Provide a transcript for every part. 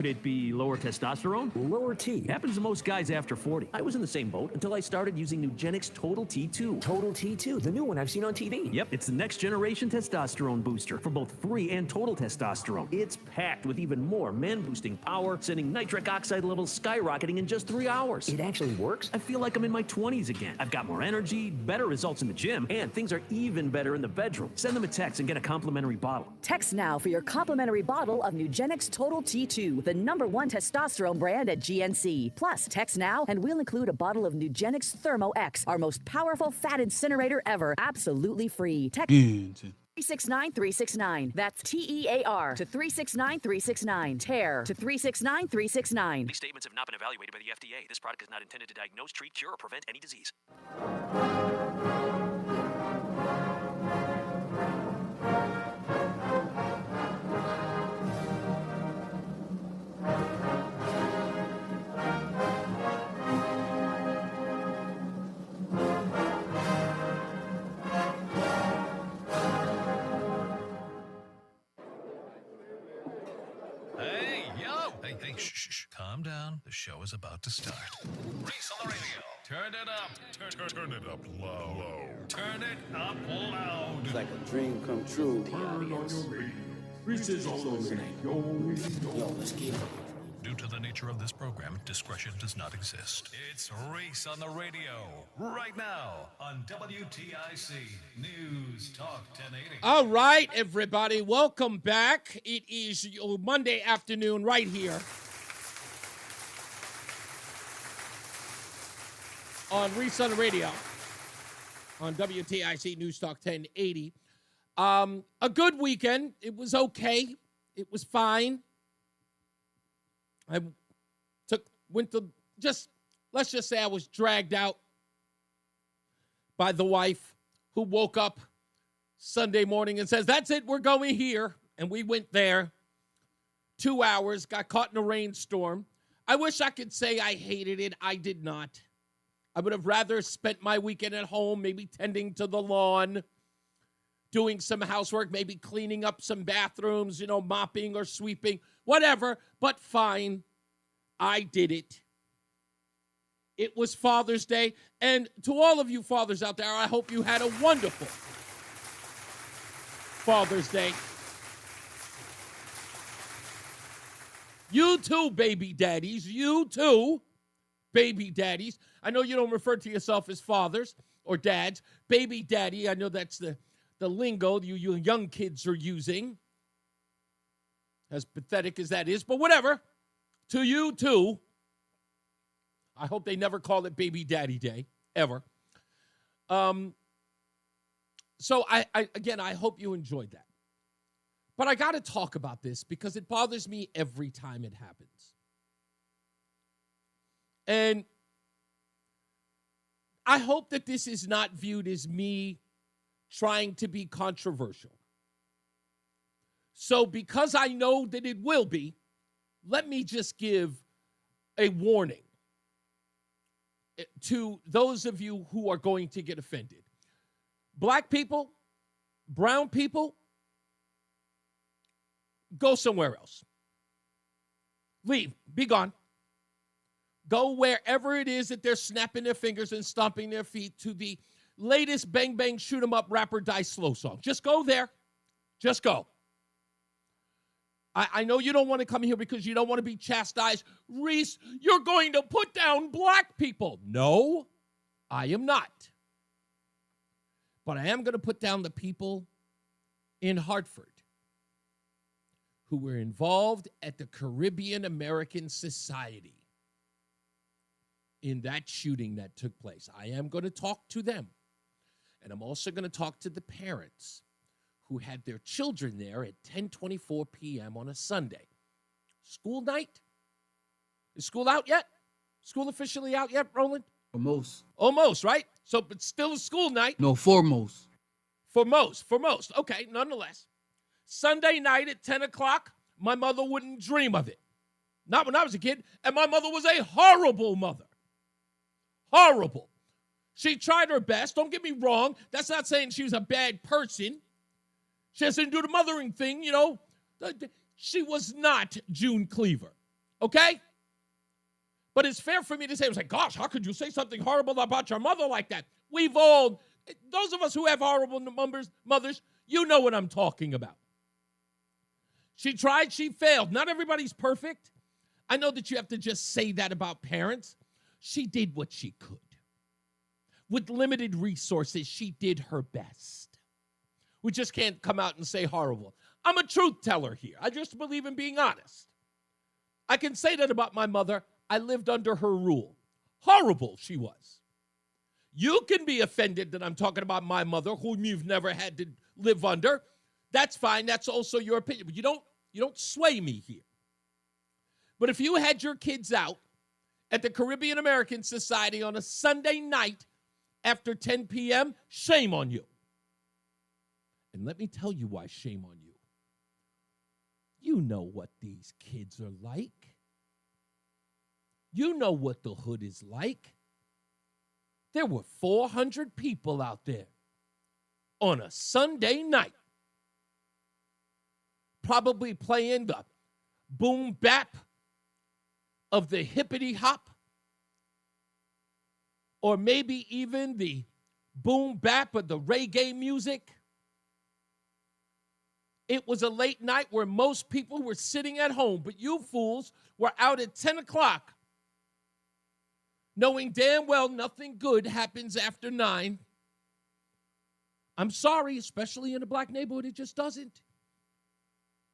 Could it be lower testosterone? Lower T. Happens to most guys after 40. I was in the same boat until I started using Nugenix Total T2. Total T2, the new one I've seen on TV. Yep, it's the next generation testosterone booster for both free and total testosterone. It's packed with even more man-boosting power, sending nitric oxide levels skyrocketing in just 3 hours. It actually works? I feel like I'm in my 20s again. I've got more energy, better results in the gym, and things are even better in the bedroom. Send them a text and get a complimentary bottle. Text now for your complimentary bottle of Nugenix Total T2, the #1 testosterone brand at GNC. Plus, text now and we'll include a bottle of Nugenix Thermo X, our most powerful fat incinerator ever, absolutely free. Text 369-369. That's TEAR to 369-369. TEAR to 369-369. These statements have not been evaluated by the FDA. This product is not intended to diagnose, treat, cure, or prevent any disease. Hey, shh. Calm down. The show is about to start. Reese on the radio. Turn it up. Turn it up low. Turn it up loud. It's like a dream come true. Turn on your radio. Reese is on the radio. Yo, let's get it. Due to the nature of this program, discretion does not exist. It's Reese on the radio. Right now on WTIC News Talk 1080. All right, everybody. Welcome back. It is your Monday afternoon right here on Reese on the radio on WTIC News Talk 1080. A good weekend. It was okay. It was fine. Let's just say I was dragged out by the wife who woke up Sunday morning and says, that's it, we're going here. And we went there 2 hours, got caught in a rainstorm. I wish I could say I hated it. I did not. I would have rather spent my weekend at home, maybe tending to the lawn, doing some housework, maybe cleaning up some bathrooms, mopping or sweeping, whatever, but fine. I did it. It was Father's Day, and to all of you fathers out there, I hope you had a wonderful Father's Day. You too, baby daddies. You too, baby daddies. I know you don't refer to yourself as fathers or dads. Baby daddy, I know that's the lingo you young kids are using. As pathetic as that is, but whatever. To you, too. I hope they never call it Baby Daddy Day, ever. So, I hope you enjoyed that. But I got to talk about this because it bothers me every time it happens. And I hope that this is not viewed as me trying to be controversial. So, because I know that it will be, let me just give a warning to those of you who are going to get offended. Black people, brown people, go somewhere else. Leave. Be gone. Go wherever it is that they're snapping their fingers and stomping their feet to the latest bang bang shoot 'em up rapper die slow song. Just go there. Just go. I know you don't want to come here because you don't want to be chastised. Reese, you're going to put down black people. No, I am not. But I am going to put down the people in Hartford who were involved at the Caribbean American Society in that shooting that took place. I am going to talk to them. And I'm also going to talk to the parents who had their children there at 10:24 p.m. on a Sunday. School night? Is school out yet? School officially out yet, Roland? Almost. Almost, right? So, but still a school night. No, foremost. For most. Okay, nonetheless. Sunday night at 10 o'clock, my mother wouldn't dream of it. Not when I was a kid. And my mother was a horrible mother. Horrible. She tried her best. Don't get me wrong. That's not saying she was a bad person. She has to do the mothering thing, She was not June Cleaver. Okay? But it's fair for me to say, it was like, gosh, how could you say something horrible about your mother like that? We've all, those of us who have horrible mothers, you know what I'm talking about. She tried, she failed. Not everybody's perfect. I know that you have to just say that about parents. She did what she could. With limited resources, she did her best. We just can't come out and say horrible. I'm a truth teller here. I just believe in being honest. I can say that about my mother. I lived under her rule. Horrible she was. You can be offended that I'm talking about my mother, whom you've never had to live under. That's fine. That's also your opinion. But you don't sway me here. But if you had your kids out at the Caribbean American Society on a Sunday night after 10 p.m., shame on you. And let me tell you why shame on you. You know what these kids are like. You know what the hood is like. There were 400 people out there on a Sunday night, probably playing the boom bap of the hippity hop, or maybe even the boom bap of the reggae music. It was a late night where most people were sitting at home, but you fools were out at 10 o'clock, knowing damn well nothing good happens after 9. I'm sorry, especially in a black neighborhood, it just doesn't.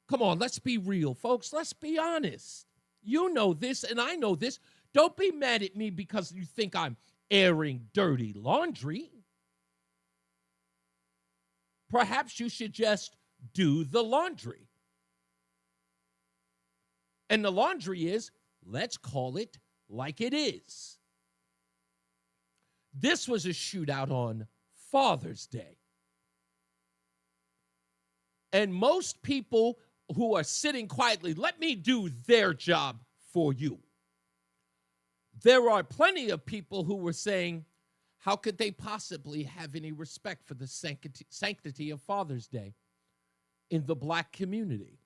Come on, let's be real, folks. Let's be honest. You know this, and I know this. Don't be mad at me because you think I'm airing dirty laundry. Perhaps you should just do the laundry. And the laundry is, let's call it like it is. This was a shootout on Father's Day. And most people who are sitting quietly, let me do their job for you. There are plenty of people who were saying, how could they possibly have any respect for the sanctity of Father's Day in the black community?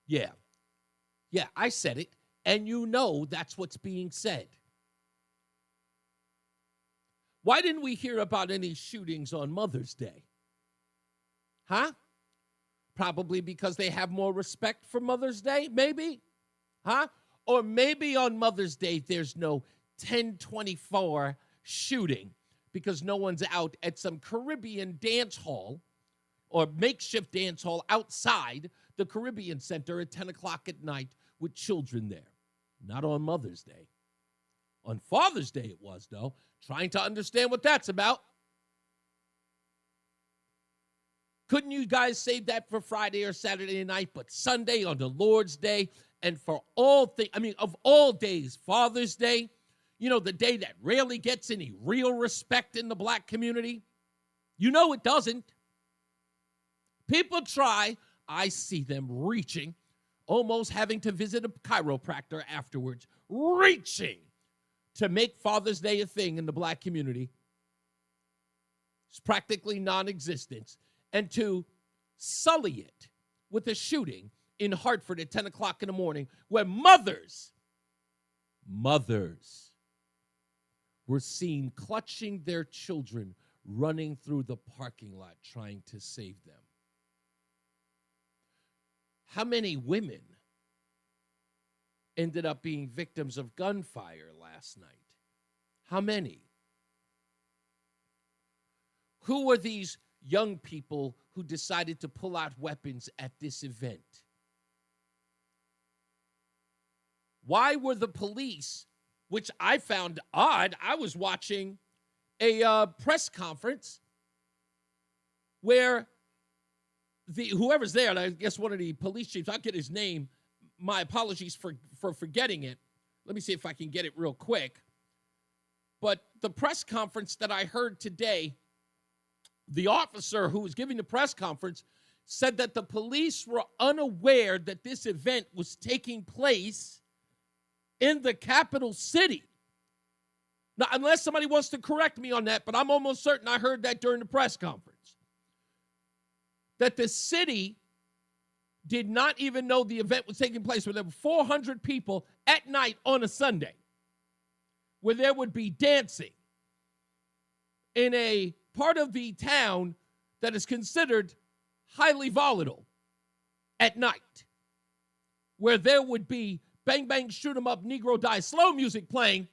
Yeah, I said it, and you know that's what's being said. Why didn't we hear about any shootings on Mother's Day? Huh? Probably because they have more respect for Mother's Day, maybe? Huh? Or maybe on Mother's Day there's no 1024 shooting because no one's out at some Caribbean dance hall or makeshift dance hall outside the Caribbean Center at 10 o'clock at night with children there. Not on Mother's Day. On Father's Day it was, though. Trying to understand what that's about. Couldn't you guys save that for Friday or Saturday night, but Sunday on the Lord's Day, and for all things, of all days, Father's Day, you know, the day that rarely gets any real respect in the black community? You know it doesn't. People try, I see them reaching, almost having to visit a chiropractor afterwards, reaching to make Father's Day a thing in the black community. It's practically non-existent. And to sully it with a shooting in Hartford at 10 o'clock in the morning where mothers were seen clutching their children, running through the parking lot trying to save them. How many women ended up being victims of gunfire last night? How many? Who were these young people who decided to pull out weapons at this event? Why were the police, which I found odd, I was watching a press conference where whoever's there, and I guess one of the police chiefs, I'll get his name, my apologies for forgetting it. Let me see if I can get it real quick. But the press conference that I heard today, the officer who was giving the press conference said that the police were unaware that this event was taking place in the capital city. Now, unless somebody wants to correct me on that, but I'm almost certain I heard that during the press conference. That the city did not even know the event was taking place, where there were 400 people at night on a Sunday, where there would be dancing in a part of the town that is considered highly volatile at night, where there would be bang, bang, shoot 'em up, Negro die slow music playing.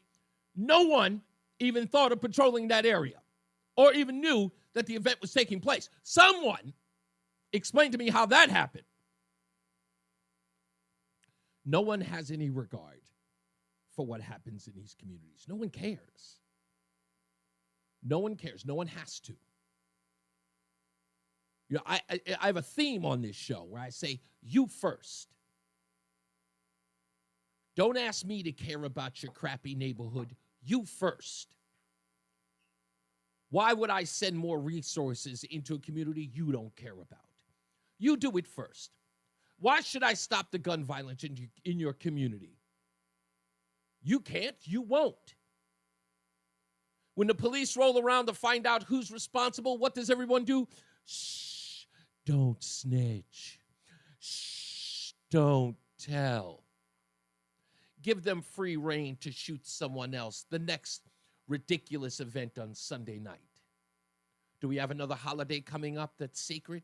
No one even thought of patrolling that area or even knew that the event was taking place. Someone explain to me how that happened. No one has any regard for what happens in these communities. No one cares. No one cares. No one has to. You know, I have a theme on this show where I say, you first. Don't ask me to care about your crappy neighborhood. You first. Why would I send more resources into a community you don't care about? You do it first. Why should I stop the gun violence in your community? You can't. You won't. When the police roll around to find out who's responsible, what does everyone do? Shh, don't snitch. Shh, don't tell. Give them free rein to shoot someone else. The next ridiculous event on Sunday night. Do we have another holiday coming up that's sacred?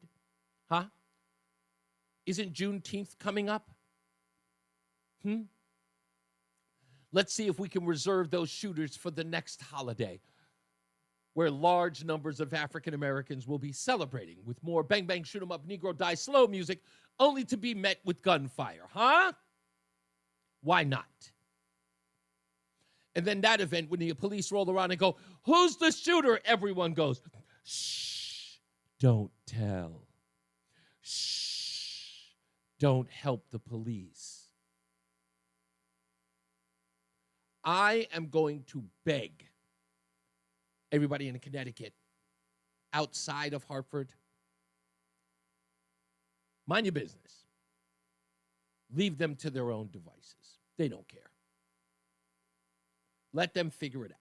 Huh? Isn't Juneteenth coming up? Let's see if we can reserve those shooters for the next holiday, where large numbers of African Americans will be celebrating with more bang, bang, shoot 'em up, Negro die slow music, only to be met with gunfire. Huh? Why not? And then that event, when the police roll around and go, who's the shooter? Everyone goes, shh, don't tell. Shh, don't help the police. I am going to beg everybody in Connecticut, outside of Hartford, mind your business. Leave them to their own devices. They don't care. Let them figure it out.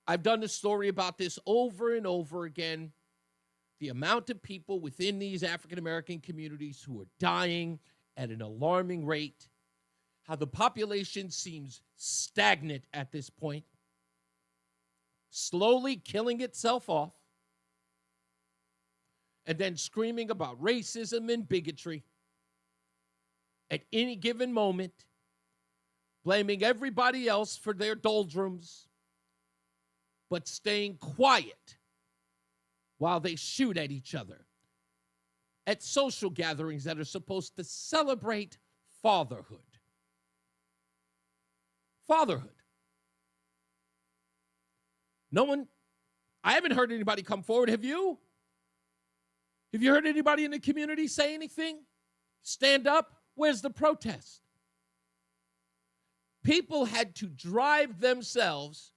I've done a story about this over and over again. The amount of people within these African-American communities who are dying at an alarming rate, how the population seems stagnant at this point, slowly killing itself off, and then screaming about racism and bigotry at any given moment, blaming everybody else for their doldrums, but staying quiet while they shoot at each other at social gatherings that are supposed to celebrate fatherhood. Fatherhood. No one, I haven't heard anybody come forward. Have you? Have you heard anybody in the community say anything? Stand up? Where's the protest? People had to drive themselves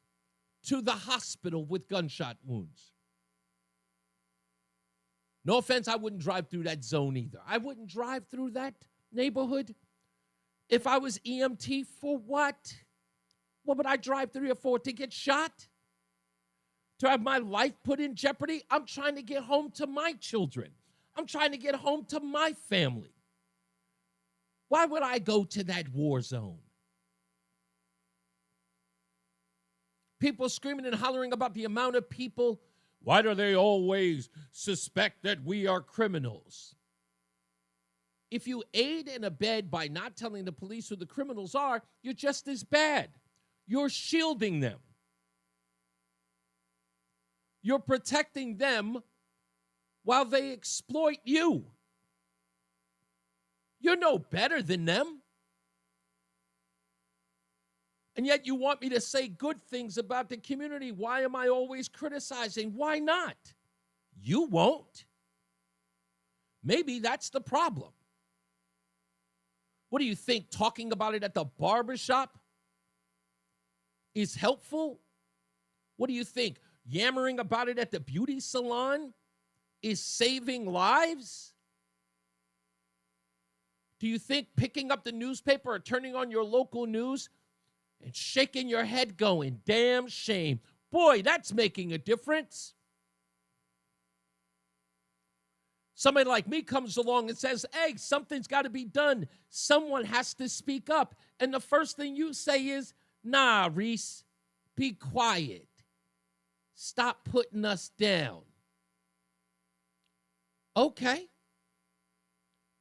to the hospital with gunshot wounds. No offense, I wouldn't drive through that zone either. I wouldn't drive through that neighborhood if I was EMT. For what? What would I drive through here for? To get shot? To have my life put in jeopardy? I'm trying to get home to my children. I'm trying to get home to my family. Why would I go to that war zone? People screaming and hollering about the amount of people. Why do they always suspect that we are criminals? If you aid and abet by not telling the police who the criminals are, you're just as bad. You're shielding them. You're protecting them while they exploit you. You're no better than them. And yet you want me to say good things about the community. Why am I always criticizing? Why not? You won't. Maybe that's the problem. What do you think? Talking about it at the barbershop is helpful? What do you think? Yammering about it at the beauty salon is saving lives? Do you think picking up the newspaper or turning on your local news and shaking your head going, damn shame, boy, that's making a difference? Somebody like me comes along and says, hey, something's got to be done. Someone has to speak up. And the first thing you say is, nah, Reese, be quiet. Stop putting us down. Okay.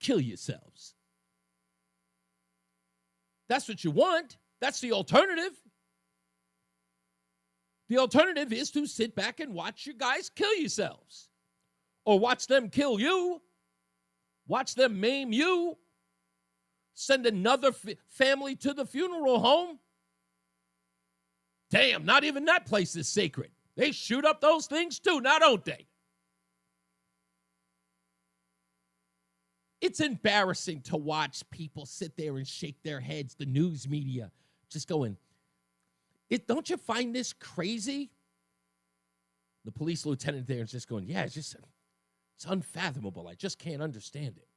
Kill yourselves. That's what you want. That's the alternative. The alternative is to sit back and watch you guys kill yourselves. Or watch them kill you. Watch them maim you. Send another family to the funeral home. Damn, not even that place is sacred. They shoot up those things too, now don't they? It's embarrassing to watch people sit there and shake their heads, the news media, just going, don't you find this crazy? The police lieutenant there is just going, yeah, it's unfathomable. I just can't understand it.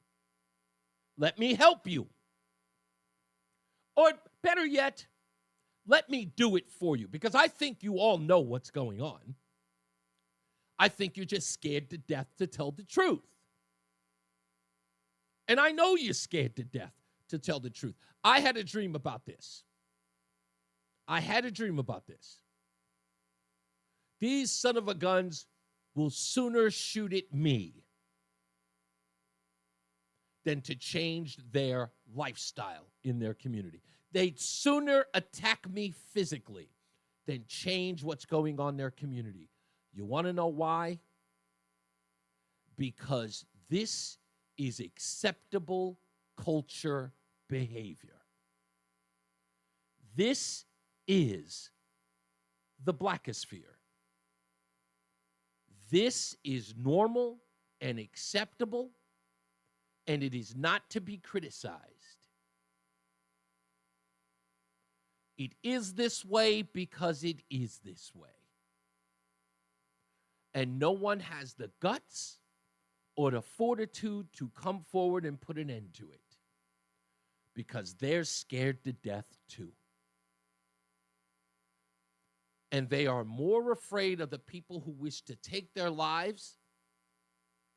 Let me help you. Or better yet, let me do it for you, because I think you all know what's going on. I think you're just scared to death to tell the truth. And I know you're scared to death to tell the truth. I had a dream about this. These son of a guns will sooner shoot at me than to change their lifestyle in their community. They'd sooner attack me physically than change what's going on in their community. You want to know why? Because this is acceptable culture behavior. This is the blackosphere. This is normal and acceptable, and it is not to be criticized. It is this way because it is this way. And no one has the guts or the fortitude to come forward and put an end to it, because they're scared to death too. And they are more afraid of the people who wish to take their lives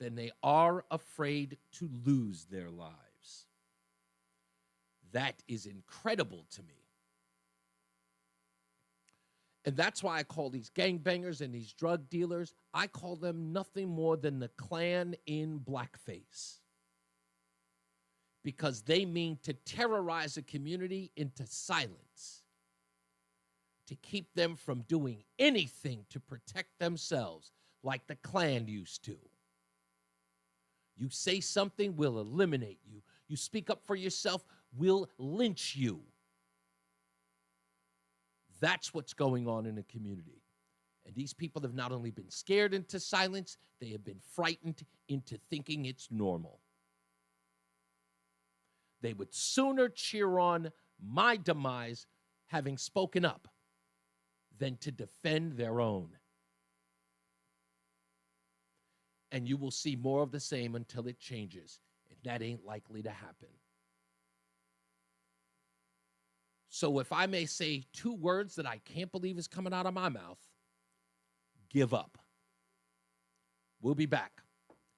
than they are afraid to lose their lives. That is incredible to me. And that's why I call these gangbangers and these drug dealers, I call them nothing more than the Klan in blackface. Because they mean to terrorize a community into silence, to keep them from doing anything to protect themselves like the Klan used to. You say something, we'll eliminate you. You speak up for yourself, we'll lynch you. That's what's going on in a community. And these people have not only been scared into silence, they have been frightened into thinking it's normal. They would sooner cheer on my demise having spoken up than to defend their own. And you will see more of the same until it changes. And that ain't likely to happen. So if I may say two words that I can't believe is coming out of my mouth, give up. We'll be back.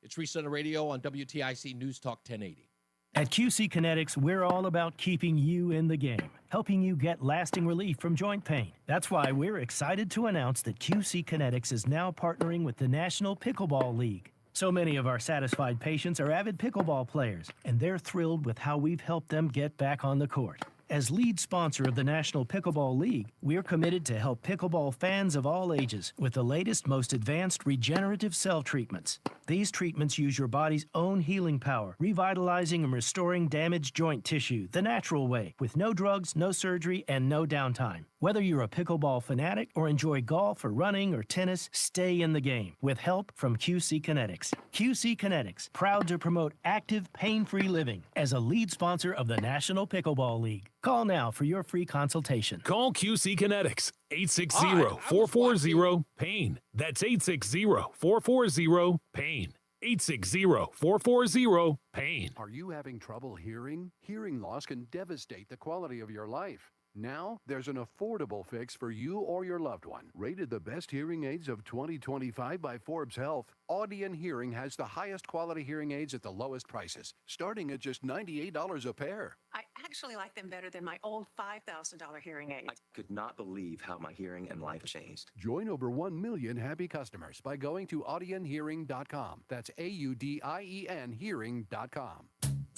It's Reese on the Radio on WTIC News Talk 1080. At QC Kinetics, we're all about keeping you in the game, helping you get lasting relief from joint pain. That's why we're excited to announce that QC Kinetics is now partnering with the National Pickleball League. So many of our satisfied patients are avid pickleball players, and they're thrilled with how we've helped them get back on the court. As lead sponsor of the National Pickleball League, we're committed to help pickleball fans of all ages with the latest, most advanced regenerative cell treatments. These treatments use your body's own healing power, revitalizing and restoring damaged joint tissue the natural way, with no drugs, no surgery, and no downtime. Whether you're a pickleball fanatic or enjoy golf or running or tennis, stay in the game with help from QC Kinetics. QC Kinetics, proud to promote active, pain-free living as a lead sponsor of the National Pickleball League. Call now for your free consultation. Call QC Kinetics, 860-440-PAIN. That's 860-440-PAIN. 860-440-PAIN. Are you having trouble hearing? Hearing loss can devastate the quality of your life. Now, there's an affordable fix for you or your loved one. Rated the best hearing aids of 2025 by Forbes Health, Audion Hearing has the highest quality hearing aids at the lowest prices, starting at just $98 a pair. I actually like them better than my old $5,000 hearing aids. I could not believe how my hearing and life changed. Join over 1 million happy customers by going to audionhearing.com. That's AUDIEN hearing.com.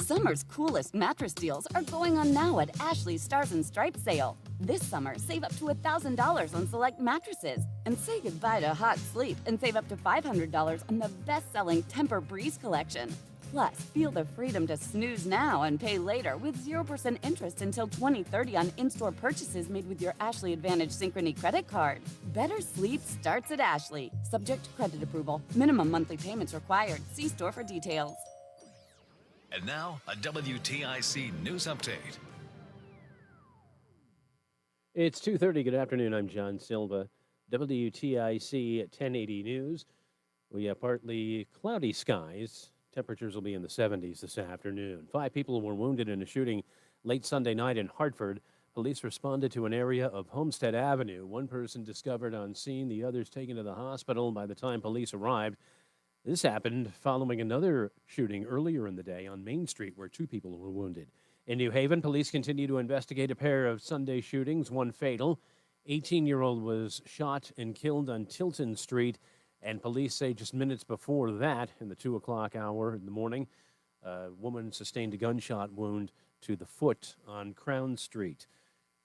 Summer's coolest mattress deals are going on now at Ashley's Stars and Stripes sale. This summer, save up to $1,000 on select mattresses. And say goodbye to hot sleep and save up to $500 on the best-selling Tempur-Breeze collection. Plus, feel the freedom to snooze now and pay later with 0% interest until 2030 on in-store purchases made with your Ashley Advantage Synchrony credit card. Better sleep starts at Ashley. Subject to credit approval. Minimum monthly payments required. See store for details. And now, a WTIC news update. It's 2:30. Good afternoon. I'm John Silva. WTIC 1080 News. We have partly cloudy skies. Temperatures will be in the 70s this afternoon. 5 people were wounded in a shooting late Sunday night in Hartford. Police responded to an area of Homestead Avenue. One person discovered on scene, the others taken to the hospital by the time police arrived. This happened following another shooting earlier in the day on Main Street where 2 people were wounded. In New Haven, police continue to investigate a pair of Sunday shootings, one fatal. 18-year-old was shot and killed on Tilton Street, and police say just minutes before that, in the 2 o'clock hour in the morning, a woman sustained a gunshot wound to the foot on Crown Street.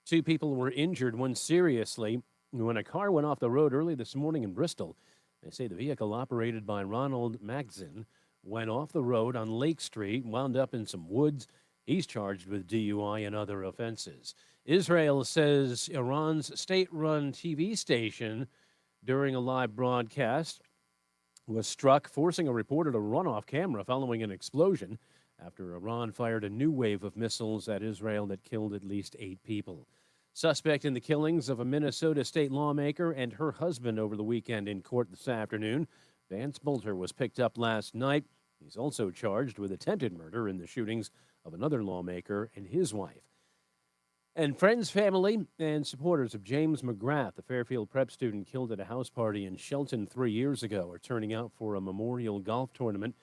2 people were injured, one seriously, when a car went off the road early this morning in Bristol. They say the vehicle operated by Ronald Magzin went off the road on Lake Street, wound up in some woods. He's charged with DUI and other offenses. Israel says Iran's state-run TV station, during a live broadcast, was struck, forcing a reporter to run off camera following an explosion after Iran fired a new wave of missiles at Israel that killed at least 8 people. Suspect in the killings of a Minnesota state lawmaker and her husband over the weekend in court this afternoon. Vance Bolter was picked up last night. He's also charged with attempted murder in the shootings of another lawmaker and his wife. And friends, family, and supporters of James McGrath, the Fairfield prep student killed at a house party in Shelton 3 years ago, are turning out for a memorial golf tournament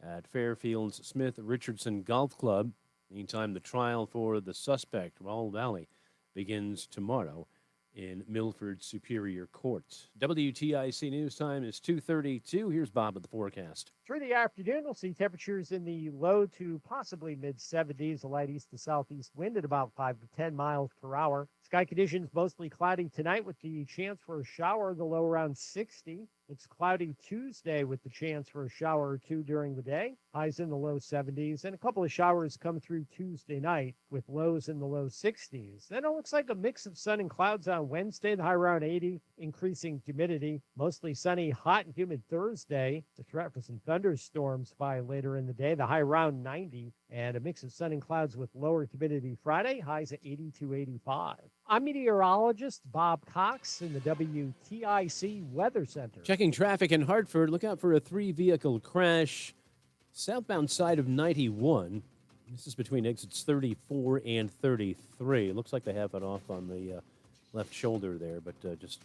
at Fairfield's Smith Richardson Golf Club. Meantime, the trial for the suspect, Raul Valley, begins tomorrow in Milford Superior Court. WTIC News Time is 2:32. Here's Bob with the forecast. Through the afternoon, we'll see temperatures in the low to possibly mid-70s, a light east to southeast wind at about 5 to 10 miles per hour. Sky conditions mostly cloudy tonight with the chance for a shower, the low around 60. It's cloudy Tuesday with the chance for a shower or 2 during the day. Highs in the low 70s, and a couple of showers come through Tuesday night with lows in the low 60s. Then it looks like a mix of sun and clouds on Wednesday, the high around 80, increasing humidity. Mostly sunny, hot and humid Thursday. The threat for some thunderstorms by later in the day, the high around 90, and a mix of sun and clouds with lower humidity Friday, highs at 80 to 85. I'm meteorologist Bob Cox in the WTIC Weather Center. Checking traffic in Hartford, look out for a 3-vehicle crash southbound side of 91. This is between exits 34 and 33. It looks like they have it off on the left shoulder there, but just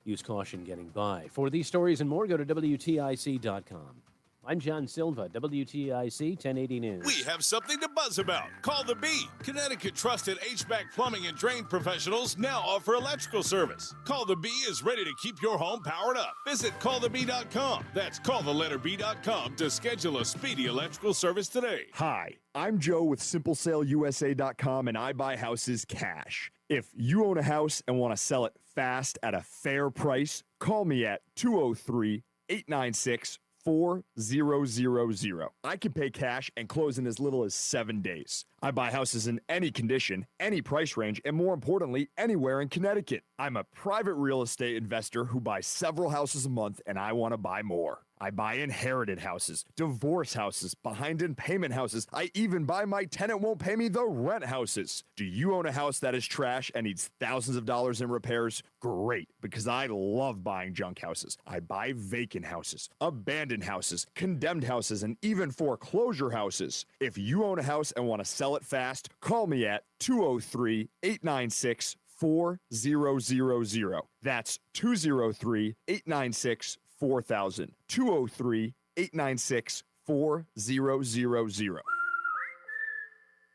use caution getting by. For these stories and more, go to WTIC.com. I'm John Silva, WTIC 1080 News. We have something to buzz about. Call the Bee. Connecticut trusted HVAC plumbing and drain professionals now offer electrical service. Call the Bee is ready to keep your home powered up. Visit callthebee.com. That's callthelletterb.com to schedule a speedy electrical service today. Hi, I'm Joe with SimpleSaleUSA.com, and I buy houses cash. If you own a house and want to sell it fast at a fair price, call me at 203-896-4000. I can pay cash and close in as little as 7 days. I buy houses in any condition, any price range, and more importantly, anywhere in Connecticut. I'm a private real estate investor who buys several houses a month, and I want to buy more. I buy inherited houses, divorce houses, behind in payment houses. I even buy my tenant won't pay me the rent houses. Do you own a house that is trash and needs thousands of dollars in repairs? Great, because I love buying junk houses. I buy vacant houses, abandoned houses, condemned houses, and even foreclosure houses. If you own a house and want to sell it fast, call me at 203-896-4000. That's 203-896-4000. 203-896-4000.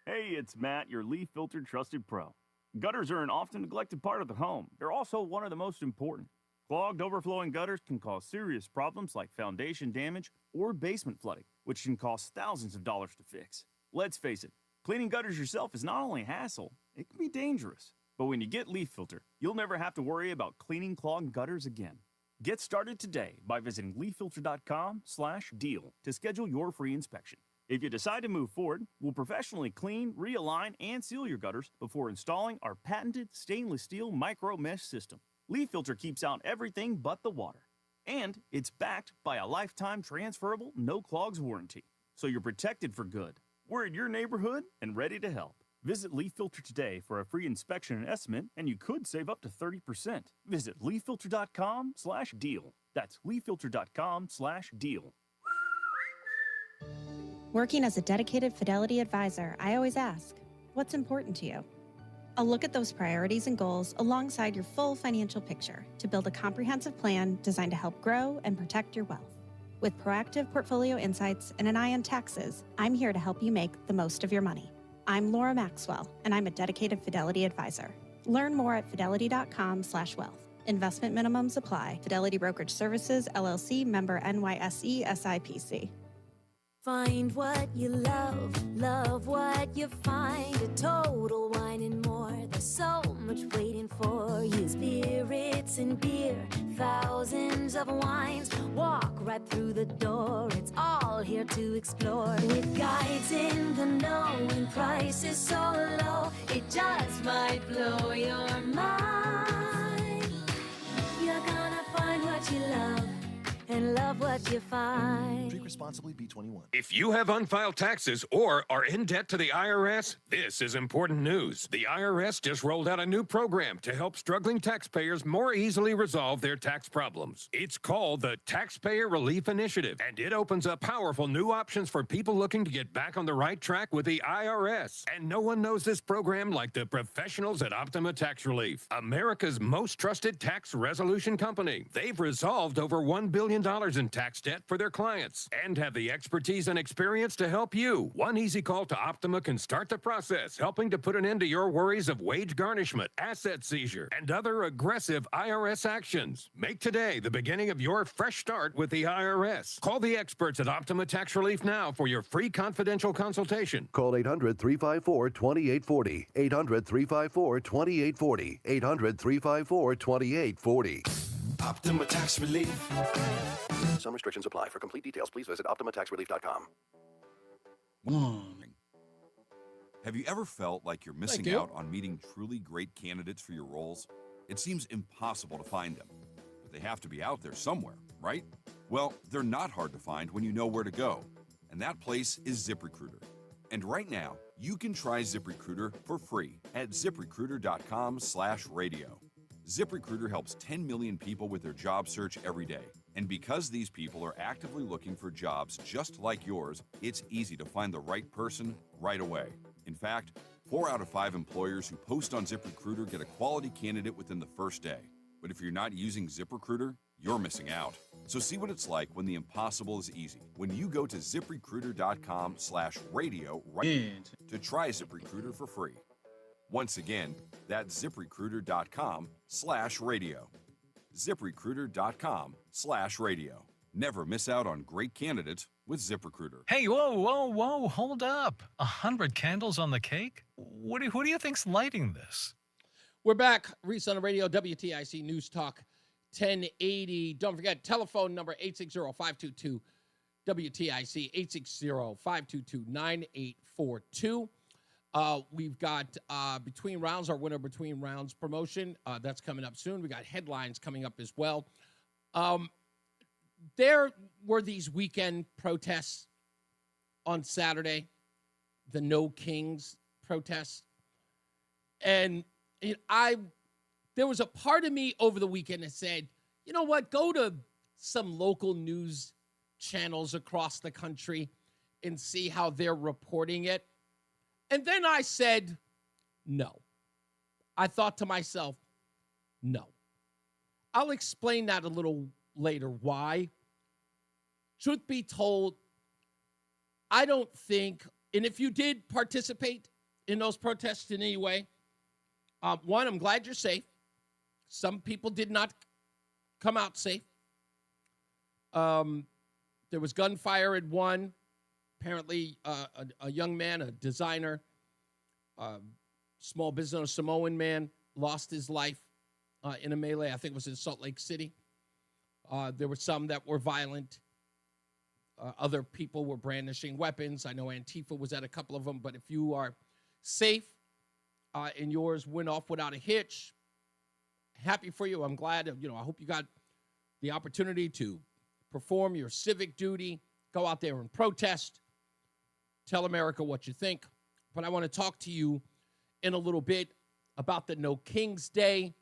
Hey, it's Matt, your leaf filter trusted pro. Gutters are an often neglected part of the home. They're also one of the most important. Clogged, overflowing gutters can cause serious problems like foundation damage or basement flooding, which can cost thousands of dollars to fix. Let's face it, cleaning gutters yourself is not only a hassle, it can be dangerous. But when you get Leaf Filter, you'll never have to worry about cleaning clogged gutters again. Get started today by visiting leaffilter.com/deal to schedule your free inspection. If you decide to move forward, we'll professionally clean, realign, and seal your gutters before installing our patented stainless steel micro mesh system. Leaf Filter keeps out everything but the water. And it's backed by a lifetime transferable no clogs warranty. So you're protected for good. We're in your neighborhood and ready to help. Visit Leaf Filter today for a free inspection and estimate, and you could save up to 30%. Visit leaffilter.com/deal. That's leaffilter.com/deal. Working as a dedicated Fidelity advisor, I always ask, what's important to you? I'll look at those priorities and goals alongside your full financial picture to build a comprehensive plan designed to help grow and protect your wealth. With proactive portfolio insights and an eye on taxes, I'm here to help you make the most of your money. I'm Laura Maxwell, and I'm a dedicated Fidelity advisor. Learn more at fidelity.com/wealth. Investment minimums apply. Fidelity Brokerage Services, LLC, member NYSE, SIPC. Find what you love, love what you find. A Total Wine and More. There's so much waiting for you. Spirits and beer, thousands of wines. Walk right through the door. It's all here to explore. With guides in the know and prices so low, it just might blow your mind. You're gonna find what you love and love what you find. Drink responsibly, B21. If you have unfiled taxes or are in debt to the IRS, this is important news. The IRS just rolled out a new program to help struggling taxpayers more easily resolve their tax problems. It's called the Taxpayer Relief Initiative, and it opens up powerful new options for people looking to get back on the right track with the IRS. And no one knows this program like the professionals at Optima Tax Relief, America's most trusted tax resolution company. They've resolved over $1 billion in tax debt for their clients and have the expertise and experience to help you. One easy call to Optima can start the process, helping to put an end to your worries of wage garnishment, asset seizure, and other aggressive IRS actions. Make today the beginning of your fresh start with the IRS. Call the experts at Optima Tax Relief now for your free confidential consultation. Call 800-354-2840. 800-354-2840. 800-354-2840. Optima Tax Relief. Some restrictions apply. For complete details, please visit OptimaTaxRelief.com. Have you ever felt like you're missing out on meeting truly great candidates for your roles? It seems impossible to find them, but they have to be out there somewhere, right? Well, they're not hard to find when you know where to go, and that place is ZipRecruiter. And right now, you can try ZipRecruiter for free at ZipRecruiter.com/radio. ZipRecruiter helps 10 million people with their job search every day. And because these people are actively looking for jobs just like yours, it's easy to find the right person right away. In fact, 4 out of 5 employers who post on ZipRecruiter get a quality candidate within the first day. But if you're not using ZipRecruiter, you're missing out. So see what it's like when the impossible is easy. When you go to ZipRecruiter.com/radio to try ZipRecruiter for free. Once again, that's ZipRecruiter.com/radio. ZipRecruiter.com/radio. Never miss out on great candidates with ZipRecruiter. Hey, whoa, hold up. 100 candles on the cake? Who do you think's lighting this? We're back. Reese on the Radio, WTIC News Talk 1080. Don't forget, telephone number 860-522-WTIC, 860-522-9842. We've got Between Rounds, our winner Between Rounds promotion. That's coming up soon. We got headlines coming up as well. there were these weekend protests on Saturday, the No Kings protests. And there was a part of me over the weekend that said, you know what, go to some local news channels across the country and see how they're reporting it. And then I said, no. I thought to myself, no. I'll explain that a little later why. Truth be told, I don't think, and if you did participate in those protests in any way, one, I'm glad you're safe. Some people did not come out safe. There was gunfire at one. Apparently, a young man, a designer, small business, Samoan man, lost his life in a melee. I think it was in Salt Lake City. There were some that were violent. Other people were brandishing weapons. I know Antifa was at a couple of them, but if you are safe and yours went off without a hitch, happy for you. I'm glad. I hope you got the opportunity to perform your civic duty, go out there and protest, tell America what you think. But I want to talk to you in a little bit about the No Kings Day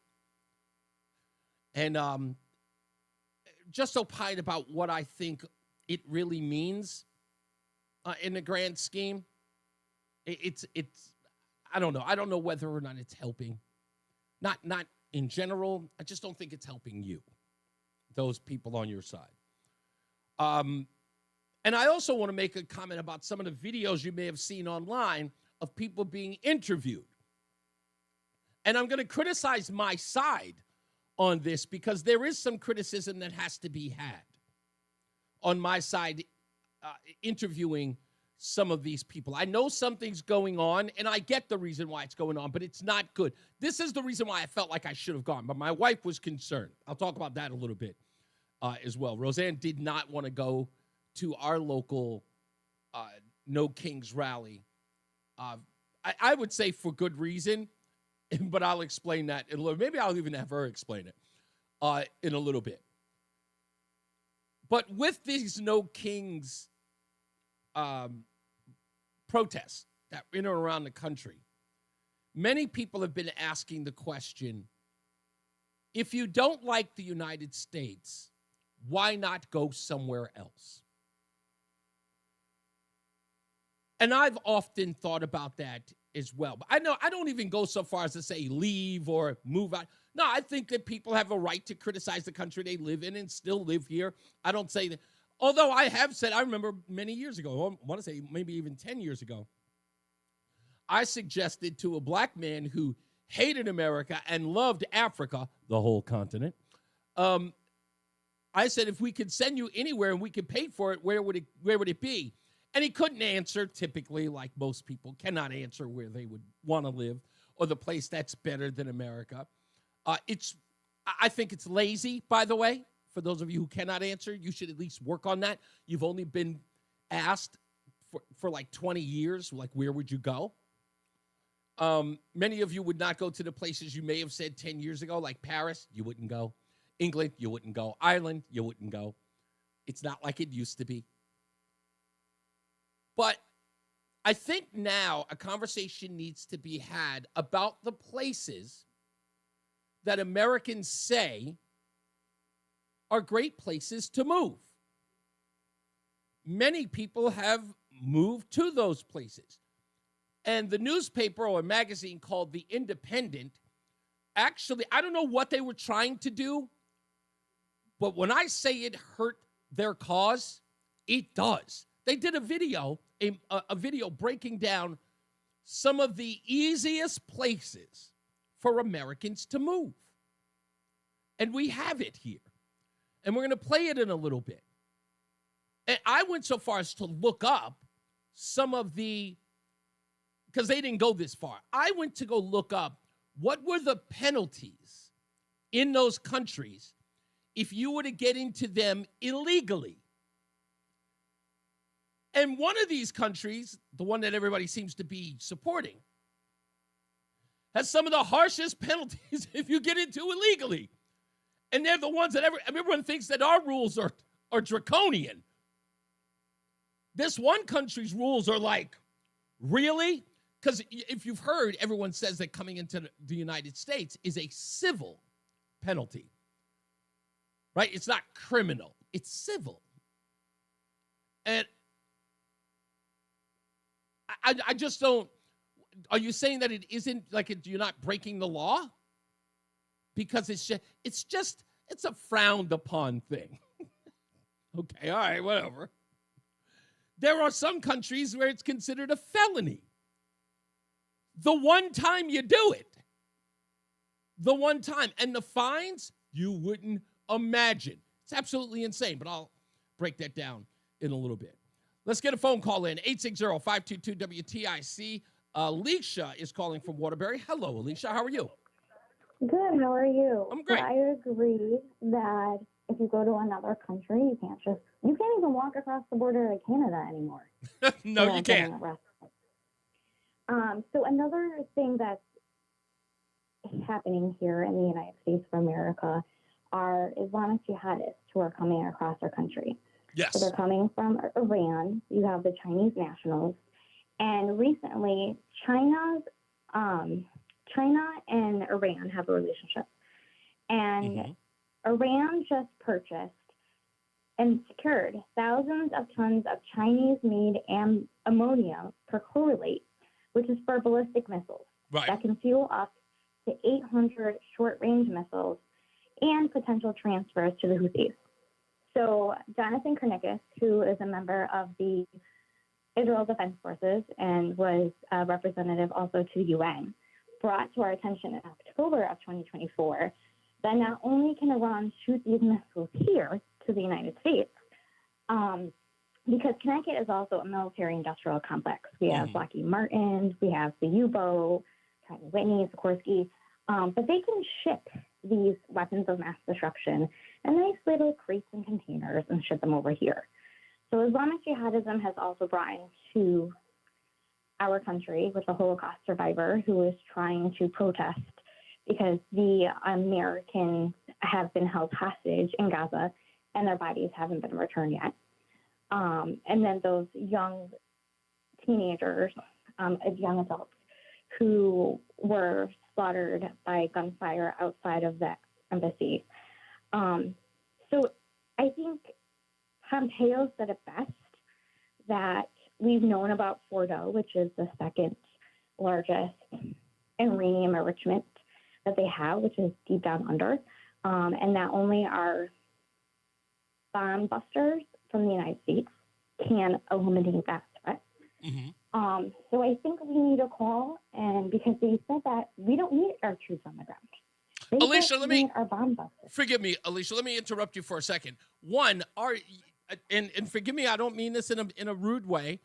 and just opine about what I think it really means in the grand scheme. It's I don't know. I don't know whether or not it's helping. Not in general. I just don't think it's helping you, those people on your side. And I also want to make a comment about some of the videos you may have seen online of people being interviewed. And I'm going to criticize my side on this because there is some criticism that has to be had on my side interviewing some of these people. I know something's going on, and I get the reason why it's going on, but it's not good. This is the reason why I felt like I should have gone, but my wife was concerned. I'll talk about that a little bit as well. Roseanne did not want to go to our local No Kings rally. I would say for good reason, but I'll explain that in a little. Maybe I'll even have her explain it in a little bit. But with these No Kings protests that in or around the country, many people have been asking the question, if you don't like the United States, why not go somewhere else? And I've often thought about that as well. But I don't even go so far as to say leave or move out. No, I think that people have a right to criticize the country they live in and still live here. I don't say that. Although I have said, I remember many years ago, I want to say maybe even 10 years ago, I suggested to a black man who hated America and loved Africa, the whole continent, I said, if we could send you anywhere and we could pay for it, where would it be? And he couldn't answer, typically, like most people, cannot answer where they would want to live or the place that's better than America. I think it's lazy, by the way. For those of you who cannot answer, you should at least work on that. You've only been asked for like 20 years, like, where would you go? Many of you would not go to the places you may have said 10 years ago, like Paris, you wouldn't go. England, you wouldn't go. Ireland, you wouldn't go. It's not like it used to be. But I think now a conversation needs to be had about the places that Americans say are great places to move. Many people have moved to those places. And the newspaper or magazine called The Independent, actually, I don't know what they were trying to do, but when I say it hurt their cause, it does. They did a video breaking down some of the easiest places for Americans to move. And we have it here. And we're going to play it in a little bit. And I went so far as to look up some of the, because they didn't go this far. I went to go look up what were the penalties in those countries if you were to get into them illegally. And one of these countries, the one that everybody seems to be supporting, has some of the harshest penalties if you get into illegally. And they're the ones that everyone thinks that our rules are are draconian. This one country's rules are like, really? Because if you've heard, everyone says that coming into the United States is a civil penalty, right? It's not criminal. It's civil. And I just don't, are you saying that it isn't like you're not breaking the law? Because it's a frowned upon thing. Okay, all right, whatever. There are some countries where it's considered a felony. The one time you do it. The one time. And the fines, you wouldn't imagine. It's absolutely insane, but I'll break that down in a little bit. Let's get a phone call in. 860-522-WTIC. Alicia is calling from Waterbury. Hello, Alicia. How are you? Good. How are you? I'm great. So I agree that if you go to another country, you can't even walk across the border to Canada anymore. No, you can't. So another thing that's happening here in the United States of America are Islamic jihadists who are coming across our country. Yes. So they're coming from Iran. You have the Chinese nationals. And recently, China and Iran have a relationship. And Iran just purchased and secured thousands of tons of Chinese-made ammonium perchlorate, which is for ballistic missiles that can fuel up to 800 short-range missiles and potential transfers to the Houthis. So Jonathan Karnikas, who is a member of the Israel Defense Forces and was a representative also to the UN, brought to our attention in October of 2024 that not only can Iran shoot these missiles here to the United States, because Connecticut is also a military-industrial complex. We have Lockheed Martin, we have the U-boat, Whitney, Sikorsky, but they can ship these weapons of mass destruction in nice little crates and containers and ship them over here. So Islamic jihadism has also brought into our country with a Holocaust survivor who is trying to protest because the Americans have been held hostage in Gaza and their bodies haven't been returned yet. And then those young teenagers, young adults who were slaughtered by gunfire outside of the embassy. So I think Pompeo said it best that we've known about Fordo, which is the second largest uranium enrichment that they have, which is deep down under. And not only are bomb busters from the United States can eliminate that threat. So I think we need a call, and because they said that we don't need our troops on the ground. They Alicia, let me our bomb busters. forgive me, Alicia. Let me interrupt you for a second. One, and forgive me, I don't mean this in a rude way.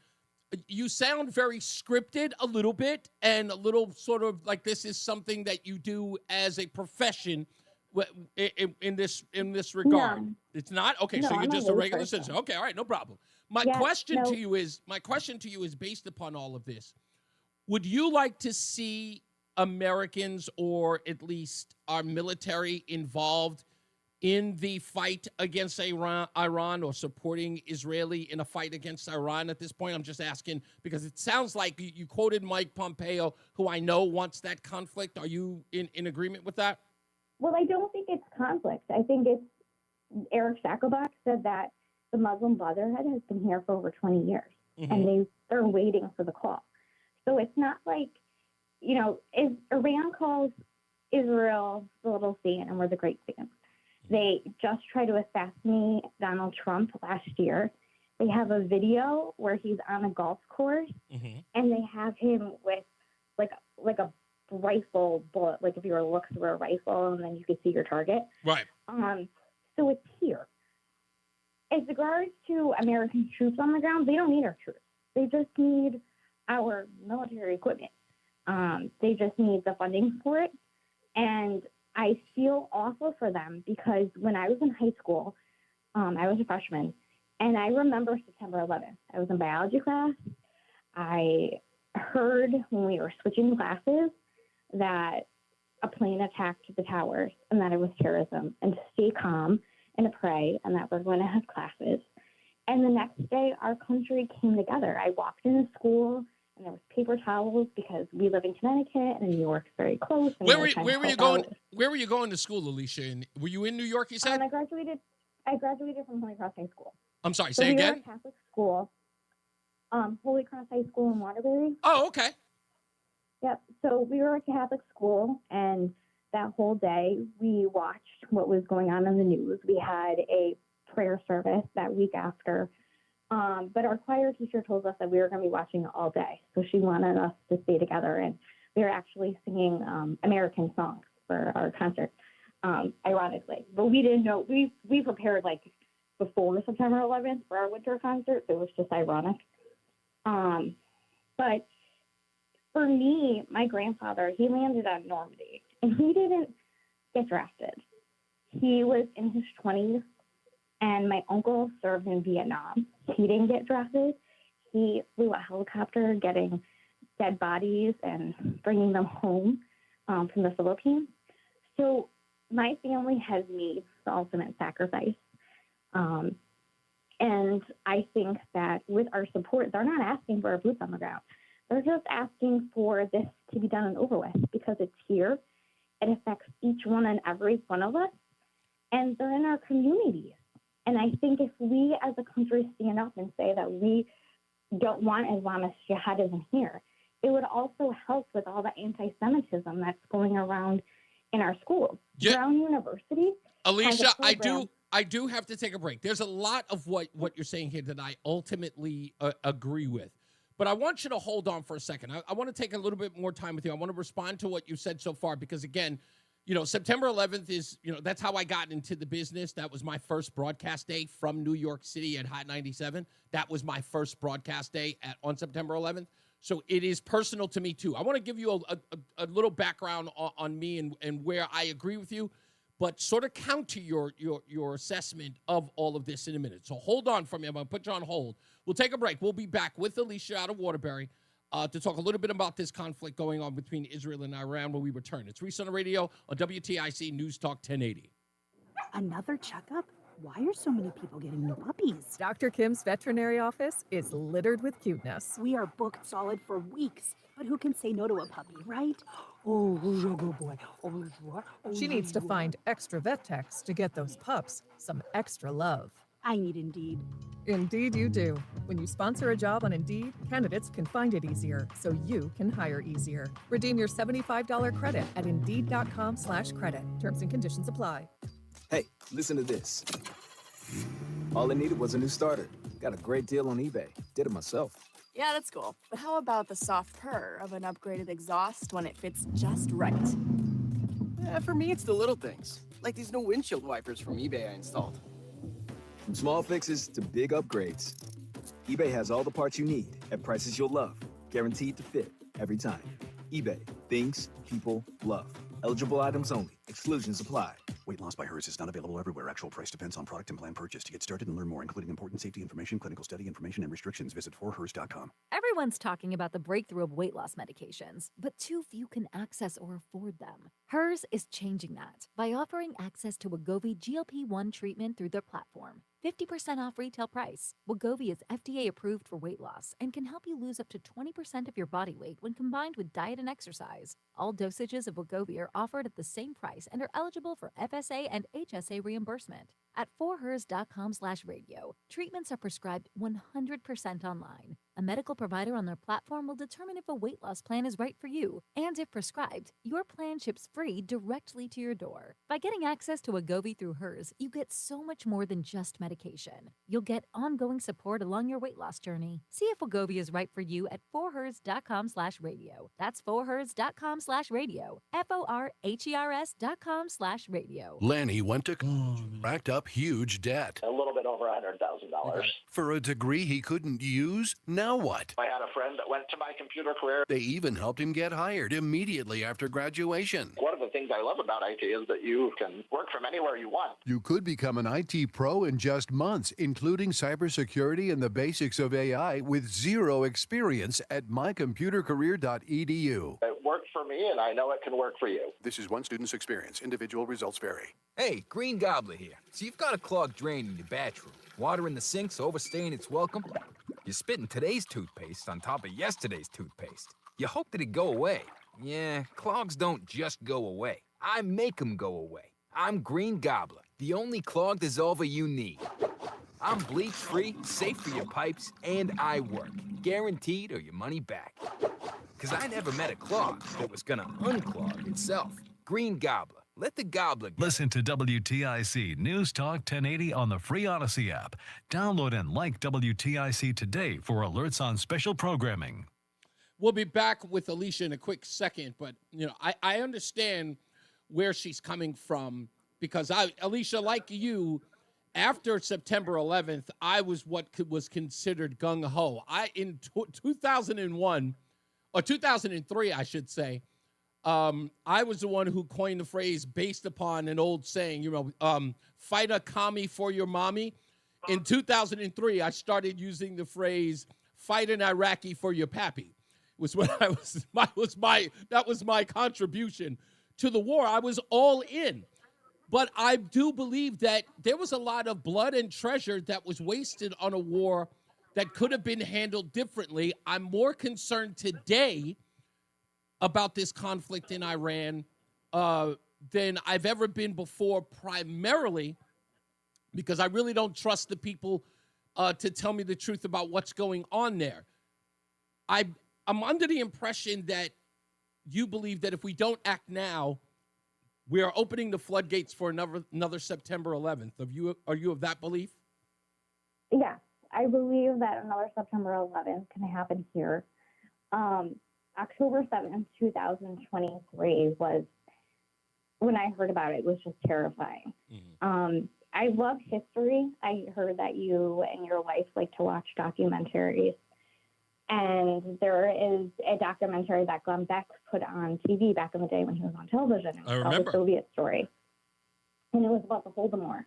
You sound very scripted a little bit, and a little sort of like this is something that you do as a profession. In this regard, No. it's not okay. No, So you're I'm just a a regular layperson. citizen. Okay, all right, no problem. My Yeah, question no. to you is based upon all of this. Would you like to see Americans, or at least our military, involved in the fight against Iran, or supporting Israeli in a fight against Iran at this point? I'm just asking because it sounds like you quoted Mike Pompeo, who I know wants that conflict. Are you in agreement with that? Well, I don't think it's conflict. I think it's Eric Shackelbach said that the Muslim Brotherhood has been here for over 20 years, and they're waiting for the call. So it's not like, if Iran calls Israel the little satan and we're the great satan. They just tried to assassinate Donald Trump last year. They have a video where he's on a golf course, and they have him with like a rifle bullet, like if you were to look through a rifle and then you could see your target. Right. So it's here. As regards to American troops on the ground, they don't need our troops. They just need our military equipment. They just need the funding for it. And I feel awful for them because when I was in high school, I was a freshman, and I remember September 11th. I was in biology class. I heard when we were switching classes that a plane attacked the towers and that it was terrorism, and to stay calm and to pray and that we're going to have classes. And the next day, our country came together. I walked into school, and there was paper towels because we live in Connecticut, and New York's very close. And Where were you going? Where were you going to school, Alicia? Were you in New York? You said. I graduated from Holy Cross High School. I'm sorry. So Say again. We were a Catholic school. Holy Cross High School in Waterbury. Oh, okay. Yep. So we were a Catholic school, and that whole day we watched what was going on in the news. We had a prayer service that week after. But our choir teacher told us that we were going to be watching it all day. So she wanted us to stay together. And we were actually singing American songs for our concert, ironically. But we didn't know. We prepared like before September 11th for our winter concert. So it was just ironic. But for me, my grandfather, he landed at Normandy. And he didn't get drafted. He was in his 20s. And my uncle served in Vietnam. He didn't get drafted. He flew a helicopter getting dead bodies and bringing them home from the Philippines. So my family has made the ultimate sacrifice. And I think that with our support, they're not asking for our boots on the ground. They're just asking for this to be done and over with because it's here. It affects each one and every one of us. And they're in our communities. And I think if we as a country stand up and say that we don't want Islamist jihadism here, it would also help with all the anti-Semitism that's going around in our schools. Brown University. Alicia, I do have to take a break. There's a lot of what you're saying here that I ultimately agree with. But I want you to hold on for a second. I want to take a little bit more time with you. I want to respond to what you said so far because, again, September 11th is, that's how I got into the business. That was my first broadcast day from New York City at Hot 97. That was my first broadcast day on September 11th. So it is personal to me, too. I want to give you a little background on me and where I agree with you, but sort of counter your assessment of all of this in a minute. So hold on for me. I'm going to put you on hold. We'll take a break. We'll be back with Alicia out of Waterbury. To talk a little bit about this conflict going on between Israel and Iran when we return. It's Reese on the Radio on WTIC News Talk 1080. Another checkup? Why are so many people getting new puppies? Dr. Kim's veterinary office is littered with cuteness. We are booked solid for weeks. But who can say no to a puppy, right? Oh, you're a good boy. Oh, you are. Oh, She needs to find extra vet techs to get those pups some extra love. I need Indeed. Indeed you do. When you sponsor a job on Indeed, candidates can find it easier, so you can hire easier. Redeem your $75 credit at Indeed.com/credit. Terms and conditions apply. Hey, listen to this. All I needed was a new starter. Got a great deal on eBay. Did it myself. Yeah, that's cool. But how about the soft purr of an upgraded exhaust when it fits just right? For me, it's the little things, like these new windshield wipers from eBay I installed. From small fixes to big upgrades, eBay has all the parts you need at prices you'll love, guaranteed to fit every time. eBay, things people love. Eligible items only. Exclusions apply. Weight loss by Hers is not available everywhere. Actual price depends on product and plan purchase. To get started and learn more, including important safety information, clinical study information, and restrictions, visit forhers.com. Everyone's talking about the breakthrough of weight loss medications, but too few can access or afford them. Hers is changing that by offering access to Wegovy GLP-1 treatment through their platform. 50% off retail price. Wegovy is FDA approved for weight loss and can help you lose up to 20% of your body weight when combined with diet and exercise. All dosages of Wegovy are offered at the same price and are eligible for FSA and HSA reimbursement. At forhers.com/radio, treatments are prescribed 100% online. A medical provider on their platform will determine if a weight loss plan is right for you, and if prescribed, your plan ships free directly to your door. By getting access to Wegovy through Hers, you get so much more than just medication. You'll get ongoing support along your weight loss journey. See if Wegovy is right for you at forhers.com/radio. That's forhers.com/radio. FORHERS.com/radio. Lanny went to racked up huge debt. A little bit over $100,000. For a degree he couldn't use? Now what? I had a friend that went to my computer career. They even helped him get hired immediately after graduation. One of the things I love about IT is that you can work from anywhere you want. You could become an IT pro in just months, including cybersecurity and the basics of AI with zero experience at mycomputercareer.edu. It worked worked for me, and I know it can work for you. This is one student's experience. Individual results vary. Hey, Green Gobbler here. So you've got a clogged drain in your bathroom. Water in the sink's overstaying its welcome. You're spitting today's toothpaste on top of yesterday's toothpaste. You hope that it go away. Yeah, clogs don't just go away. I make them go away. I'm Green Gobbler, the only clog dissolver you need. I'm bleach-free, safe for your pipes, and I work. Guaranteed or your money back. Because I never met a clog that was gonna unclog itself. Green Gobbler. Let the gobbler go. Listen to WTIC News Talk 1080 on the free Odyssey app. Download and like WTIC today for alerts on special programming. We'll be back with Alicia in a quick second, but I understand where she's coming from because Alicia, like you, after September 11th, I was what was considered gung-ho. In 2001, or 2003, I should say, I was the one who coined the phrase based upon an old saying, fight a commie for your mommy. In 2003, I started using the phrase fight an Iraqi for your pappy. Was when that was my contribution to the war. I was all in. But I do believe that there was a lot of blood and treasure that was wasted on a war that could have been handled differently. I'm more concerned today about this conflict in Iran than I've ever been before, primarily because I really don't trust the people to tell me the truth about what's going on there. I'm under the impression that you believe that if we don't act now, we are opening the floodgates for another September 11th. Are you of that belief? Yes, I believe that another September 11th can happen here. October 7th, 2023 was, when I heard about it, was just terrifying. Mm-hmm. I love history. I heard that you and your wife like to watch documentaries. And there is a documentary that Glenn Beck put on TV back in the day when he was on television. It was called The Soviet Story. And it was about the Holodomor.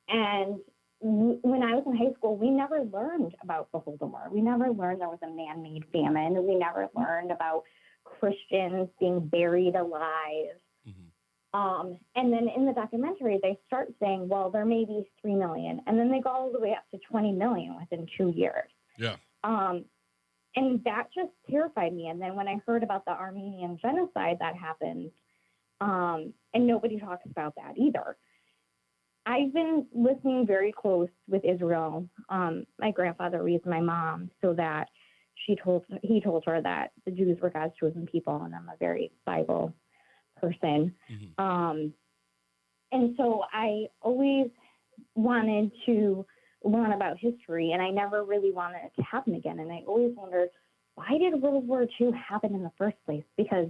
And when I was in high school, we never learned about the Holodomor. We never learned there was a man-made famine. We never learned about Christians being buried alive. Mm-hmm. And then in the documentary, they start saying, well, there may be 3 million. And then they go all the way up to 20 million within 2 years. Yeah. And that just terrified me. And then when I heard about the Armenian genocide that happened, and nobody talks about that either. I've been listening very close with Israel. My grandfather raised my mom so that he told her that the Jews were God's chosen people, and I'm a very Bible person. Mm-hmm. And so I always wanted to learn about history, and I never really wanted it to happen again. And I always wondered, why did World War II happen in the first place? Because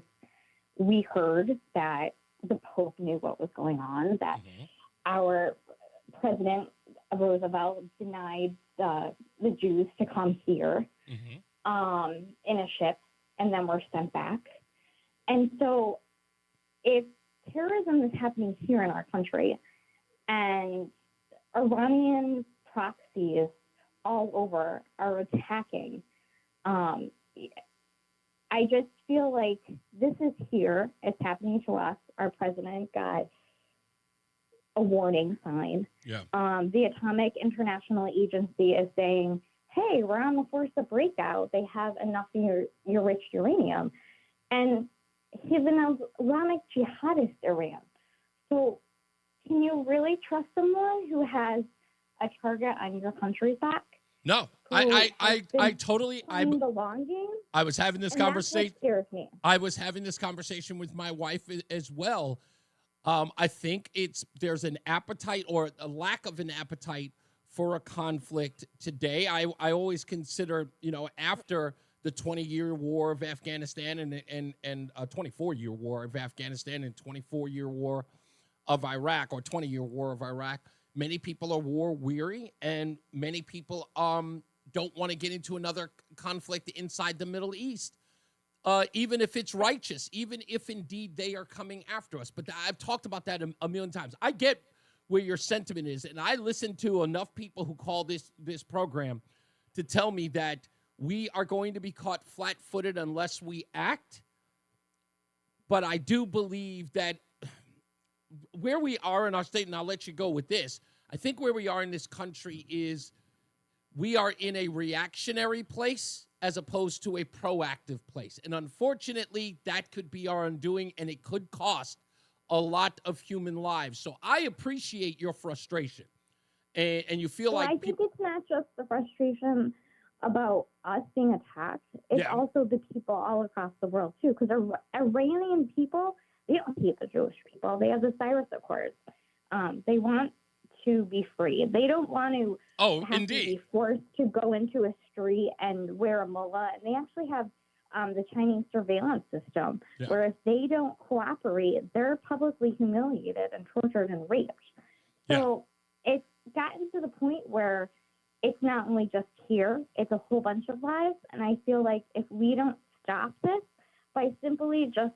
we heard that the Pope knew what was going on, that mm-hmm. our President Roosevelt denied the Jews to come here mm-hmm. In a ship, and then were sent back. And so if terrorism is happening here in our country, and Iranian proxies all over are attacking, I just feel like this is here. It's happening to us. Our president got a warning sign. Yeah. The Atomic International Agency is saying, hey, we're on the force of breakout. They have enough enriched uranium. And he's an Islamic jihadist Iran. So can you really trust someone who has a target on your country's back? No, I totally. The long game. I was having this conversation. Scares me. I was having this conversation with my wife as well. I think there's an appetite or a lack of an appetite for a conflict today. I always consider, after the 20-year war of Afghanistan and a 24-year war of Afghanistan and 24-year war of Iraq, or 20-year war of Iraq. Many people are war weary, and many people don't want to get into another conflict inside the Middle East, even if it's righteous, even if indeed they are coming after us. But I've talked about that a million times. I get where your sentiment is, and I listen to enough people who call this program to tell me that we are going to be caught flat-footed unless we act. But I do believe that where we are in our state, and I'll let you go with this, I think where we are in this country is we are in a reactionary place as opposed to a proactive place. And unfortunately, that could be our undoing, and it could cost a lot of human lives. So I appreciate your frustration. And you feel like... I think it's not just the frustration about us being attacked. It's also the people all across the world, too. Because Iranian people, they don't hate the Jewish people. They have the Cyrus Accords. They want to be free. They don't want to to be forced to go into a street and wear a mullah. And they actually have the Chinese surveillance system, where if they don't cooperate, they're publicly humiliated and tortured and raped. So it's gotten to the point where it's not only just here, it's a whole bunch of lives. And I feel like if we don't stop this by simply just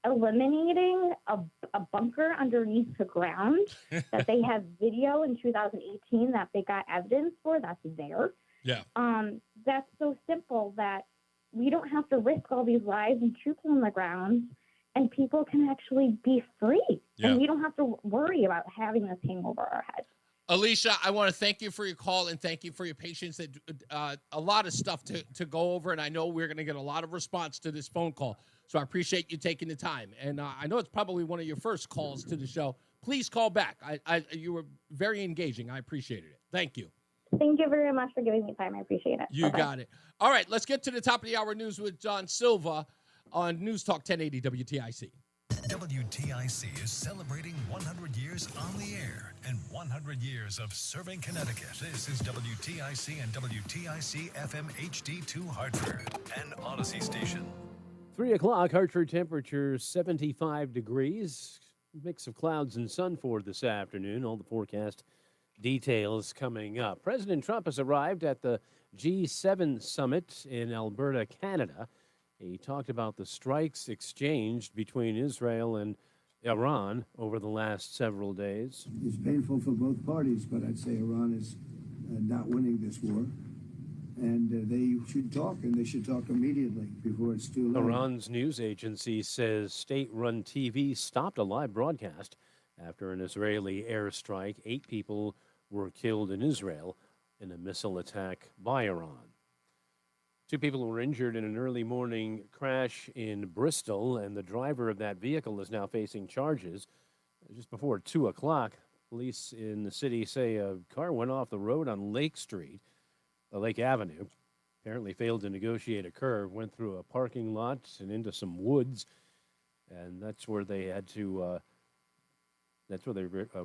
eliminating a bunker underneath the ground that they have video in 2018 that they got evidence for, that's there. That's so simple that we don't have to risk all these lives and troops on the ground, and people can actually be free. And we don't have to worry about having this hang over our heads. Alicia, I want to thank you for your call and thank you for your patience. A lot of stuff to go over, and I know we're going to get a lot of response to this phone call. So I appreciate you taking the time. And I know it's probably one of your first calls to the show. Please call back. You were very engaging. I appreciated it. Thank you. Thank you very much for giving me time. I appreciate it. You got it. All right, let's get to the top of the hour news with John Silva on NewsTalk 1080 WTIC. WTIC is celebrating 100 years on the air and 100 years of serving Connecticut. This is WTIC and WTIC FM HD2 Hartford, an Odyssey station. 3 o'clock, Hartford temperature 75 degrees. Mix of clouds and sun for this afternoon. All the forecast details coming up. President Trump has arrived at the G7 summit in Alberta, Canada. He talked about the strikes exchanged between Israel and Iran over the last several days. It's painful for both parties, but I'd say Iran is not winning this war. And they should talk, and they should talk immediately before it's too late. Iran's news agency says state-run TV stopped a live broadcast after an Israeli airstrike. 8 people were killed in Israel in a missile attack by Iran. 2 people were injured in an early morning crash in Bristol, and the driver of that vehicle is now facing charges. Just before 2 o'clock, police in the city say a car went off the road on Lake Avenue. Apparently failed to negotiate a curve, went through a parking lot and into some woods, and that's where they had to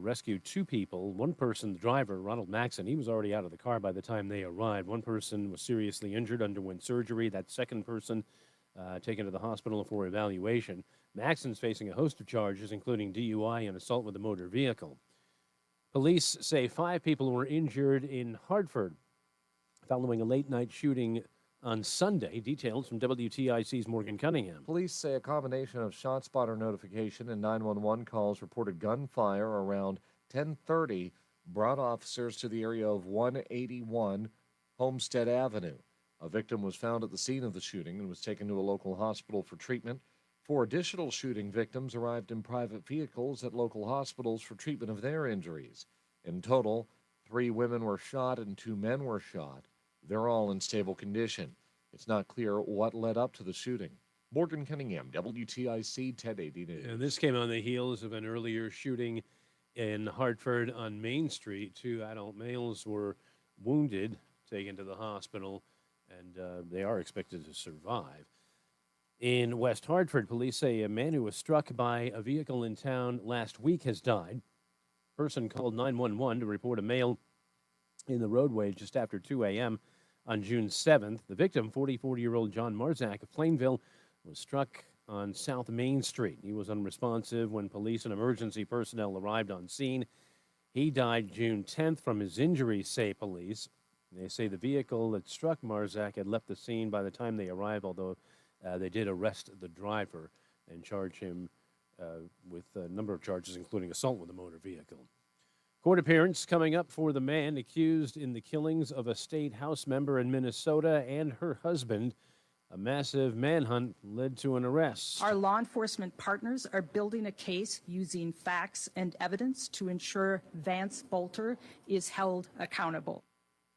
rescued 2 people. One person, the driver, Ronald Maxon, he was already out of the car by the time they arrived. One person was seriously injured, underwent surgery. That second person taken to the hospital for evaluation. Maxon's facing a host of charges, including DUI and assault with a motor vehicle. Police say 5 people were injured in Hartford following a late-night shooting on Sunday. Details from WTIC's Morgan Cunningham. Police say a combination of ShotSpotter notification and 911 calls reported gunfire around 10:30 brought officers to the area of 181 Homestead Avenue. A victim was found at the scene of the shooting and was taken to a local hospital for treatment. 4 additional shooting victims arrived in private vehicles at local hospitals for treatment of their injuries. In total, 3 women were shot and 2 men were shot. They're all in stable condition. It's not clear what led up to the shooting. Morgan Cunningham, WTIC 1080 News. And this came on the heels of an earlier shooting in Hartford on Main Street. 2 adult males were wounded, taken to the hospital, and they are expected to survive. In West Hartford, police say a man who was struck by a vehicle in town last week has died. Person called 911 to report a male in the roadway just after 2 a.m. on June 7th. The victim, 44-year-old John Marzak of Plainville, was struck on South Main Street. He was unresponsive when police and emergency personnel arrived on scene. He died June 10th from his injuries, say police. They say the vehicle that struck Marzak had left the scene by the time they arrived, although they did arrest the driver and charge him with a number of charges, including assault with a motor vehicle. Court appearance coming up for the man accused in the killings of a state House member in Minnesota and her husband. A massive manhunt led to an arrest. Our law enforcement partners are building a case using facts and evidence to ensure Vance Bolter is held accountable.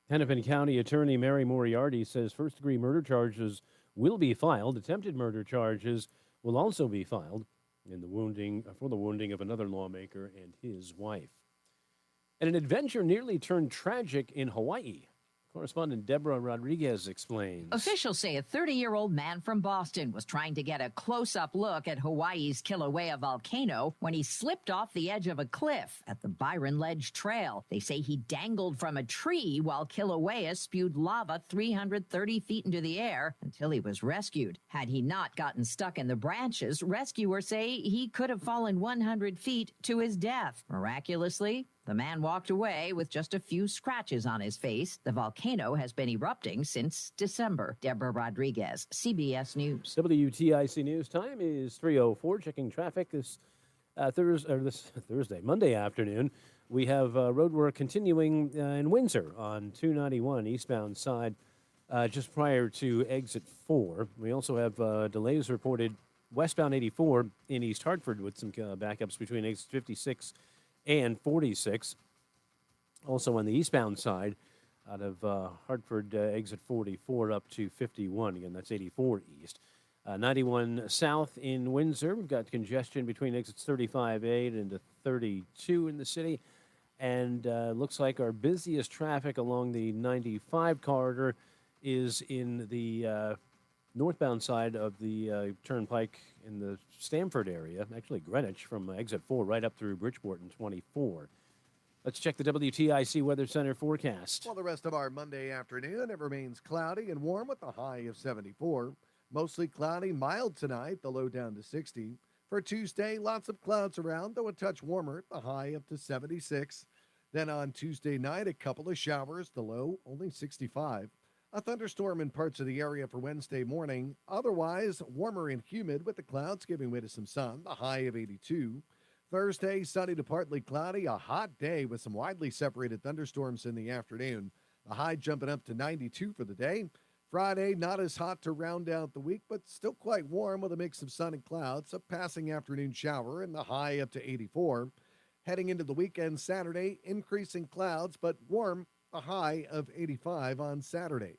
Hennepin County Attorney Mary Moriarty says first-degree murder charges will be filed. Attempted murder charges will also be filed for the wounding of another lawmaker and his wife. And an adventure nearly turned tragic in Hawaii. Correspondent Deborah Rodriguez explains. Officials say a 30-year-old man from Boston was trying to get a close-up look at Hawaii's Kilauea volcano when he slipped off the edge of a cliff at the Byron Ledge Trail. They say he dangled from a tree while Kilauea spewed lava 330 feet into the air until he was rescued. Had he not gotten stuck in the branches, rescuers say he could have fallen 100 feet to his death. Miraculously, the man walked away with just a few scratches on his face. The volcano has been erupting since December. Deborah Rodriguez, CBS News. WTIC News time is 3:04. Checking traffic this Thursday, Monday afternoon. We have road work continuing in Windsor on 291 eastbound side just prior to exit 4. We also have delays reported westbound 84 in East Hartford with some backups between exit 56 and 46. Also on the eastbound side, out of Hartford, exit 44 up to 51. Again, that's 84 east. 91 south in Windsor. We've got congestion between exits 35A and 32 in the city. And looks like our busiest traffic along the 95 corridor is in the northbound side of the Turnpike in the Stamford area, actually Greenwich, from exit 4 right up through Bridgeport and 24. Let's check the WTIC Weather Center forecast. Well, the rest of our Monday afternoon, it remains cloudy and warm with a high of 74. Mostly cloudy, mild tonight, the low down to 60. For Tuesday, lots of clouds around, though a touch warmer, the high up to 76. Then on Tuesday night, a couple of showers, the low only 65. A thunderstorm in parts of the area for Wednesday morning. Otherwise, warmer and humid with the clouds giving way to some sun, the high of 82. Thursday, sunny to partly cloudy, a hot day with some widely separated thunderstorms in the afternoon. The high jumping up to 92 for the day. Friday, not as hot to round out the week, but still quite warm with a mix of sun and clouds. A passing afternoon shower and the high up to 84. Heading into the weekend Saturday, increasing clouds, but warm, a high of 85 on Saturday.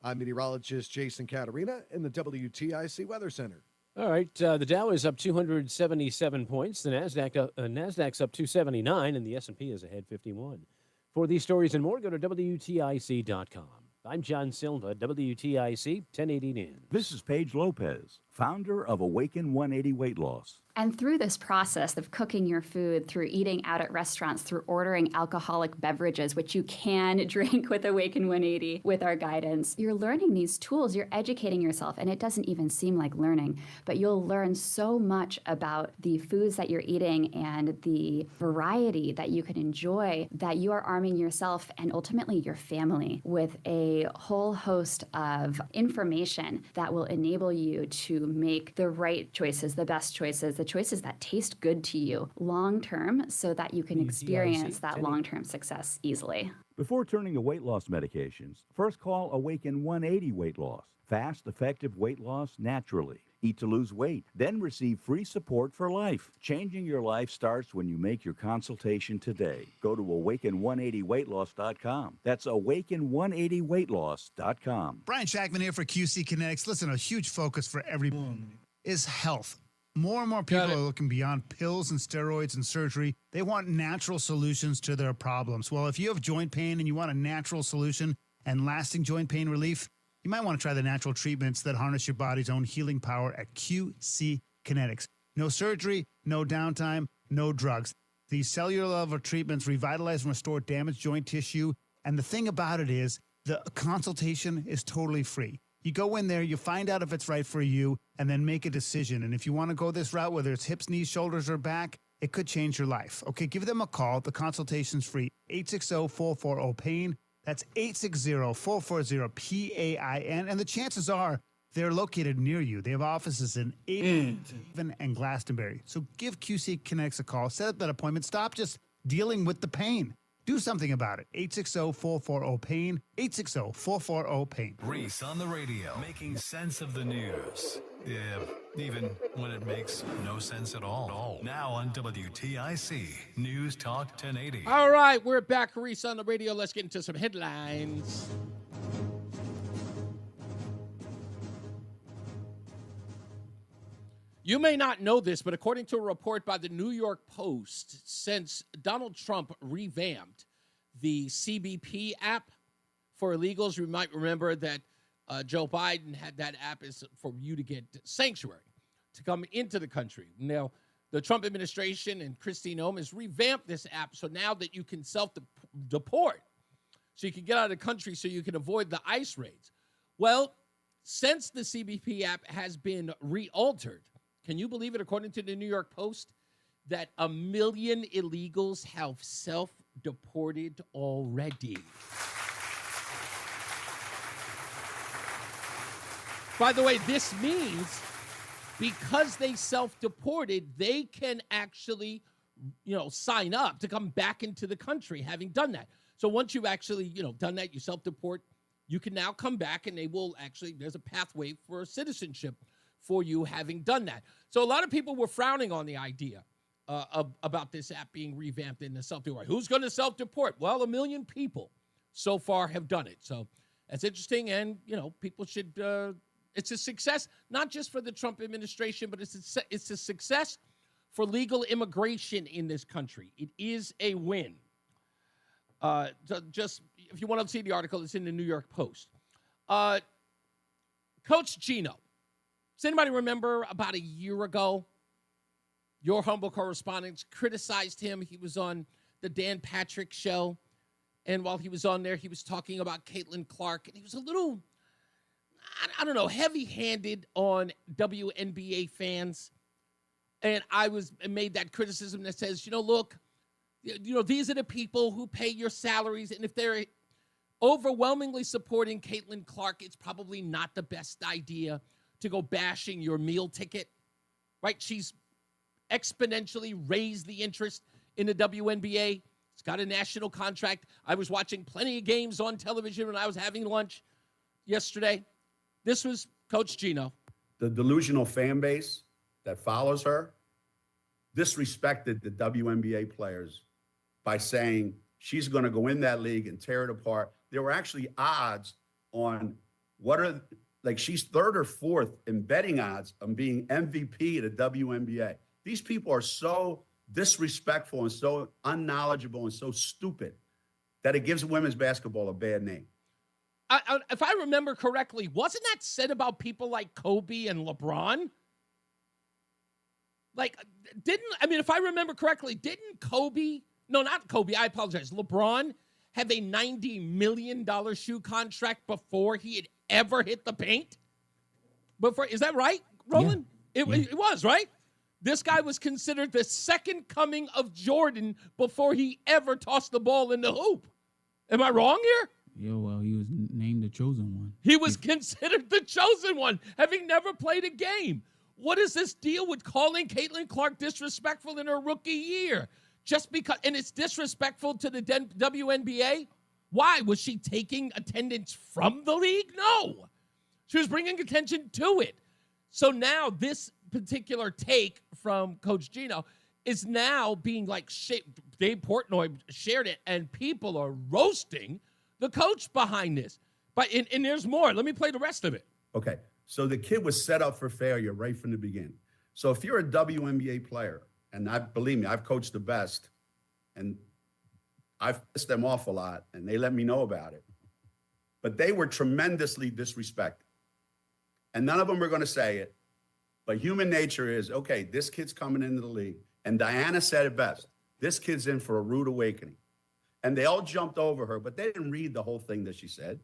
I'm meteorologist Jason Caterina in the WTIC Weather Center. All right, the Dow is up 277 points. The Nasdaq's up 279, and the S&P is ahead 51. For these stories and more, go to WTIC.com. I'm John Silva, WTIC 1080 News. This is Paige Lopez, founder of Awaken 180 Weight Loss. And through this process of cooking your food, through eating out at restaurants, through ordering alcoholic beverages, which you can drink with Awaken 180 with our guidance, you're learning these tools, you're educating yourself, and it doesn't even seem like learning, but you'll learn so much about the foods that you're eating and the variety that you can enjoy, that you are arming yourself and ultimately your family with a whole host of information that will enable you to make the right choices, the best choices, the choices that taste good to you long-term so that you can experience that long-term success easily. Before turning to weight loss medications, first call Awaken 180 Weight Loss. Fast, effective weight loss naturally. Eat to lose weight, then receive free support for life. Changing your life starts when you make your consultation today. Go to awaken180weightloss.com. That's awaken180weightloss.com. Brian Shackman here for QC Kinetics. Listen, a huge focus for everyone is health. More and more people are looking beyond pills and steroids and surgery. They want natural solutions to their problems. Well, if you have joint pain and you want a natural solution and lasting joint pain relief, you might want to try the natural treatments that harness your body's own healing power at QC Kinetics. No surgery, no downtime, no drugs. These cellular level treatments revitalize and restore damaged joint tissue. And the thing about it is the consultation is totally free. You go in there, you find out if it's right for you, and then make a decision. And if you want to go this route, whether it's hips, knees, shoulders, or back, it could change your life. Okay, give them a call. The consultation's free. 860-440-PAIN. That's 860-440-PAIN. And the chances are they're located near you. They have offices in Avon and Glastonbury. So give QC Kinetics a call. Set up that appointment. Stop just dealing with the pain. Do something about it. 860-440-PAIN, 860-440-PAIN. Reese on the radio, making sense of the news. Yeah, even when it makes no sense at all. Now on WTIC, News Talk 1080. All right, we're back, Reese on the radio. Let's get into some headlines. You may not know this, but according to a report by the New York Post, since Donald Trump revamped the CBP app for illegals, you might remember that Joe Biden had that app is for you to get sanctuary, to come into the country. Now, the Trump administration and Kristi Noem has revamped this app so now that you can self-deport, so you can get out of the country so you can avoid the ICE raids. Well, since the CBP app has been re-altered, can you believe it, according to the New York Post, that 1 million illegals have self-deported already? By the way, this means because they self-deported, they can actually, sign up to come back into the country having done that. So once you've actually, done that, you self-deport, you can now come back and they will actually, there's a pathway for citizenship for you having done that. So a lot of people were frowning on the idea about this app being revamped in the self-deport. Who's going to self-deport? Well, 1 million people so far have done it. So that's interesting, and, people should, it's a success, not just for the Trump administration, but it's a success for legal immigration in this country. It is a win. Just, if you want to see the article, it's in the New York Post. Coach Gino. Does anybody remember about a year ago, your humble correspondents criticized him? He was on the Dan Patrick show, and while he was on there, he was talking about Caitlin Clark, and he was a little, I don't know, heavy-handed on WNBA fans. And I made that criticism that says, look, these are the people who pay your salaries, and if they're overwhelmingly supporting Caitlin Clark, it's probably not the best idea to go bashing your meal ticket, right? She's exponentially raised the interest in the WNBA. It's got a national contract. I was watching plenty of games on television when I was having lunch yesterday. This was Coach Gino. The delusional fan base that follows her disrespected the WNBA players by saying she's going to go in that league and tear it apart. There were actually odds on she's third or fourth in betting odds on being MVP of the WNBA. These people are so disrespectful and so unknowledgeable and so stupid that it gives women's basketball a bad name. If I remember correctly, wasn't that said about people like Kobe and LeBron? If I remember correctly, didn't I apologize, LeBron have a $90 million shoe contract before he had ever hit the paint? Is that right, Roland? Yeah. It was, right? This guy was considered the second coming of Jordan before he ever tossed the ball in the hoop. Am I wrong here? Yeah, well, he was named the chosen one. He was considered the chosen one, having never played a game. What is this deal with calling Caitlin Clark disrespectful in her rookie year? Just because, and it's disrespectful to the WNBA? Why? Was she taking attendance from the league? No. She was bringing attention to it. So now this particular take from Coach Gino is now being Dave Portnoy shared it, and people are roasting the coach behind this. And there's more. Let me play the rest of it. Okay. So the kid was set up for failure right from the beginning. So if you're a WNBA player, and believe me, I've coached the best, and I've pissed them off a lot, and they let me know about it. But they were tremendously disrespected. And none of them were going to say it. But human nature is, okay, this kid's coming into the league. And Diana said it best. This kid's in for a rude awakening. And they all jumped over her, but they didn't read the whole thing that she said.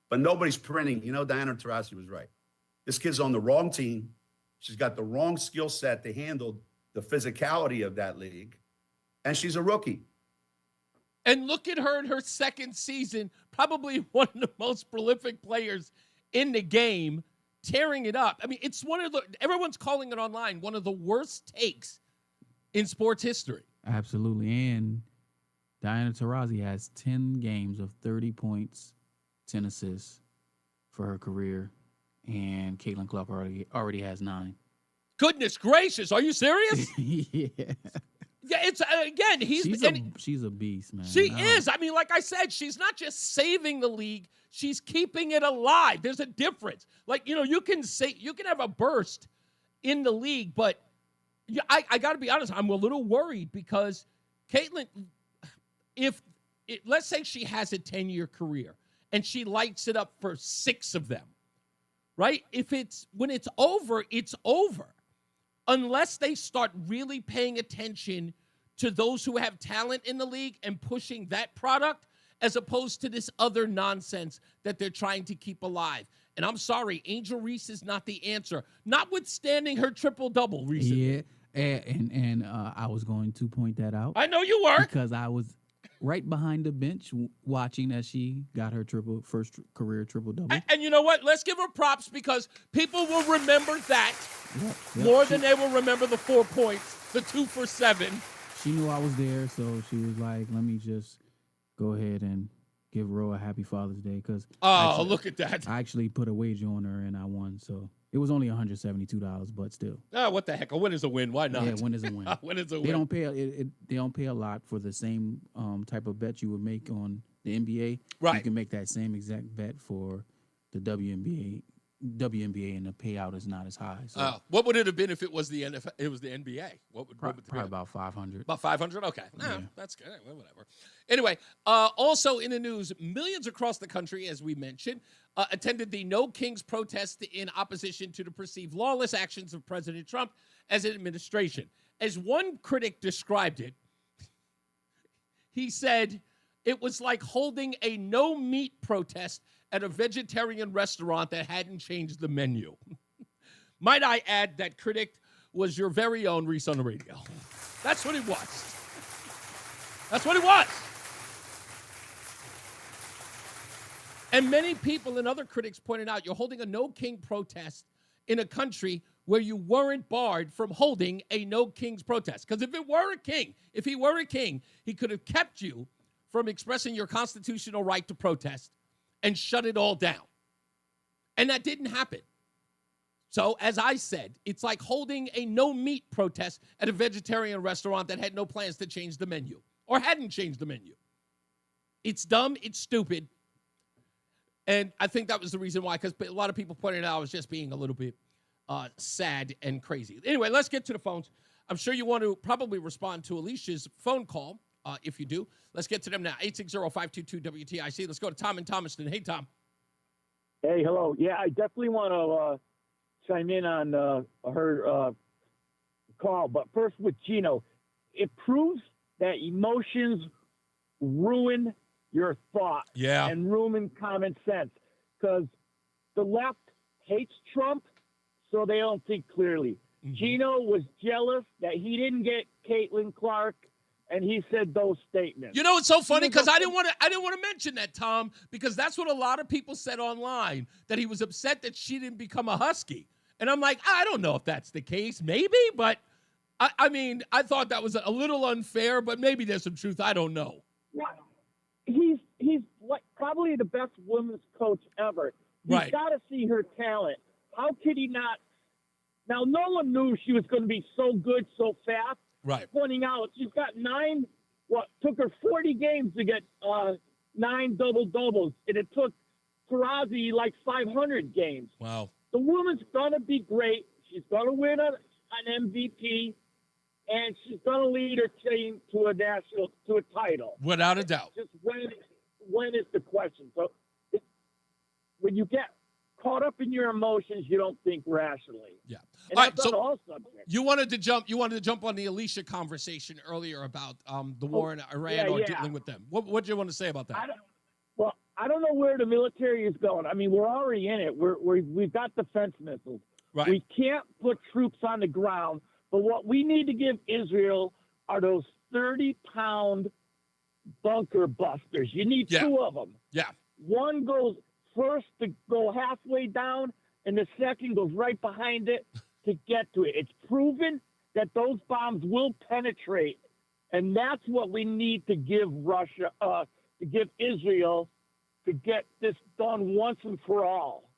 But nobody's printing. Diana Taurasi was right. This kid's on the wrong team. She's got the wrong skill set to handle the physicality of that league. And she's a rookie. And look at her in her second season, probably one of the most prolific players in the game, tearing it up. I mean, it's everyone's calling it online one of the worst takes in sports history. Absolutely. And Diana Taurasi has 10 games of 30 points, 10 assists for her career, and Caitlin Clark already has 9. Goodness gracious, are you serious? Yeah. Yeah, it's again. She's a beast, man. She is. I mean, like I said, she's not just saving the league; she's keeping it alive. There's a difference. Like, you can have a burst in the league, but I got to be honest. I'm a little worried because Caitlin, let's say she has a 10-year career and she lights it up for 6 of them, right? When it's over, it's over. Unless they start really paying attention to those who have talent in the league and pushing that product as opposed to this other nonsense that they're trying to keep alive. And I'm sorry, Angel Reese is not the answer, notwithstanding her triple-double recently. Yeah, and I was going to point that out. I know you were. Because I was right behind the bench watching as she got her first career triple-double. And you know what? Let's give her props because people will remember that more than they will remember the 4 points, the 2 for 7. She knew I was there, so she was like, let me just go ahead and give Ro a happy Father's Day. Look at that. I actually put a wager on her, and I won, so it was only $172, but still. Oh, what the heck? A win is a win. Why not? Yeah, win is a win. Win is a They win. don't pay a lot for the same type of bet you would make on the NBA. Right. You can make that same exact bet for the WNBA, and the payout is not as high. So what would it have been if it was the NFL? It was the NBA. What would probably about 500. About 500? Okay. Yeah. That's good. Well, whatever. Anyway, also in the news, millions across the country, as we mentioned, attended the No Kings protest in opposition to the perceived lawless actions of President Trump as an administration. As one critic described it, he said it was like holding a no-meat protest at a vegetarian restaurant that hadn't changed the menu. Might I add that critic was your very own Reese on the Radio. That's what it was. That's what it was. And many people and other critics pointed out you're holding a No King protest in a country where you weren't barred from holding a No Kings protest. Because if he were a king, he could have kept you from expressing your constitutional right to protest and shut it all down. And that didn't happen. So, as I said, it's like holding a no-meat protest at a vegetarian restaurant that had no plans to change the menu or hadn't changed the menu. It's dumb. It's stupid. And I think that was the reason why, because a lot of people pointed out I was just being a little bit sad and crazy. Anyway, let's get to the phones. I'm sure you want to probably respond to Alicia's phone call. If you do, let's get to them now. 860-522-WTIC. Let's go to Tom in Thomaston. Hey, Tom. Hey, hello. Yeah, I definitely want to chime in on her call. But first with Gino, it proves that emotions ruin your thought and ruin common sense. Because the left hates Trump, so they don't think clearly. Mm-hmm. Gino was jealous that he didn't get Caitlin Clark, and he said those statements. You know, it's so funny because I didn't want to mention that, Tom, because that's what a lot of people said online, that he was upset that she didn't become a Husky. And I'm like, I don't know if that's the case, maybe, but I mean, I thought that was a little unfair, but maybe there's some truth. I don't know. Yeah. He's like probably the best women's coach ever. He's got to see her talent. How could he not? Now, no one knew she was going to be so good so fast. Right. Pointing out she's got took her 40 games to get 9 double-doubles, and it took Taurasi like 500 games. Wow. The woman's going to be great. She's going to win an MVP, and she's going to lead her team to a title. Without a doubt. Just when is the question. So when you get caught up in your emotions, you don't think rationally. Yeah. And all right, that's on so all subjects. you wanted to jump on the Alicia conversation earlier about the war in Iran or dealing with them. What do you want to say about that? I don't know where the military is going. I mean, we're already in it. We've got defense missiles. Right. We can't put troops on the ground. But what we need to give Israel are those 30-pound bunker busters. You need 2 of them. Yeah. One goes first to go halfway down, and the second goes right behind it to get to it. It's proven that those bombs will penetrate And that's what we need to give Russia, to give Israel, to get this done once and for all.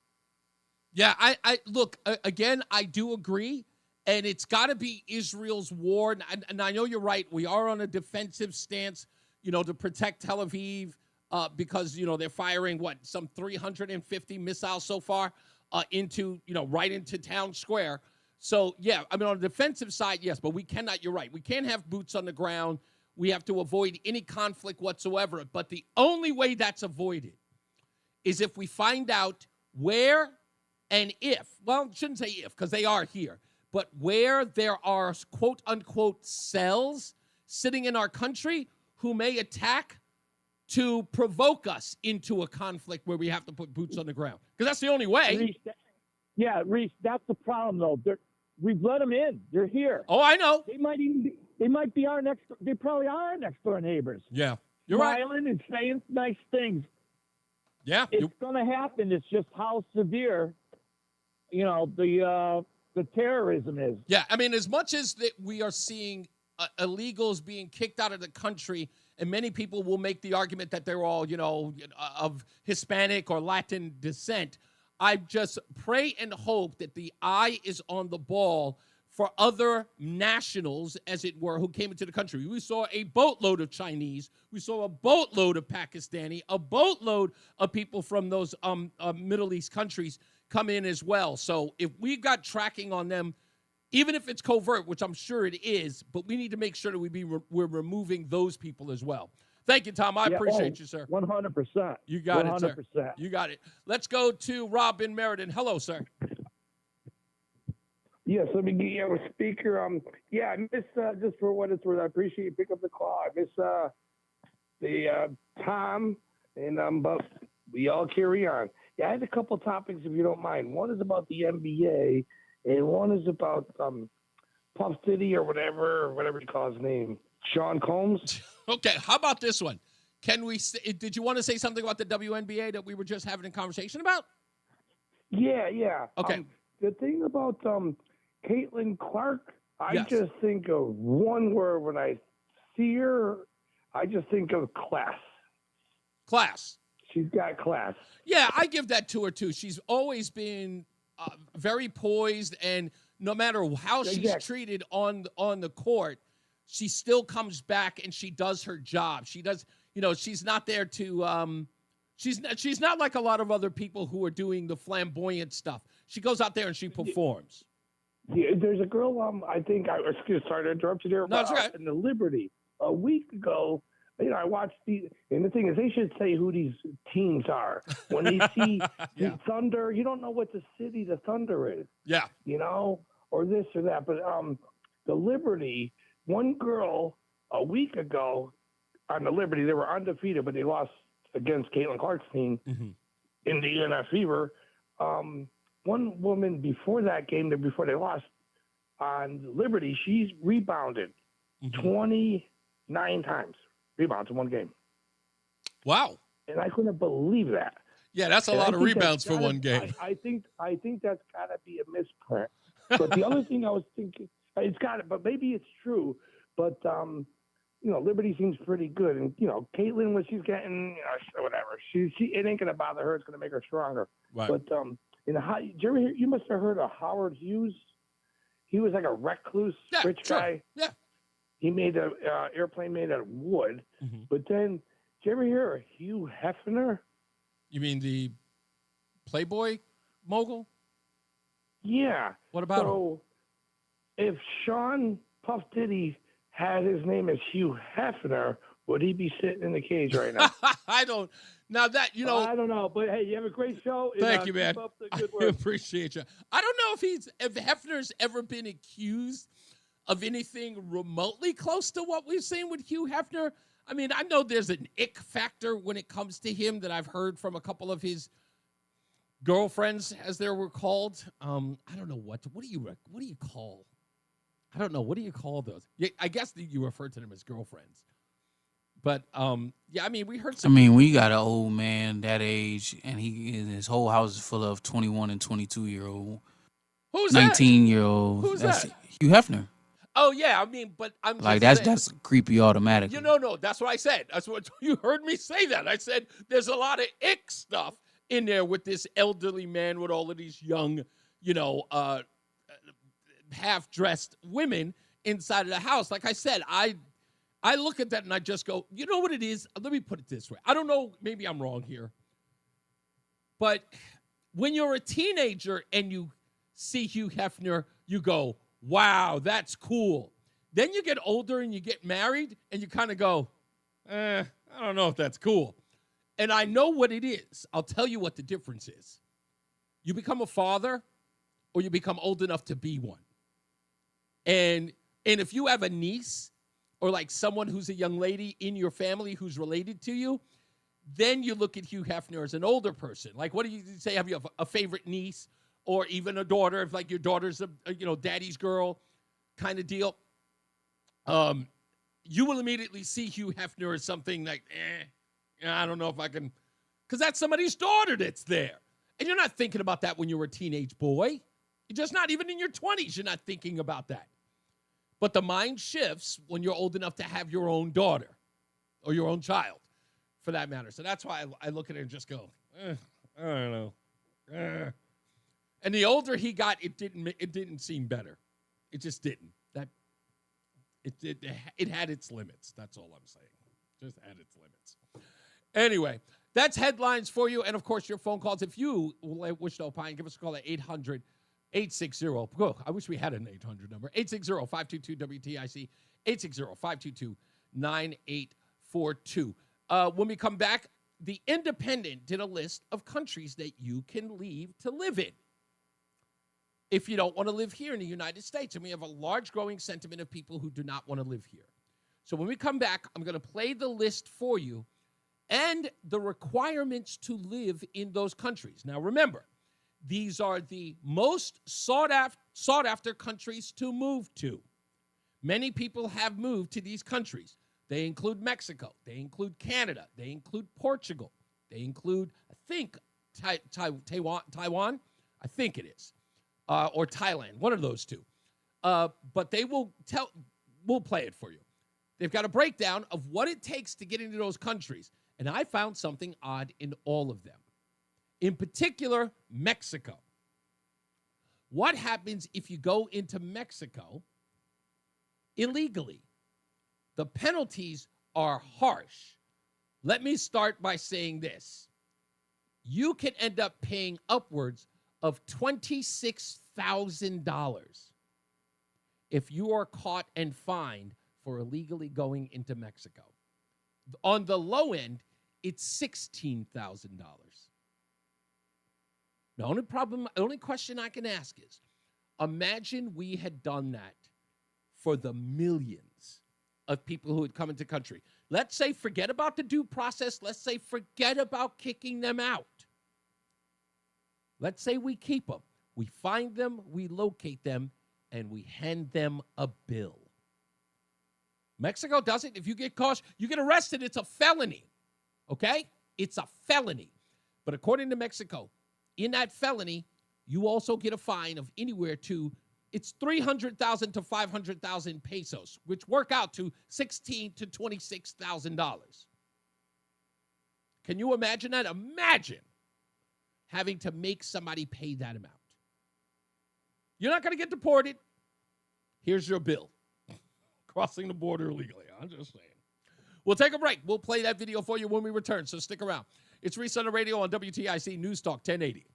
Yeah, I look, again, I do agree. And it's got to be Israel's war. And I know you're right. We are on a defensive stance, to protect Tel Aviv because, they're firing, some 350 missiles so far into, right into town square. So, yeah, I mean, on the defensive side, yes, but we cannot, you're right. We can't have boots on the ground. We have to avoid any conflict whatsoever. But the only way that's avoided is if we find out where and if, well, shouldn't say if, because they are here, but where there are quote unquote cells sitting in our country who may attack to provoke us into a conflict where we have to put boots on the ground. Because that's the only way. Reese, that's the problem though. We've let them in. They're here. Oh, I know. They might be our next, they probably are our next door neighbors. Yeah. You're right. Smiling and saying nice things. Yeah. It's going to happen. It's just how severe, the terrorism is. Yeah, I mean, as much as that we are seeing illegals being kicked out of the country, and many people will make the argument that they're all, of Hispanic or Latin descent, I just pray and hope that the eye is on the ball for other nationals, as it were, who came into the country. We saw a boatload of Chinese. We saw a boatload of Pakistani, a boatload of people from those Middle East countries come in as well. So if we've got tracking on them, even if it's covert, which I'm sure it is, but we need to make sure that we're removing those people as well. Thank you, Tom. I appreciate you, sir. 100%. You got 100%. it, sir. You got it. Let's go to Rob in Meriden. Hello, sir. Yes, let me get you a speaker. I miss, just for what it's worth, I appreciate you pick up the call. I miss the Tom, and but we all carry on. Yeah, I had a couple topics, if you don't mind. One is about the NBA, and one is about Puff Diddy or whatever you call his name, Sean Combs. Okay, how about this one? Did you want to say something about the WNBA that we were just having a conversation about? Yeah. Okay. The thing about Caitlin Clark, I Yes. just think of one word when I see her. I just think of class. Class. She's got class. Yeah, I give that to her, too. She's always been very poised, and no matter how she's Exactly. treated on the court, she still comes back and she does her job. She does, she's not there to she's not like a lot of other people who are doing the flamboyant stuff. She goes out there and she performs. Yeah, there's a girl, I think, sorry to interrupt you there. No, it's okay. In the Liberty, a week ago, I watched and the thing is, they should say who these teams are. When they see the Thunder, you don't know what the city the Thunder is. Yeah. Or this or that. But the Liberty, one girl a week ago on the Liberty, they were undefeated, but they lost against Caitlin Clark's team in the NF Fever. One woman before that game, before they lost on Liberty, she's rebounded 29 times. Rebounds in one game. Wow. And I couldn't believe that. Yeah, that's a lot of rebounds for one game. I think that's got to be a misprint. But the other thing I was thinking, it's got it, but maybe it's true. But Liberty seems pretty good, and Caitlin, when she's getting whatever, she it ain't gonna bother her. It's gonna make her stronger. Right. But did you ever hear? You must have heard of Howard Hughes. He was like a recluse, rich guy. Yeah. He made an airplane made out of wood. But then, did you ever hear of Hugh Hefner? You mean the Playboy mogul? Yeah. What about him? If Sean Puff Diddy had his name as Hugh Hefner, would he be sitting in the cage right now? I don't. Now that, I don't know. But hey, you have a great show. Thank you, man. Keep up the good I work. appreciate you. I don't know if Hefner's ever been accused of anything remotely close to what we've seen with Hugh Hefner. I mean, I know there's an ick factor when it comes to him that I've heard from a couple of his girlfriends, as they were called. I don't know what do you call? I don't know. What do you call those? Yeah, I guess you refer to them as girlfriends. But yeah, I mean, we heard some. I mean, we got an old man that age, and his whole house is full of 21 and 22-year-old. Who's that? 19-year-old. Who's That's that? Hugh Hefner. Oh yeah, I mean, but I'm Like just saying, that's creepy automatically. no, that's what I said. That's what you heard me say that. I said there's a lot of ick stuff in there with this elderly man with all of these young, half-dressed women inside of the house. Like I said, I look at that and I just go, you know what it is? Let me put it this way. I don't know, maybe I'm wrong here. But when you're a teenager and you see Hugh Hefner, you go, wow, that's cool. Then you get older and you get married and you kind of go, I don't know if that's cool. And I know what it is. I'll tell you what the difference is. You become a father or you become old enough to be one. And if you have a niece or like someone who's a young lady in your family who's related to you, then you look at Hugh Hefner as an older person. Like, what do you say? Have you a favorite niece or even a daughter? If like your daughter's a daddy's girl kind of deal, you will immediately see Hugh Hefner as something like, I don't know if I can, because that's somebody's daughter that's there. And you're not thinking about that when you're a teenage boy. You're just not even in your 20s. You're not thinking about that. But the mind shifts when you're old enough to have your own daughter or your own child, for that matter. So that's why I look at it and just go, I don't know. And the older he got, it didn't seem better. It just didn't. It had its limits. That's all I'm saying. Just had its limits. Anyway, that's headlines for you. And, of course, your phone calls. If you wish to opine, give us a call at 800-860. Oh, I wish we had an 800 number. 860-522-WTIC. 860-522-9842. When we come back, The Independent did a list of countries that you can leave to live in if you don't want to live here in the United States. And we have a large growing sentiment of people who do not want to live here. So when we come back, I'm going to play the list for you and the requirements to live in those countries. Now, remember, these are the most sought after countries to move to. Many people have moved to these countries. They include Mexico. They include Canada. They include Portugal. They include, I think, Taiwan. I think it is. Or Thailand, one of those two. But they we'll play it for you. They've got a breakdown of what it takes to get into those countries. And I found something odd in all of them. In particular, Mexico. What happens if you go into Mexico illegally? The penalties are harsh. Let me start by saying this. You can end up paying upwards of $26,000 if you are caught and fined for illegally going into Mexico. On the low end, it's $16,000. The only question I can ask is, imagine we had done that for the millions of people who had come into the country. Let's say forget about the due process. Let's say forget about kicking them out. Let's say we keep them. We find them, we locate them, and we hand them a bill. Mexico does it. If you get caught, you get arrested, it's a felony. Okay? It's a felony. But according to Mexico, in that felony, you also get a fine of anywhere to, it's 300,000 to 500,000 pesos, which work out to $16,000 to $26,000. Can you imagine that? Imagine having to make somebody pay that amount. You're not going to get deported. Here's your bill. Crossing the border illegally. I'm just saying. We'll take a break. We'll play that video for you when we return, so stick around. It's Reese on the Radio on WTIC NewsTalk 1080.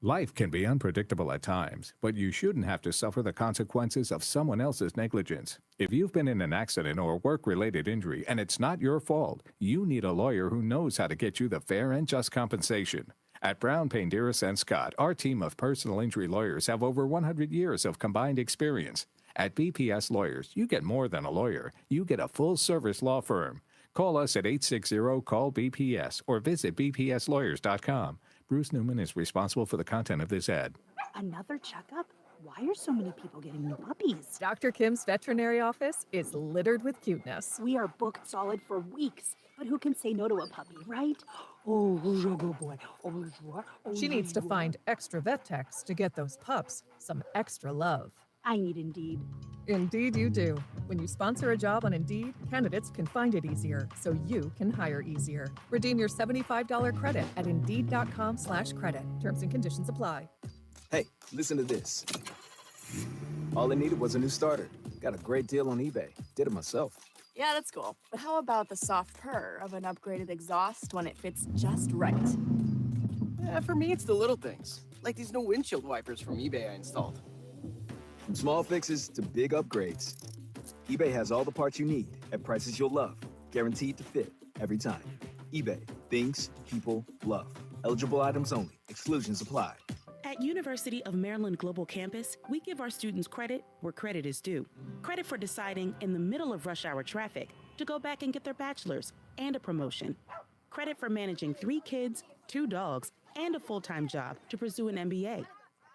Life can be unpredictable at times, but you shouldn't have to suffer the consequences of someone else's negligence. If you've been in an accident or work-related injury and it's not your fault, you need a lawyer who knows how to get you the fair and just compensation. At Brown, Payne, Dearest & Scott, our team of personal injury lawyers have over 100 years of combined experience. At BPS Lawyers, you get more than a lawyer. You get a full-service law firm. Call us at 860-CALL-BPS or visit bpslawyers.com. Bruce Newman is responsible for the content of this ad. Another checkup? Why are so many people getting new puppies? Dr. Kim's veterinary office is littered with cuteness. We are booked solid for weeks, but who can say no to a puppy, right? Oh, who's a good boy? Oh, what? Oh, She needs to find extra vet techs to get those pups some extra love. I need Indeed. Indeed, you do. When you sponsor a job on Indeed, candidates can find it easier, so you can hire easier. Redeem your $75 credit at Indeed.com/credit. Terms and conditions apply. Hey, listen to this. All I needed was a new starter. Got a great deal on eBay. Did it myself. Yeah, that's cool. But how about the soft purr of an upgraded exhaust when it fits just right? For me, it's the little things, like these new windshield wipers from eBay I installed. From small fixes to big upgrades, eBay has all the parts you need at prices you'll love, guaranteed to fit every time. eBay, things people love. Eligible items only. Exclusions apply. At University of Maryland Global Campus, we give our students credit where credit is due. Credit for deciding in the middle of rush hour traffic to go back and get their bachelor's and a promotion. Credit for managing 3 kids, 2 dogs, and a full-time job to pursue an MBA.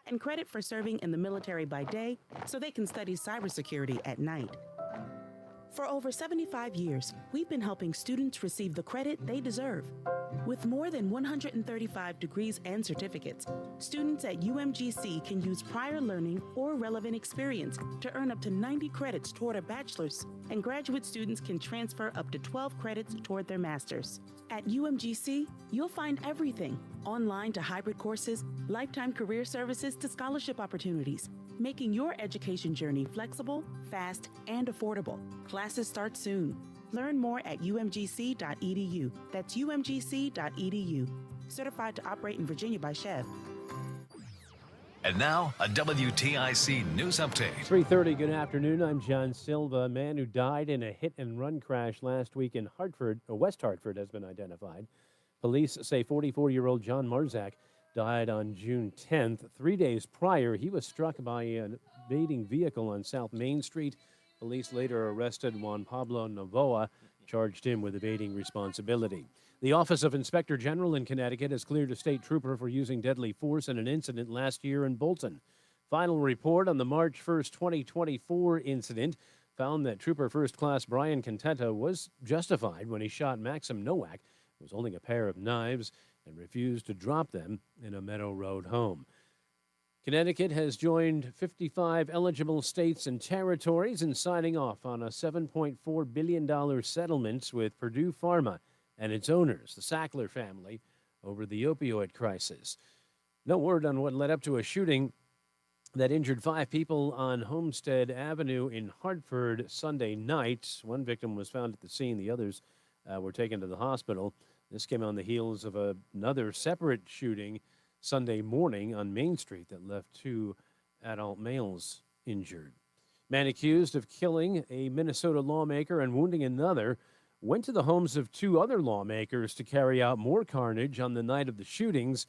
And credit for serving in the military by day so they can study cybersecurity at night. For over 75 years, we've been helping students receive the credit they deserve. With more than 135 degrees and certificates, students at UMGC can use prior learning or relevant experience to earn up to 90 credits toward a bachelor's, and graduate students can transfer up to 12 credits toward their master's. At UMGC, you'll find everything, online to hybrid courses, lifetime career services to scholarship opportunities, making your education journey flexible, fast, and affordable. Classes start soon. Learn more at umgc.edu. That's umgc.edu. Certified to operate in Virginia by Chev. And now, a WTIC news update. 3:30, good afternoon. I'm John Silva. A man who died in a hit-and-run crash last week in Hartford, or West Hartford, has been identified. Police say 44-year-old John Marzak died on June 10th. 3 days prior, he was struck by an evading vehicle on South Main Street. Police later arrested Juan Pablo Novoa, charged him with evading responsibility. The Office of Inspector General in Connecticut has cleared a state trooper for using deadly force in an incident last year in Bolton. Final report on the March 1st, 2024 incident found that Trooper First Class Brian Contenta was justified when he shot Maxim Nowak, who was holding a pair of knives, and refused to drop them in a Meadow Road home. Connecticut has joined 55 eligible states and territories in signing off on a $7.4 billion settlement with Purdue Pharma and its owners, the Sackler family, over the opioid crisis. No word on what led up to a shooting that injured 5 people on Homestead Avenue in Hartford Sunday night. One victim was found at the scene. The others were taken to the hospital. This came on the heels of another separate shooting Sunday morning on Main Street that left 2 adult males injured. Man accused of killing a Minnesota lawmaker and wounding another went to the homes of 2 other lawmakers to carry out more carnage on the night of the shootings,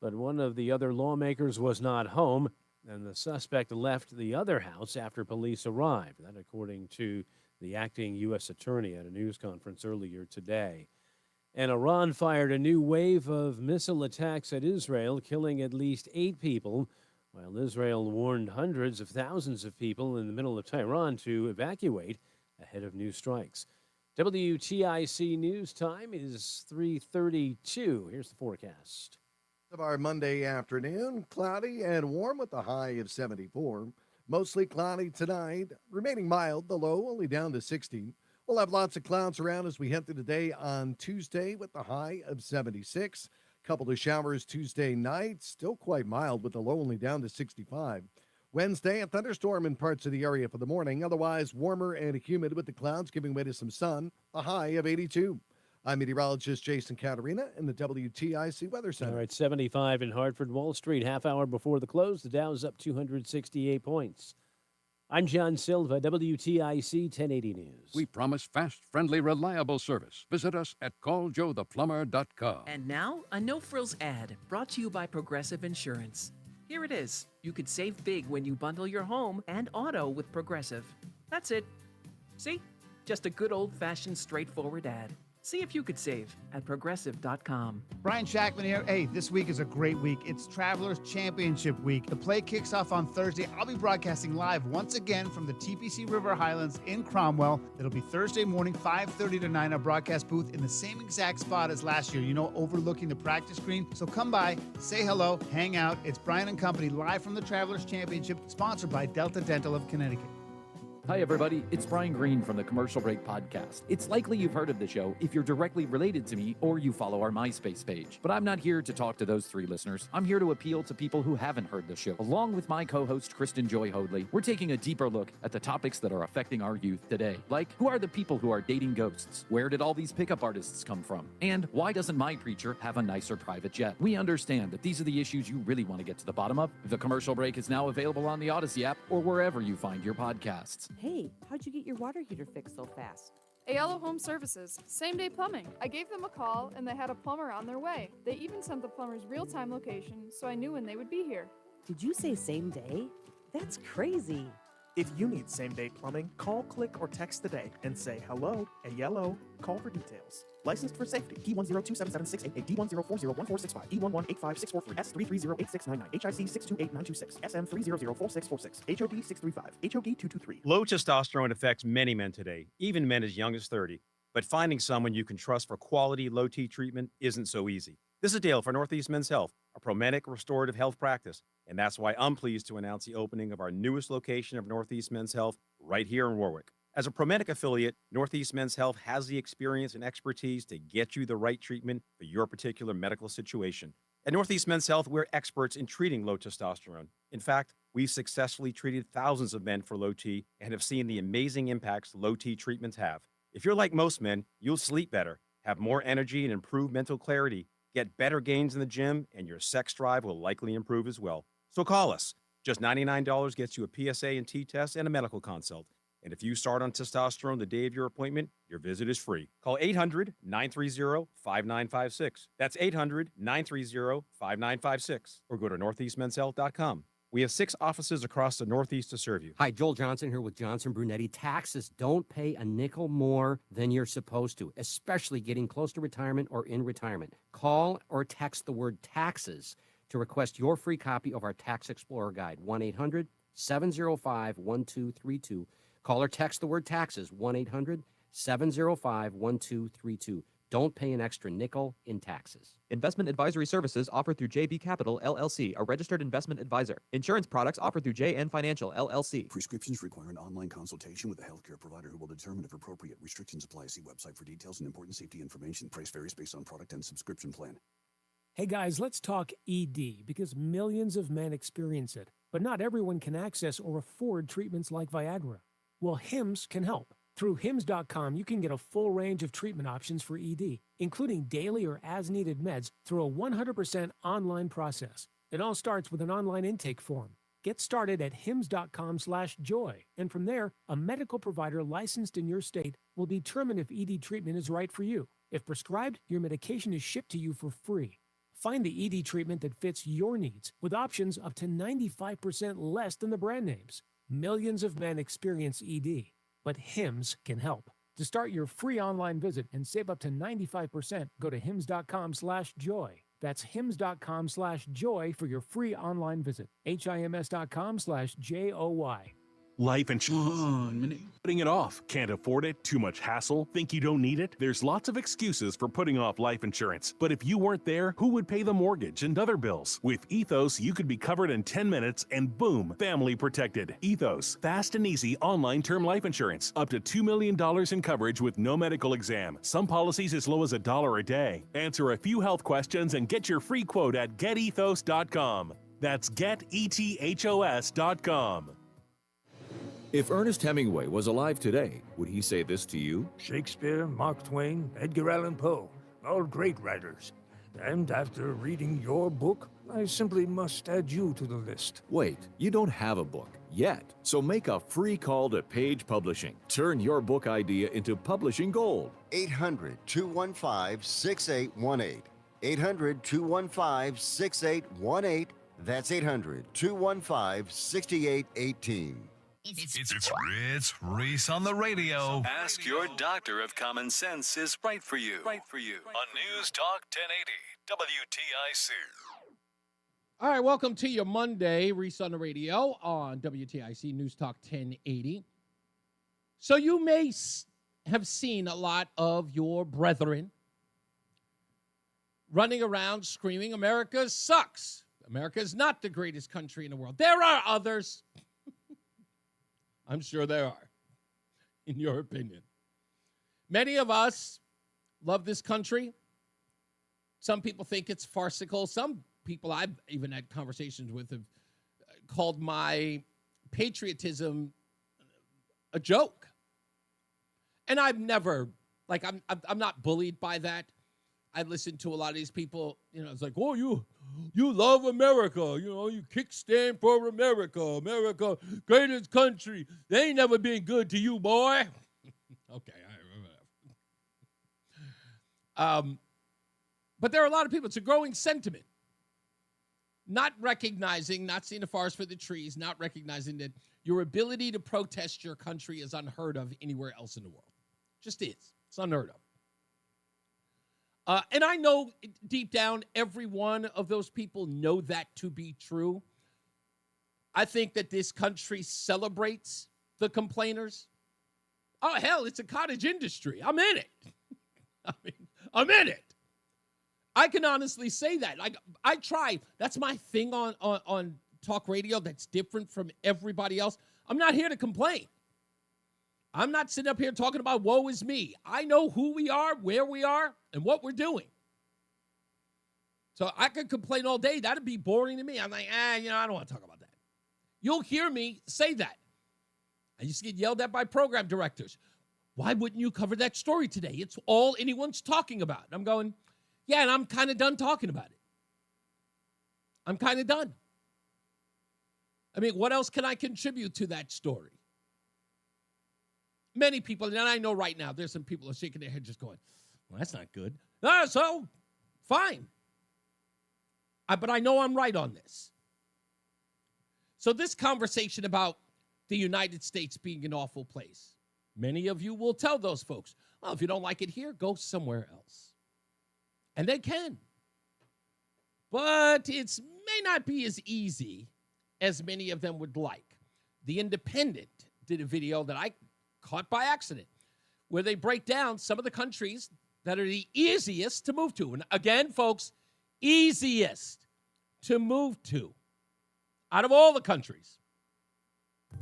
but one of the other lawmakers was not home, and the suspect left the other house after police arrived. That according to the acting U.S. attorney at a news conference earlier today. And Iran fired a new wave of missile attacks at Israel, killing at least 8 people, while Israel warned hundreds of thousands of people in the middle of Tehran to evacuate ahead of new strikes. WTIC News Time is 3:32. Here's the forecast. Of our Monday afternoon, cloudy and warm with a high of 74. Mostly cloudy tonight, remaining mild, the low only down to 60. We'll have lots of clouds around as we head through the day on Tuesday with the high of 76. Couple of showers Tuesday night, still quite mild with the low only down to 65. Wednesday, a thunderstorm in parts of the area for the morning, otherwise warmer and humid with the clouds giving way to some sun, a high of 82. I'm meteorologist Jason Caterina in the WTIC Weather Center. All right, 75 in Hartford, Wall Street, half hour before the close. The Dow's up 268 points. I'm John Silva, WTIC 1080 News. We promise fast, friendly, reliable service. Visit us at calljoetheplumbers.com. And now, a no-frills ad brought to you by Progressive Insurance. Here it is. You could save big when you bundle your home and auto with Progressive. That's it. See? Just a good old-fashioned straightforward ad. See if you could save at progressive.com. Brian Shackman here. Hey, this week is a great week. It's Travelers Championship Week. The play kicks off on Thursday. I'll be broadcasting live once again from the TPC River Highlands in Cromwell. It'll be Thursday morning, 5:30 to 9, a broadcast booth in the same exact spot as last year, overlooking the practice green. So come by, say hello, hang out. It's Brian and Company live from the Travelers Championship, sponsored by Delta Dental of Connecticut. Hi, everybody. It's Brian Green from the Commercial Break Podcast. It's likely you've heard of the show if you're directly related to me or you follow our MySpace page. But I'm not here to talk to those three listeners. I'm here to appeal to people who haven't heard the show. Along with my co-host, Kristen Joy Hoadley, we're taking a deeper look at the topics that are affecting our youth today. Like, who are the people who are dating ghosts? Where did all these pickup artists come from? And why doesn't my preacher have a nicer private jet? We understand that these are the issues you really want to get to the bottom of. The Commercial Break is now available on the Odyssey app or wherever you find your podcasts. Hey, how'd you get your water heater fixed so fast? Ayala Home Services, same-day plumbing. I gave them a call and they had a plumber on their way. They even sent the plumber's real-time location, so I knew when they would be here. Did you say same day? That's crazy. If you need same-day plumbing, call, click, or text today and say hello, Ayala. Call for details. Licensed for safety. E1027768, D10401465, E1185643, S3308699, HIC 628926, SM3004646, HOD 635, HOD 223. Low testosterone affects many men today, even men as young as 30. But finding someone you can trust for quality low T treatment isn't so easy. This is Dale for Northeast Men's Health, a Promedic restorative health practice. And that's why I'm pleased to announce the opening of our newest location of Northeast Men's Health right here in Warwick. As a Promedic affiliate, Northeast Men's Health has the experience and expertise to get you the right treatment for your particular medical situation. At Northeast Men's Health, we're experts in treating low testosterone. In fact, we've successfully treated thousands of men for low T and have seen the amazing impacts low T treatments have. If you're like most men, you'll sleep better, have more energy and improve mental clarity, get better gains in the gym, and your sex drive will likely improve as well. So call us. Just $99 gets you a PSA and T test and a medical consult. And if you start on testosterone the day of your appointment, your visit is free. Call 800-930-5956. That's 800-930-5956. Or go to northeastmenshealth.com. We have 6 offices across the Northeast to serve you. Hi, Joel Johnson here with Johnson Brunetti. Taxes don't pay a nickel more than you're supposed to, especially getting close to retirement or in retirement. Call or text the word taxes to request your free copy of our Tax Explorer Guide, 1-800-705-1232. Call or text the word taxes, 1-800-705-1232. Don't pay an extra nickel in taxes. Investment advisory services offered through JB Capital, LLC, a registered investment advisor. Insurance products offered through JN Financial, LLC. Prescriptions require an online consultation with a healthcare provider who will determine if appropriate. Restrictions apply. See website for details and important safety information. Price varies based on product and subscription plan. Hey guys, let's talk ED because millions of men experience it, but not everyone can access or afford treatments like Viagra. Well, HIMS can help. Through HIMS.com, you can get a full range of treatment options for ED, including daily or as-needed meds through a 100% online process. It all starts with an online intake form. Get started at hims.com/joy, and from there, a medical provider licensed in your state will determine if ED treatment is right for you. If prescribed, your medication is shipped to you for free. Find the ED treatment that fits your needs with options up to 95% less than the brand names. Millions of men experience ED, but HIMS can help. To start your free online visit and save up to 95%, go to hims.com/joy. That's hims.com/joy for your free online visit. HIMS.com/JOY. Life insurance. Putting it off. Can't afford it? Too much hassle? Think you don't need it? There's lots of excuses for putting off life insurance. But if you weren't there, who would pay the mortgage and other bills? With Ethos, you could be covered in 10 minutes and boom, family protected. Ethos, fast and easy online term life insurance. Up to $2 million in coverage with no medical exam. Some policies as low as $1 a day. Answer a few health questions and get your free quote at getethos.com. That's getethos.com. If Ernest Hemingway was alive today, would he say this to you? Shakespeare, Mark Twain, Edgar Allan Poe, all great writers. And after reading your book, I simply must add you to the list. Wait, you don't have a book yet. So make a free call to Page Publishing. Turn your book idea into publishing gold. 800-215-6818. 800-215-6818. That's 800-215-6818. It's Reese on the Radio. Ask your doctor if common sense is right for you. On News Talk 1080 WTIC. All right, welcome to your Monday, Reese on the Radio on WTIC News Talk 1080. So you may have seen a lot of your brethren running around screaming, America sucks. America is not the greatest country in the world. There are others. I'm sure there are, in your opinion. Many of us love this country. Some people think it's farcical. Some people I've even had conversations with have called my patriotism a joke. And I've never, like, I'm not bullied by that. I listen to a lot of these people, you know, it's like, oh, you love America. You know, you kickstand for America. America, greatest country. They ain't never been good to you, boy. Okay, I remember that. But there are a lot of people, it's a growing sentiment. Not recognizing, not seeing the forest for the trees, not recognizing that your ability to protest your country is unheard of anywhere else in the world. Just is. It's unheard of. And I know deep down, every one of those people know that to be true. I think that this country celebrates the complainers. Oh, hell, it's a cottage industry. I'm in it. I'm in it. I can honestly say that. Like, I try. That's my thing on talk radio that's different from everybody else. I'm not here to complain. I'm not sitting up here talking about woe is me. I know who we are, where we are, and what we're doing. So I could complain all day. That'd be boring to me. I'm like, I don't want to talk about that. You'll hear me say that. I used to get yelled at by program directors. Why wouldn't you cover that story today? It's all anyone's talking about. And I'm going, yeah, and I'm kind of done talking about it. I'm kind of done. I mean, what else can I contribute to that story? Many people, and I know right now, there's some people who are shaking their head just going, well, that's not good. So, fine. But I know I'm right on this. So this conversation about the United States being an awful place, many of you will tell those folks, well, if you don't like it here, go somewhere else. And they can. But it may not be as easy as many of them would like. The Independent did a video that I caught by accident, where they break down some of the countries that are the easiest to move to. And again, folks, easiest to move to out of all the countries.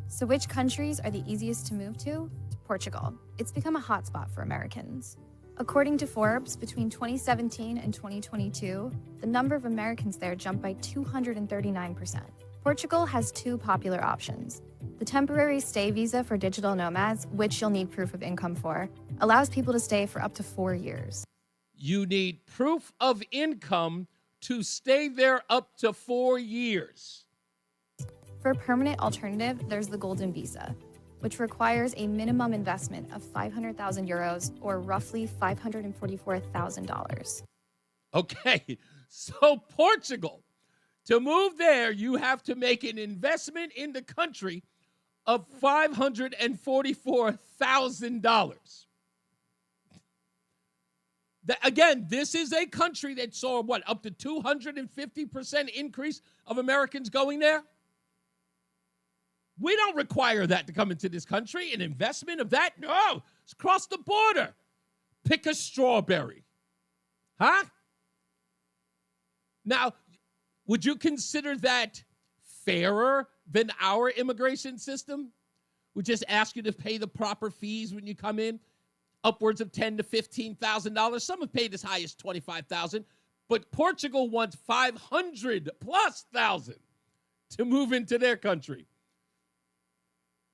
So which countries are the easiest to move to? Portugal. It's become a hotspot for Americans. According to Forbes, between 2017 and 2022, the number of Americans there jumped by 239%. Portugal has two popular options. The temporary stay visa for digital nomads, which you'll need proof of income for, allows people to stay for up to 4 years. You need proof of income to stay there up to 4 years. For a permanent alternative, there's the Golden Visa, which requires a minimum investment of 500,000 euros or roughly $544,000. Okay, so Portugal, to move there, you have to make an investment in the country of $544,000. Again, this is a country that saw, up to 250% increase of Americans going there? We don't require that to come into this country. An investment of that? No, it's across the border. Pick a strawberry. Huh? Now, would you consider that fairer than our immigration system? We just ask you to pay the proper fees when you come in, upwards of $10,000 to $15,000. Some have paid as high as $25,000, but Portugal wants $500,000+ to move into their country.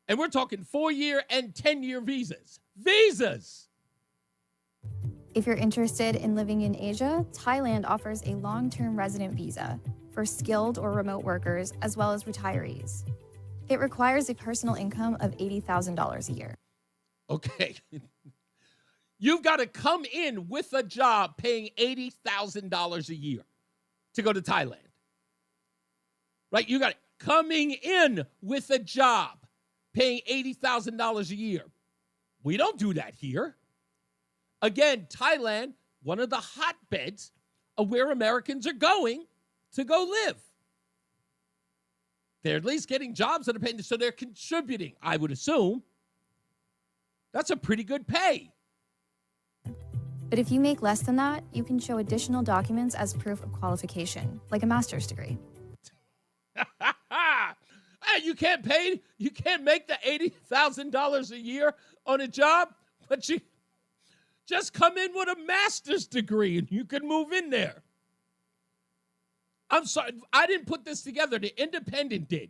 And we're talking 4-year and 10-year visas. Visas! If you're interested in living in Asia, Thailand offers a long-term resident visa for skilled or remote workers, as well as retirees. It requires a personal income of $80,000 a year. Okay. You've got to come in with a job paying $80,000 a year to go to Thailand. Right? You got it. Coming in with a job paying $80,000 a year. We don't do that here. Again, Thailand, one of the hotbeds of where Americans are going to go live. They're at least getting jobs that are paying, so they're contributing, I would assume. That's a pretty good pay. But if you make less than that, you can show additional documents as proof of qualification, like a master's degree. Hey, you can't make the $80,000 a year on a job, but you just come in with a master's degree and you can move in there. I'm sorry, I didn't put this together. The Independent did.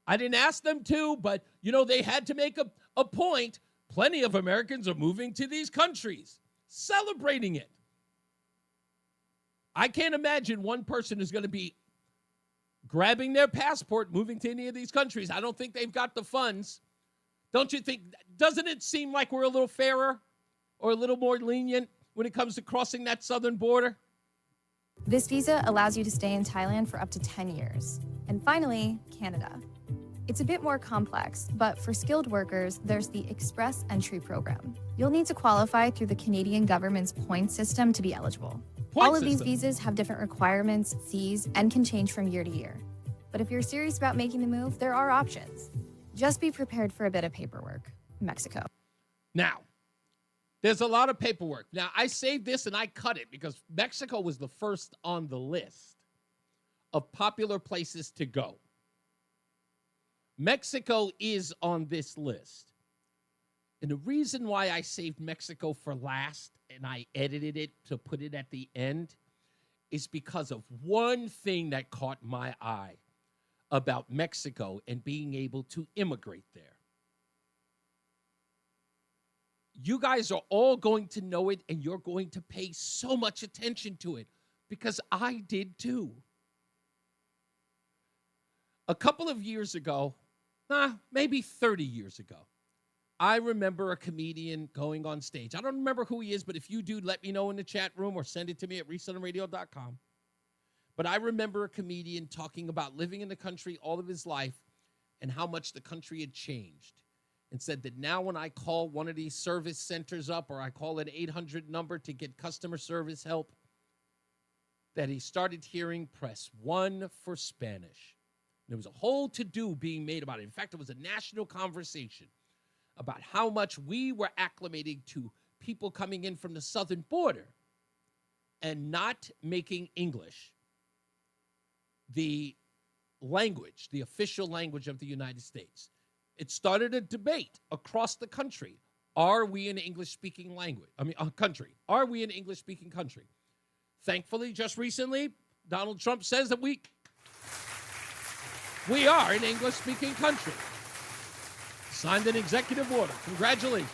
I didn't ask them to, but, they had to make a point. Plenty of Americans are moving to these countries, celebrating it. I can't imagine one person is going to be grabbing their passport, moving to any of these countries. I don't think they've got the funds. Don't you think? Doesn't it seem like we're a little fairer or a little more lenient when it comes to crossing that southern border? This visa allows you to stay in Thailand for up to 10 years. And finally, Canada. It's a bit more complex, but for skilled workers, there's the Express Entry Program. You'll need to qualify through the Canadian government's point system to be eligible. All of these visas have different requirements, fees, and can change from year to year. But if you're serious about making the move, there are options. Just be prepared for a bit of paperwork. Mexico. Now, there's a lot of paperwork. Now, I saved this and I cut it because Mexico was the first on the list of popular places to go. Mexico is on this list. And the reason why I saved Mexico for last and I edited it to put it at the end is because of one thing that caught my eye about Mexico and being able to immigrate there. You guys are all going to know it, and you're going to pay so much attention to it because I did too. A couple of years ago, maybe 30 years ago, I remember a comedian going on stage. I don't remember who he is, but if you do, let me know in the chat room or send it to me at reesonthenradio.com. But I remember a comedian talking about living in the country all of his life and how much the country had changed, and said that now when I call one of these service centers up or I call an 800 number to get customer service help, that he started hearing press 1 for Spanish. There was a whole to-do being made about it. In fact, it was a national conversation about how much we were acclimating to people coming in from the southern border and not making English the language, the official language of the United States. It started a debate across the country. Are we an English-speaking country? Are we an English-speaking country? Thankfully, just recently, Donald Trump says that we are an English-speaking country. Signed an executive order. Congratulations.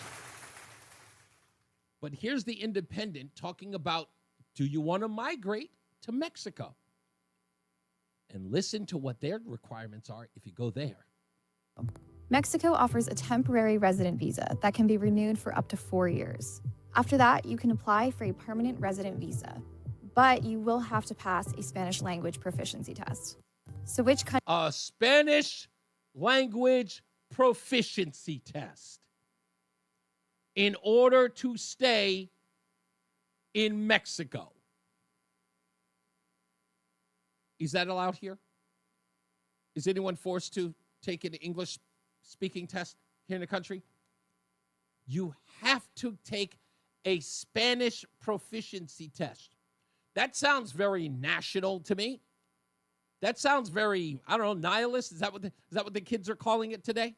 But here's the Independent talking about, do you want to migrate to Mexico? And listen to what their requirements are if you go there. Mexico offers a temporary resident visa that can be renewed for up to 4 years. After that, you can apply for a permanent resident visa, but you will have to pass a Spanish language proficiency test. So which country? A Spanish language proficiency test in order to stay in Mexico. Is that allowed here? Is anyone forced to take an English-speaking test here in the country? You have to take a Spanish proficiency test. That sounds very national to me. That sounds very, I don't know, nihilist. Is that what the kids are calling it today?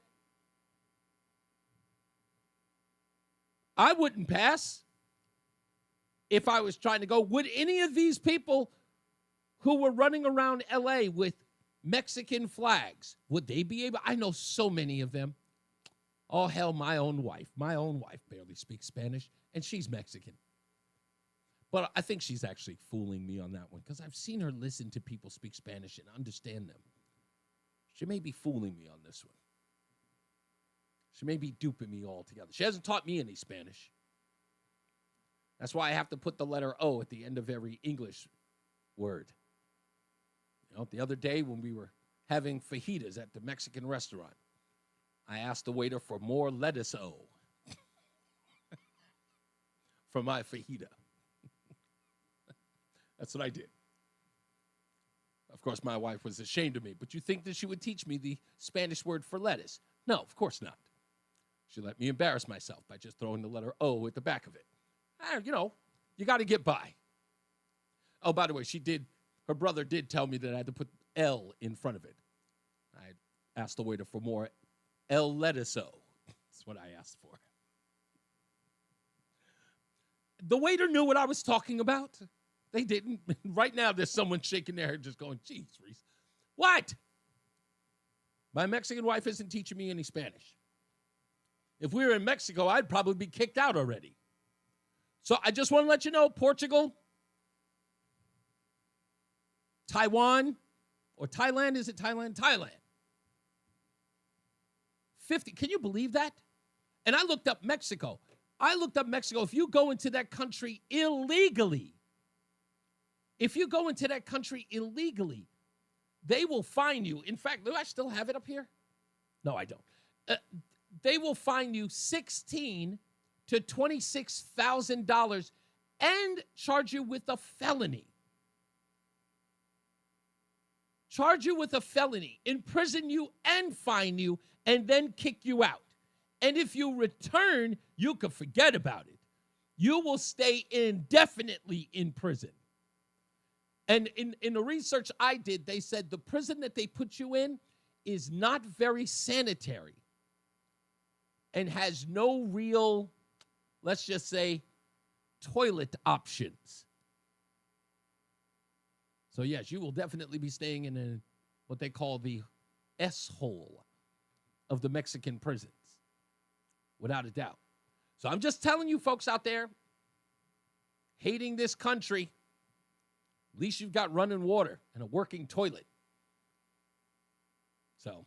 I wouldn't pass if I was trying to go. Would any of these people who were running around LA with Mexican flags, would they be able? I know so many of them. Oh, hell, my own wife. My own wife barely speaks Spanish, and she's Mexican. But I think she's actually fooling me on that one because I've seen her listen to people speak Spanish and understand them. She may be fooling me on this one. She may be duping me altogether. She hasn't taught me any Spanish. That's why I have to put the letter O at the end of every English word. You know, the other day when we were having fajitas at the Mexican restaurant, I asked the waiter for more lettuce for my fajita. That's what I did. Of course, my wife was ashamed of me, but you think that she would teach me the Spanish word for lettuce? No, of course not. She let me embarrass myself by just throwing the letter O at the back of it. You got to get by. Oh, by the way, her brother did tell me that I had to put L in front of it. I asked the waiter for more El Lettuce-o. That's what I asked for. The waiter knew what I was talking about. They didn't. Right now, there's someone shaking their head just going, geez, Reese. What? My Mexican wife isn't teaching me any Spanish. If we were in Mexico, I'd probably be kicked out already. So I just want to let you know, Portugal, Taiwan, or Thailand, is it Thailand? Thailand. 50, can you believe that? And I looked up Mexico. If you go into that country illegally, they will fine you. In fact, do I still have it up here? No, I don't. They will fine you $16,000 to $26,000 and charge you with a felony. Imprison you and fine you, and then kick you out. And if you return, you can forget about it. You will stay indefinitely in prison. And in the research I did, they said the prison that they put you in is not very sanitary and has no real, let's just say, toilet options. So yes, you will definitely be staying in what they call the S-hole of the Mexican prisons, without a doubt. So I'm just telling you folks out there, hating this country, at least you've got running water and a working toilet. So,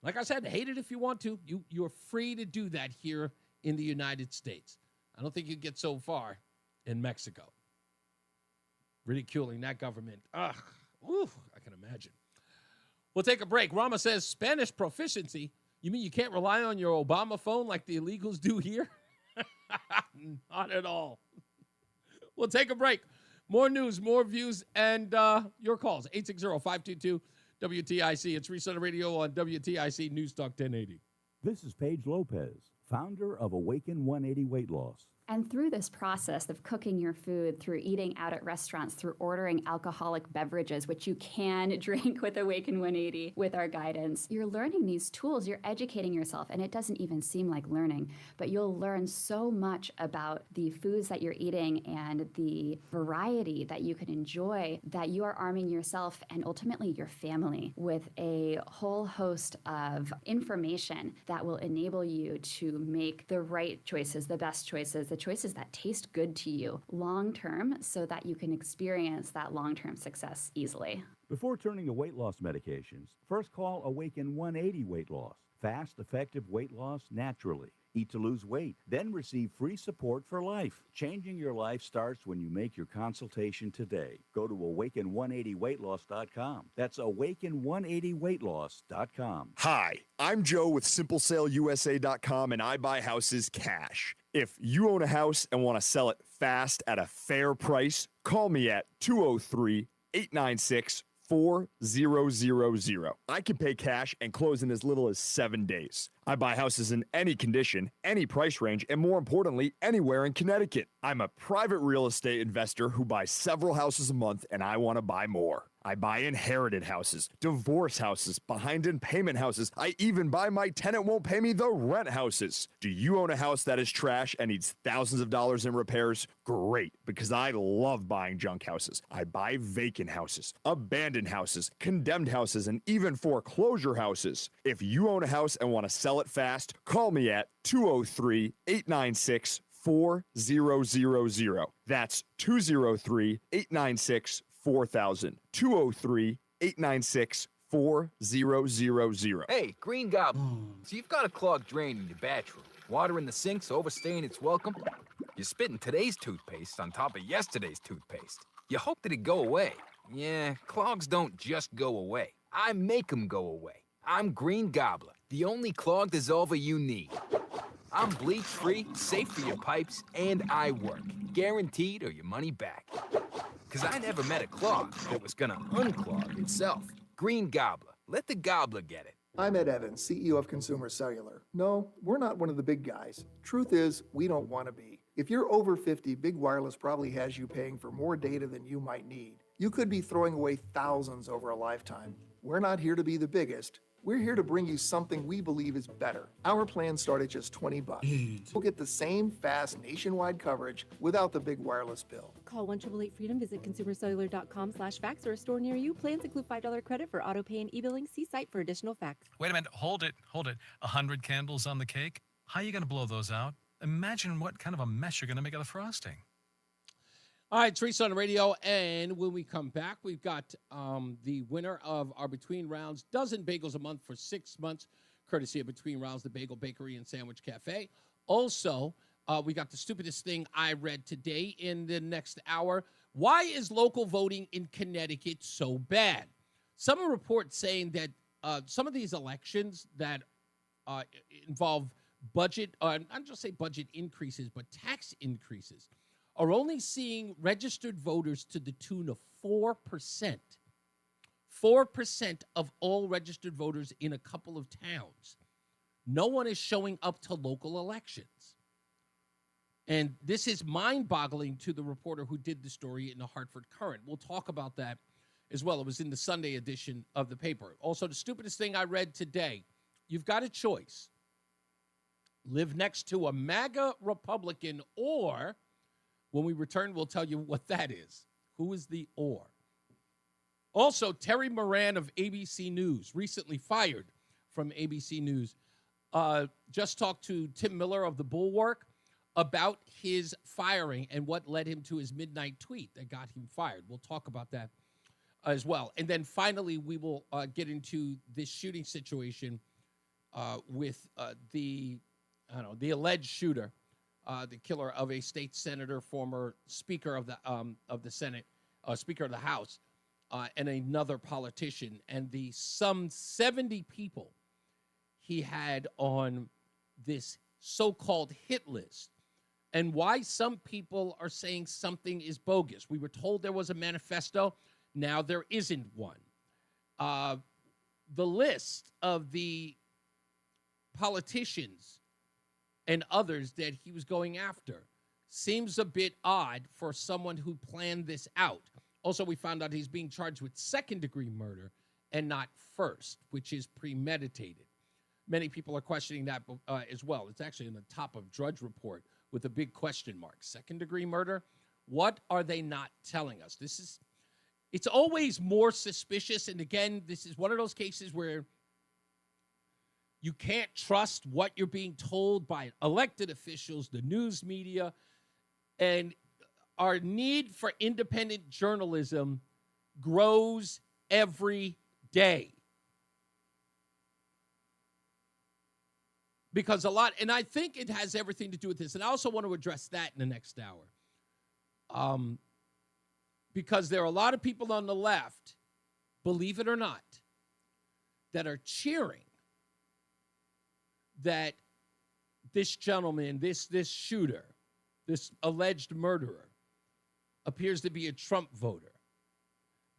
like I said, hate it if you want to. You're free to do that here in the United States. I don't think you get so far in Mexico. Ridiculing that government. I can imagine. We'll take a break. Rama says, Spanish proficiency? You mean you can't rely on your Obama phone like the illegals do here? Not at all. We'll take a break. More news, more views, and your calls. 860-522-WTIC. It's Reese On The Radio on WTIC News Talk 1080. This is Paige Lopez, founder of Awaken 180 Weight Loss. And through this process of cooking your food, through eating out at restaurants, through ordering alcoholic beverages, which you can drink with Awaken 180 with our guidance, you're learning these tools, you're educating yourself, and it doesn't even seem like learning, but you'll learn so much about the foods that you're eating and the variety that you can enjoy, that you are arming yourself and ultimately your family with a whole host of information that will enable you to make the right choices, the best choices, the choices that taste good to you long-term so that you can experience that long-term success easily. Before turning to weight loss medications, first call Awaken 180 Weight Loss. Fast, effective weight loss naturally. Eat to lose weight, then receive free support for life. Changing your life starts when you make your consultation today. Go to awaken180weightloss.com. That's awaken180weightloss.com. Hi, I'm Joe with SimpleSaleUSA.com, and I buy houses cash. If you own a house and want to sell it fast at a fair price, call me at 203-896-4000. I can pay cash and close in as little as 7 days. I buy houses in any condition, any price range, and more importantly, anywhere in Connecticut. I'm a private real estate investor who buys several houses a month, and I want to buy more. I buy inherited houses, divorce houses, behind in payment houses. I even buy my tenant won't pay me the rent houses. Do you own a house that is trash and needs thousands of dollars in repairs? Great, because I love buying junk houses. I buy vacant houses, abandoned houses, condemned houses, and even foreclosure houses. If you own a house and want to sell it fast, call me at 203-896-4000. That's 203-896-4000. 203-896-4000. Hey, Green Goblin. So you've got a clogged drain in your bathroom. Water in the sink's overstaying its welcome. You're spitting today's toothpaste on top of yesterday's toothpaste. You hope that it go away. Yeah, clogs don't just go away. I make them go away. I'm Green Gobbler, the only clog dissolver you need. I'm bleach-free, safe for your pipes, and I work. Guaranteed or your money back. Because I never met a clog that was gonna unclog itself. Green Gobbler. Let the gobbler get it. I'm Ed Evans, CEO of Consumer Cellular. No, we're not one of the big guys. Truth is, we don't want to be. If you're over 50, Big Wireless probably has you paying for more data than you might need. You could be throwing away thousands over a lifetime. We're not here to be the biggest. We're here to bring you something we believe is better. Our plans start at just $20. You'll get the same fast nationwide coverage without the big wireless bill. Call 1-888-FREEDOM, visit consumercellular.com/facts or a store near you. Plans include $5 credit for auto pay and e-billing. See site for additional facts. Wait a minute, hold it. 100 candles on the cake? How are you going to blow those out? Imagine what kind of a mess you're going to make of the frosting. All right, it's Reese on the Radio, and when we come back, we've got the winner of our Between Rounds dozen bagels a month for 6 months, courtesy of Between Rounds, the Bagel Bakery and Sandwich Cafe. Also, we got the stupidest thing I read today in the next hour. Why is local voting in Connecticut so bad? Some reports saying that some of these elections that involve budget, not just say budget increases, but tax increases, are only seeing registered voters to the tune of 4%. 4% of all registered voters in a couple of towns. No one is showing up to local elections. And this is mind-boggling to the reporter who did the story in the Hartford Courant. We'll talk about that as well. It was in the Sunday edition of the paper. Also, the stupidest thing I read today, you've got a choice. Live next to a MAGA Republican, or when we return, we'll tell you what that is. Who is the or? Also, Terry Moran of ABC News, recently fired from ABC News, just talked to Tim Miller of The Bulwark about his firing and what led him to his midnight tweet that got him fired. We'll talk about that as well. And then finally, we will get into this shooting situation with the alleged shooter, the killer of a state senator, former Speaker of the Senate, Speaker of the House, and another politician, and the some 70 people he had on this so-called hit list, and why some people are saying something is bogus. We were told there was a manifesto. Now there isn't one. The list of the politicians and others that he was going after seems a bit odd for someone who planned this out. Also, we found out he's being charged with second-degree murder and not first, which is premeditated. Many people are questioning that as well. It's actually in the top of Drudge Report with a big question mark. Second-degree murder? What are they not telling us? It's always more suspicious. And again, this is one of those cases where you can't trust what you're being told by elected officials, the news media, and our need for independent journalism grows every day. Because and I think it has everything to do with this, and I also want to address that in the next hour. Because there are a lot of people on the left, believe it or not, that are cheering that this gentleman, this shooter, this alleged murderer, appears to be a Trump voter.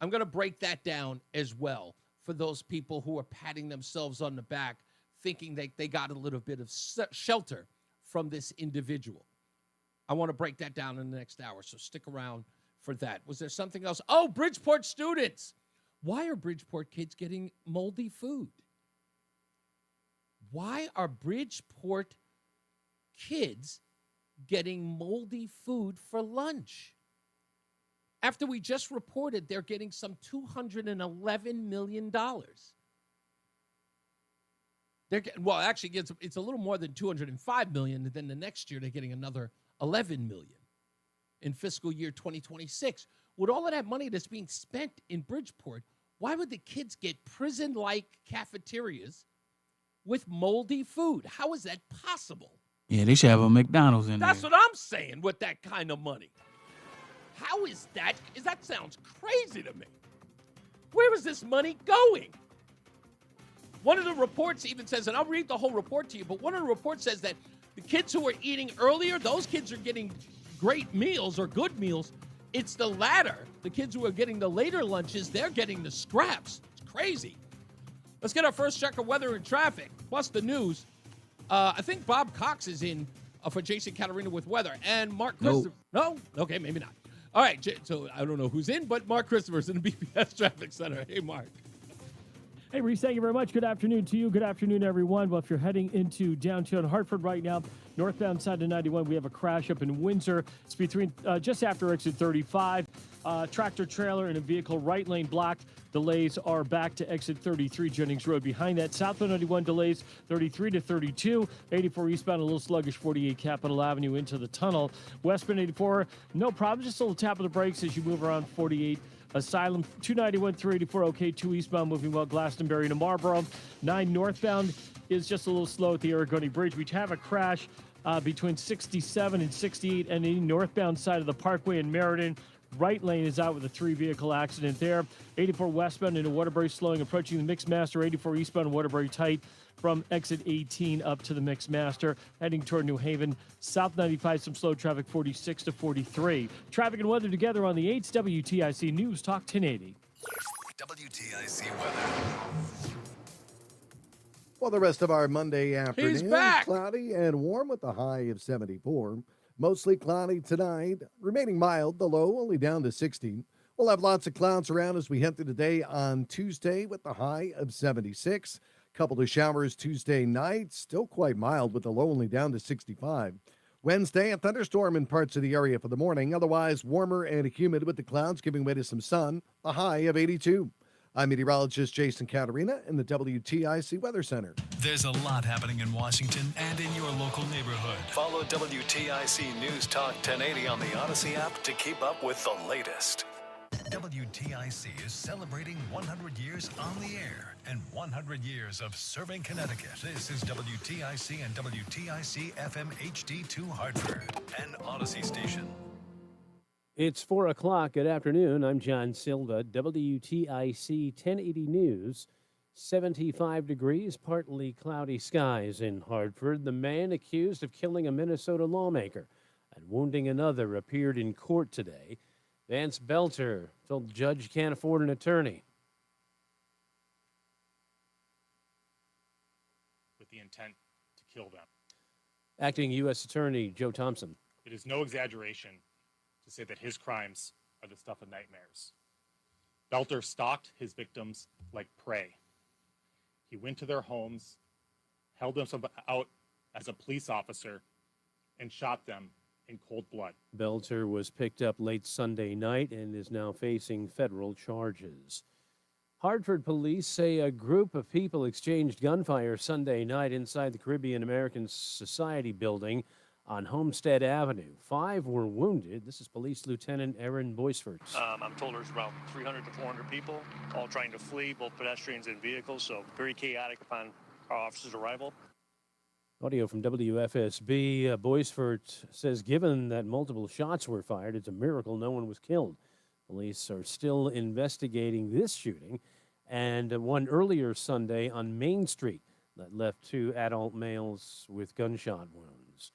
I'm going to break that down as well for those people who are patting themselves on the back, thinking that they got a little bit of shelter from this individual. I want to break that down in the next hour, so stick around for that. Was there something else? Oh, Bridgeport students. Why are Bridgeport kids getting moldy food? Why are Bridgeport kids getting moldy food for lunch? After we just reported they're getting some $211 million. Actually, it's a little more than $205 million. And then the next year, they're getting another $11 million in fiscal year 2026. With all of that money that's being spent in Bridgeport, why would the kids get prison-like cafeterias with moldy food? How is that possible? Yeah, they should have a McDonald's in there. That's what I'm saying with that kind of money. How is that? That sounds crazy to me. Where is this money going? One of the reports even says, and I'll read the whole report to you, but one of the reports says that the kids who are eating earlier, those kids are getting great meals or good meals. It's the latter. The kids who are getting the later lunches, they're getting the scraps. It's crazy. Let's get our first check of weather and traffic, plus the news. I think Bob Cox is in for Jason Caterina with weather. And Mark Christopher. No? Okay, maybe not. All right, so I don't know who's in, but Mark Christopher's in the BPS Traffic Center. Hey, Mark. Hey, Reese, thank you very much. Good afternoon to you. Good afternoon, everyone. Well, if you're heading into downtown Hartford right now, northbound side of 91, we have a crash up in Windsor. It's between just after exit 35. Tractor trailer and a vehicle right lane blocked. Delays are back to exit 33 Jennings Road. Behind that, southbound 91 delays 33 to 32. 84 eastbound, a little sluggish, 48 Capitol Avenue into the tunnel. Westbound 84, no problem. Just a little tap of the brakes as you move around 48. Asylum 291 through 84, okay, 2 eastbound moving well, Glastonbury to Marlboro. 9 northbound is just a little slow at the Aragoni Bridge. We have a crash between 67 and 68 and the northbound side of the Parkway in Meriden. Right lane is out with a 3-vehicle accident there. 84 westbound into Waterbury slowing, approaching the Mixed Master. 84 eastbound Waterbury tight from exit 18 up to the Mixed Master, heading toward New Haven. South 95, some slow traffic, 46 to 43. Traffic and weather together on the 8th WTIC News Talk 1080. WTIC weather. Well, the rest of our Monday afternoon, He's back. Cloudy and warm with a high of 74. Mostly cloudy tonight, remaining mild, the low only down to 16. We'll have lots of clouds around as we head through the day on Tuesday with the high of 76. Couple of showers Tuesday night, still quite mild with the low only down to 65. Wednesday, a thunderstorm in parts of the area for the morning, otherwise warmer and humid with the clouds giving way to some sun, a high of 82. I'm meteorologist Jason Caterina in the WTIC Weather Center. There's a lot happening in Washington and in your local neighborhood. Follow WTIC News Talk 1080 on the Odyssey app to keep up with the latest. WTIC is celebrating 100 years on the air and 100 years of serving Connecticut. This is WTIC and WTIC FM HD2 Hartford, an Odyssey station. It's 4 o'clock. Good afternoon. I'm John Silva, WTIC 1080 News. 75 degrees, partly cloudy skies in Hartford. The man accused of killing a Minnesota lawmaker and wounding another appeared in court today. Vance Belter told the judge can't afford an attorney. With the intent to kill them. Acting U.S. Attorney Joe Thompson. It is no exaggeration to say that his crimes are the stuff of nightmares. Belter stalked his victims like prey. He went to their homes, held them out as a police officer, and shot them in cold blood. Belter was picked up late Sunday night and is now facing federal charges. Hartford police say a group of people exchanged gunfire Sunday night inside the Caribbean American Society building on Homestead Avenue. 5 were wounded. This is Police Lieutenant Aaron Boisfort. I'm told there's around 300 to 400 people, all trying to flee, both pedestrians and vehicles, so very chaotic upon our officers' arrival. Audio from WFSB. Boisfort says given that multiple shots were fired, it's a miracle no one was killed. Police are still investigating this shooting and one earlier Sunday on Main Street that left 2 adult males with gunshot wounds.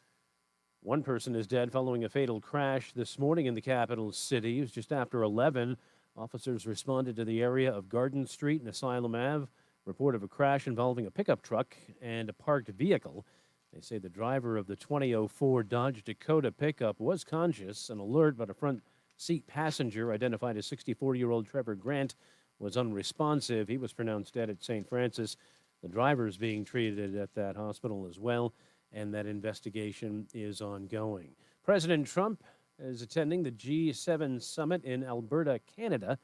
One person is dead following a fatal crash this morning in the capital city. It was just after 11. Officers responded to the area of Garden Street and Asylum Ave. Report of a crash involving a pickup truck and a parked vehicle. They say the driver of the 2004 Dodge Dakota pickup was conscious and alert, but a front seat passenger identified as 64-year-old Trevor Grant was unresponsive. He was pronounced dead at St. Francis. The driver is being treated at that hospital as well, and that investigation is ongoing. President Trump is attending the G7 summit in Alberta, Canada.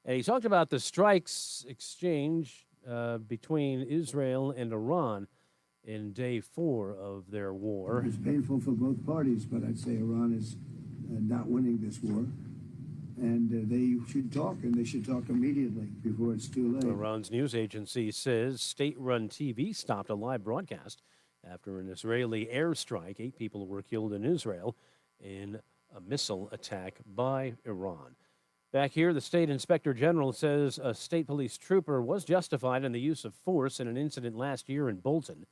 And he talked about the strikes exchange between Israel and Iran in day 4 of their war. It's painful for both parties, but I'd say Iran is not winning this war. And they should talk, and they should talk immediately before it's too late. Iran's news agency says state-run TV stopped a live broadcast after an Israeli airstrike. 8 people were killed in Israel in a missile attack by Iran. Back here, the state inspector general says a state police trooper was justified in the use of force in an incident last year in Bolton.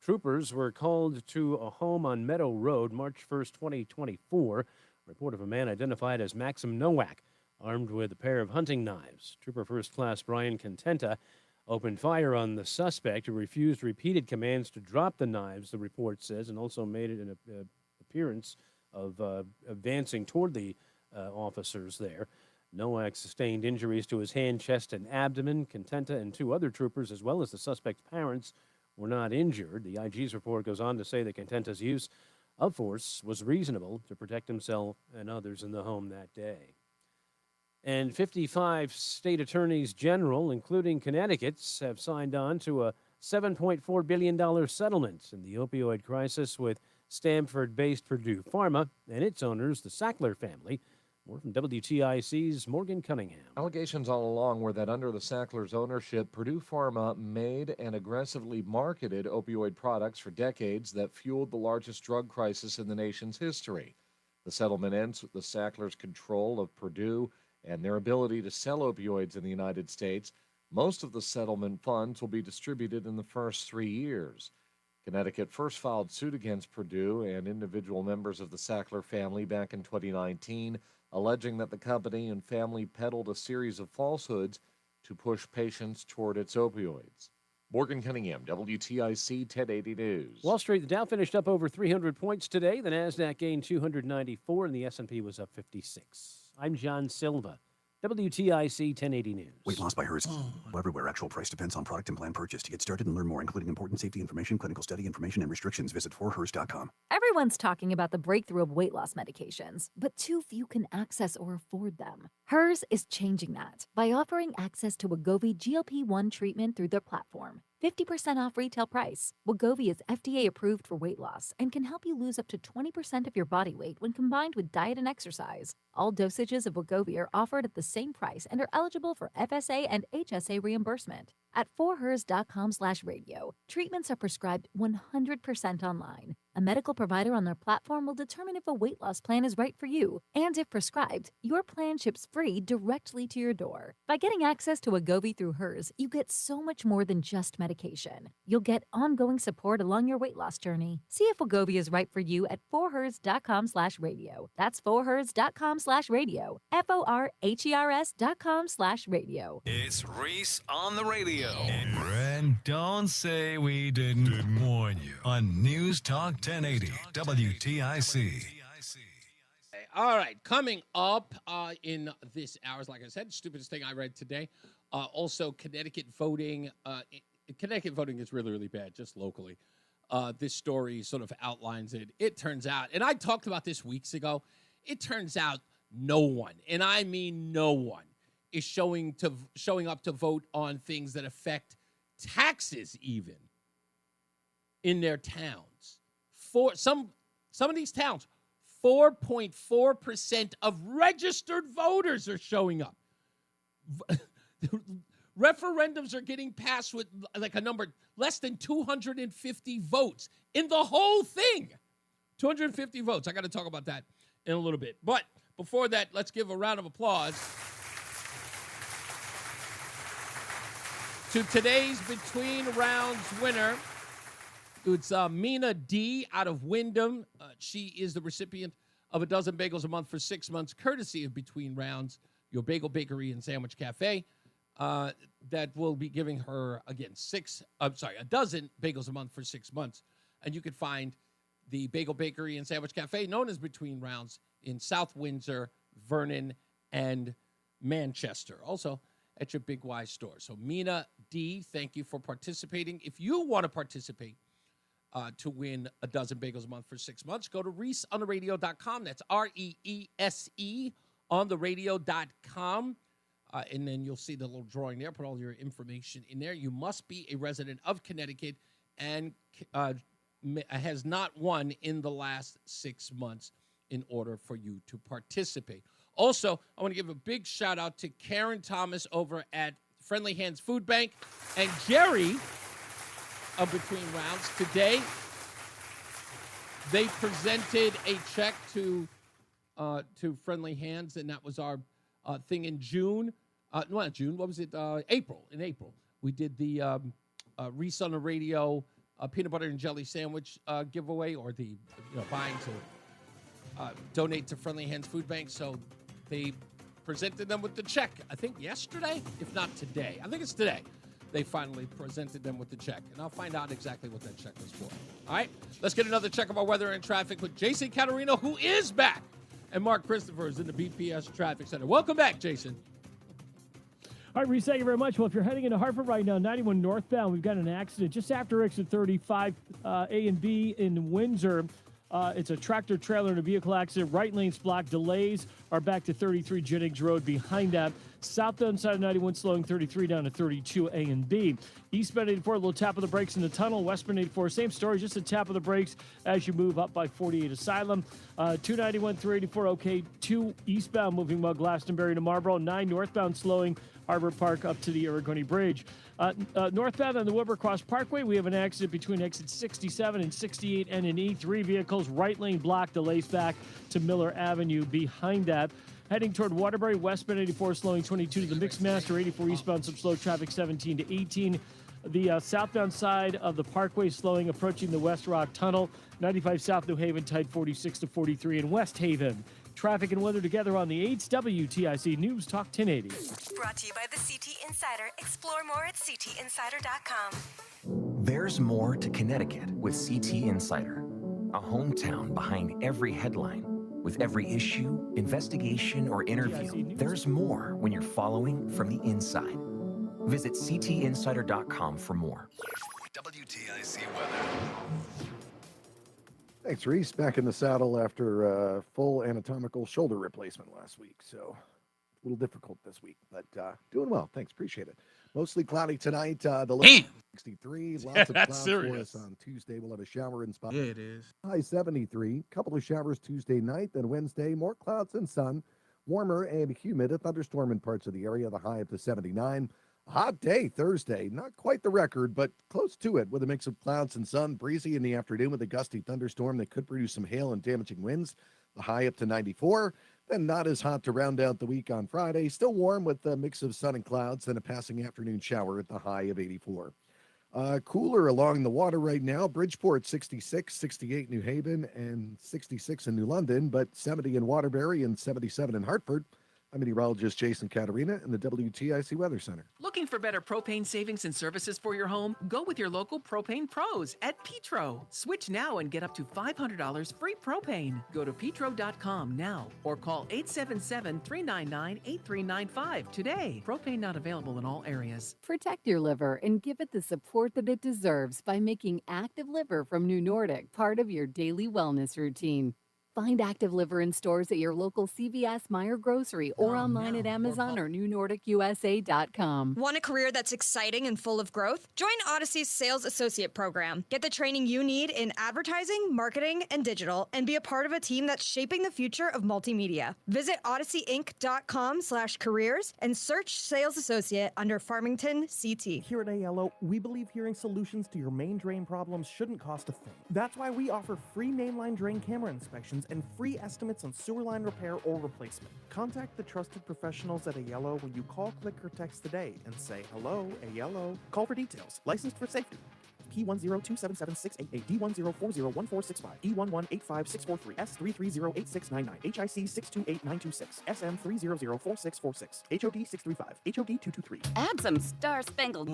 Troopers were called to a home on Meadow Road March 1st, 2024. Report of a man identified as Maxim Nowak, armed with a pair of hunting knives. Trooper First Class Brian Contenta opened fire on the suspect, who refused repeated commands to drop the knives, the report says, and also made it an appearance of advancing toward the officers there. Nowak sustained injuries to his hand, chest, and abdomen. Contenta and 2 other troopers, as well as the suspect's parents, were not injured. The IG's report goes on to say that Contenta's use of force was reasonable to protect himself and others in the home that day. And 55 state attorneys general, including Connecticut's, have signed on to a $7.4 billion settlement in the opioid crisis with Stamford-based Purdue Pharma and its owners, the Sackler family. More from WTIC's Morgan Cunningham. Allegations all along were that under the Sacklers' ownership, Purdue Pharma made and aggressively marketed opioid products for decades that fueled the largest drug crisis in the nation's history. The settlement ends with the Sacklers' control of Purdue and their ability to sell opioids in the United States. Most of the settlement funds will be distributed in the first 3 years. Connecticut first filed suit against Purdue and individual members of the Sackler family back in 2019, alleging that the company and family peddled a series of falsehoods to push patients toward its opioids. Morgan Cunningham, WTIC 1080 News. Wall Street, the Dow finished up over 300 points today. The Nasdaq gained 294, and the S&P was up 56. I'm John Silva, WTIC 1080 News. Weight loss by Hers. Everywhere. Actual price depends on product and plan purchase. To get started and learn more, including important safety information, clinical study information, and restrictions, visit forhers.com. Everyone's talking about the breakthrough of weight loss medications, but too few can access or afford them. Hers is changing that by offering access to Wegovy GLP-1 treatment through their platform. 50% off retail price. Wegovy is FDA approved for weight loss and can help you lose up to 20% of your body weight when combined with diet and exercise. All dosages of Wegovy are offered at the same price and are eligible for FSA and HSA reimbursement. At forhers.com/radio, treatments are prescribed 100% online. A medical provider on their platform will determine if a weight loss plan is right for you, and if prescribed, your plan ships free directly to your door. By getting access to Wegovy through Hers, you get so much more than just medication. You'll get ongoing support along your weight loss journey. See if Wegovy is right for you at forhers.com/radio. That's forhers.com/radio. forhers.com/radio. It's Reese on the Radio. And don't say we didn't warn you on NewsTalk 1080 WTIC. All right, coming up in this hour, like I said, stupidest thing I read today. Also, Connecticut voting. Connecticut voting is really, really bad, just locally. This story sort of outlines it. It turns out, and I talked about this weeks ago, it turns out no one, and I mean no one, is showing up to vote on things that affect taxes even in their towns. For some of these towns, 4.4% of registered voters are showing up. Referendums are getting passed with like a number less than 250 votes in the whole thing. 250 votes. I got to talk about that in a little bit. But before that, let's give a round of applause to today's Between Rounds winner. It's Mina D. out of Wyndham. She is the recipient of a dozen bagels a month for 6 months, courtesy of Between Rounds, your bagel bakery and sandwich cafe. That will be giving her, again, a dozen bagels a month for 6 months. And you can find the bagel bakery and sandwich cafe, known as Between Rounds, in South Windsor, Vernon, and Manchester. Also, at your Big Y store. So Mina D., thank you for participating. If you want to participate to win a dozen bagels a month for 6 months, go to ReeseOnTheRadio.com. That's REESE ontheradio.com. And then you'll see the little drawing there. Put all your information in there. You must be a resident of Connecticut and has not won in the last 6 months in order for you to participate. Also, I want to give a big shout out to Karen Thomas over at Friendly Hands Food Bank and Jerry of Between Rounds. Today, they presented a check to Friendly Hands, and that was our thing in June. Not June. What was it? April. In April, we did the Reese on the Radio peanut butter and jelly sandwich giveaway, or the buying to donate to Friendly Hands Food Bank. So they presented them with the check, I think yesterday, if not today. I think it's today. They finally presented them with the check, and I'll find out exactly what that check was for. All right, let's get another check of our weather and traffic with Jason Caterino, who is back, and Mark Christopher is in the BPS Traffic Center. Welcome back, Jason. All right, Reese, thank you very much. Well, if you're heading into Hartford right now, 91 northbound, we've got an accident just after exit 35 A and B in Windsor. It's a tractor trailer and a vehicle accident. Right lane's blocked. Delays are back to 33 Jennings Road. Behind that, southbound side of 91 slowing 33 down to 32 A and B. Eastbound 84, a little tap of the brakes in the tunnel. Westbound 84, same story, just a tap of the brakes as you move up by 48 Asylum. 291, 384, okay. 2 eastbound moving well, Glastonbury to Marlboro. 9 northbound slowing Harbor Park up to the Irrigonie Bridge. Northbound on the Wilbur-Cross Parkway, we have an accident between exit 67 and 68 N and E. 3 vehicles, right lane blocked, delays back to Miller Avenue. Behind that, heading toward Waterbury, westbound 84 slowing 22 to the Mixmaster. 84 eastbound, some slow traffic 17 to 18. The southbound side of the parkway slowing, approaching the West Rock Tunnel. 95 South New Haven, tight 46 to 43 in West Haven. Traffic and weather together on the 8th WTIC News Talk 1080. Brought to you by the CT Insider. Explore more at ctinsider.com. There's more to Connecticut with CT Insider, a hometown behind every headline. With every issue, investigation, or interview, there's more when you're following from the inside. Visit ctinsider.com for more. WTIC weather. Thanks, Reese. Back in the saddle after full anatomical shoulder replacement last week. So a little difficult this week, but doing well. Thanks. Appreciate it. Mostly cloudy tonight. The low 63. Lots of clouds for us on Tuesday. We'll have a shower in spot. Yeah, it is. High 73. Couple of showers Tuesday night. Then Wednesday, more clouds and sun. Warmer and humid. A thunderstorm in parts of the area. The high up to 79. Hot day Thursday, not quite the record, but close to it with a mix of clouds and sun. Breezy in the afternoon with a gusty thunderstorm that could produce some hail and damaging winds. The high up to 94. Then not as hot to round out the week on Friday. Still warm with a mix of sun and clouds, then a passing afternoon shower at the high of 84. Cooler along the water right now. Bridgeport 66, 68 New Haven, and 66 in New London, but 70 in Waterbury and 77 in Hartford. I'm meteorologist Jason Caterina in the WTIC Weather Center. Looking for better propane savings and services for your home? Go with your local propane pros at Petro. Switch now and get up to $500 free propane. Go to petro.com now or call 877-399-8395 today. Propane not available in all areas. Protect your liver and give it the support that it deserves by making Active Liver from New Nordic part of your daily wellness routine. Find Active Liver in stores at your local CVS, Meijer Grocery, or online at Amazon or NewNordicUSA.com. Want a career that's exciting and full of growth? Join Odyssey's Sales Associate Program. Get the training you need in advertising, marketing, and digital, and be a part of a team that's shaping the future of multimedia. Visit odysseyinc.com/careers and search Sales Associate under Farmington CT. Here at ALO, we believe hearing solutions to your main drain problems shouldn't cost a thing. That's why we offer free mainline drain camera inspections and free estimates on sewer line repair or replacement. Contact the trusted professionals at ALO when you call, click, or text today and say, "Hello, ALO." Call for details. Licensed for safety. P10277-688, D1040146, E1185643, S3308699, HIC 628926, SM 3004646, HOD 635, HOD 223. Add some star-spangled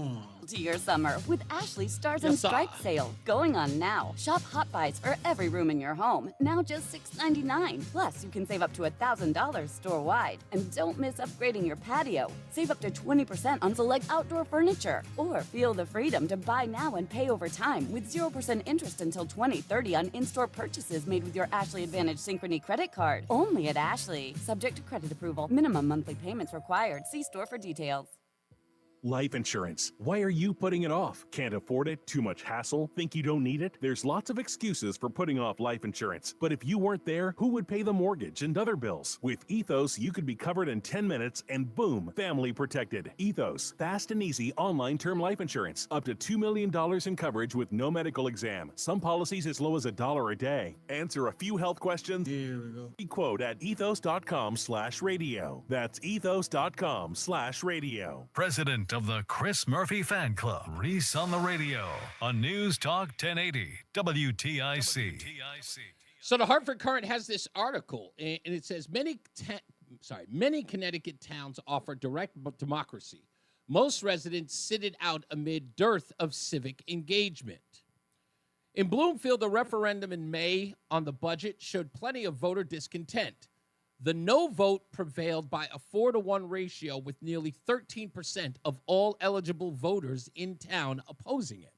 to your summer with Ashley's Stars and Stripes sale going on now. Shop Hot Buys for every room in your home, now just $6.99. Plus, you can save up to $1,000 store-wide. And don't miss upgrading your patio. Save up to 20% on select outdoor furniture. Or feel the freedom to buy now and pay over time with 0% interest until 2030 on in-store purchases made with your Ashley Advantage Synchrony credit card. Only at Ashley. Subject to credit approval. Minimum monthly payments required. See store for details. Life insurance. Why are you putting it off? Can't afford it? Too much hassle? Think you don't need it? There's lots of excuses for putting off life insurance. But if you weren't there, who would pay the mortgage and other bills? With Ethos, you could be covered in 10 minutes and boom, family protected. Ethos, fast and easy online term life insurance. Up to $2 million in coverage with no medical exam. Some policies as low as $1 a day. Answer a few health questions. Here we go. Quote at ethos.com/radio. That's ethos.com/radio. President of the Chris Murphy Fan Club, Reese on the Radio, on News Talk 1080 WTIC. So the Hartford Courant has this article, and it says many Connecticut towns offer direct democracy. Most residents sit it out amid dearth of civic engagement. In Bloomfield, the referendum in May on the budget showed plenty of voter discontent. The no vote prevailed by a 4-to-1 ratio, with nearly 13% of all eligible voters in town opposing it.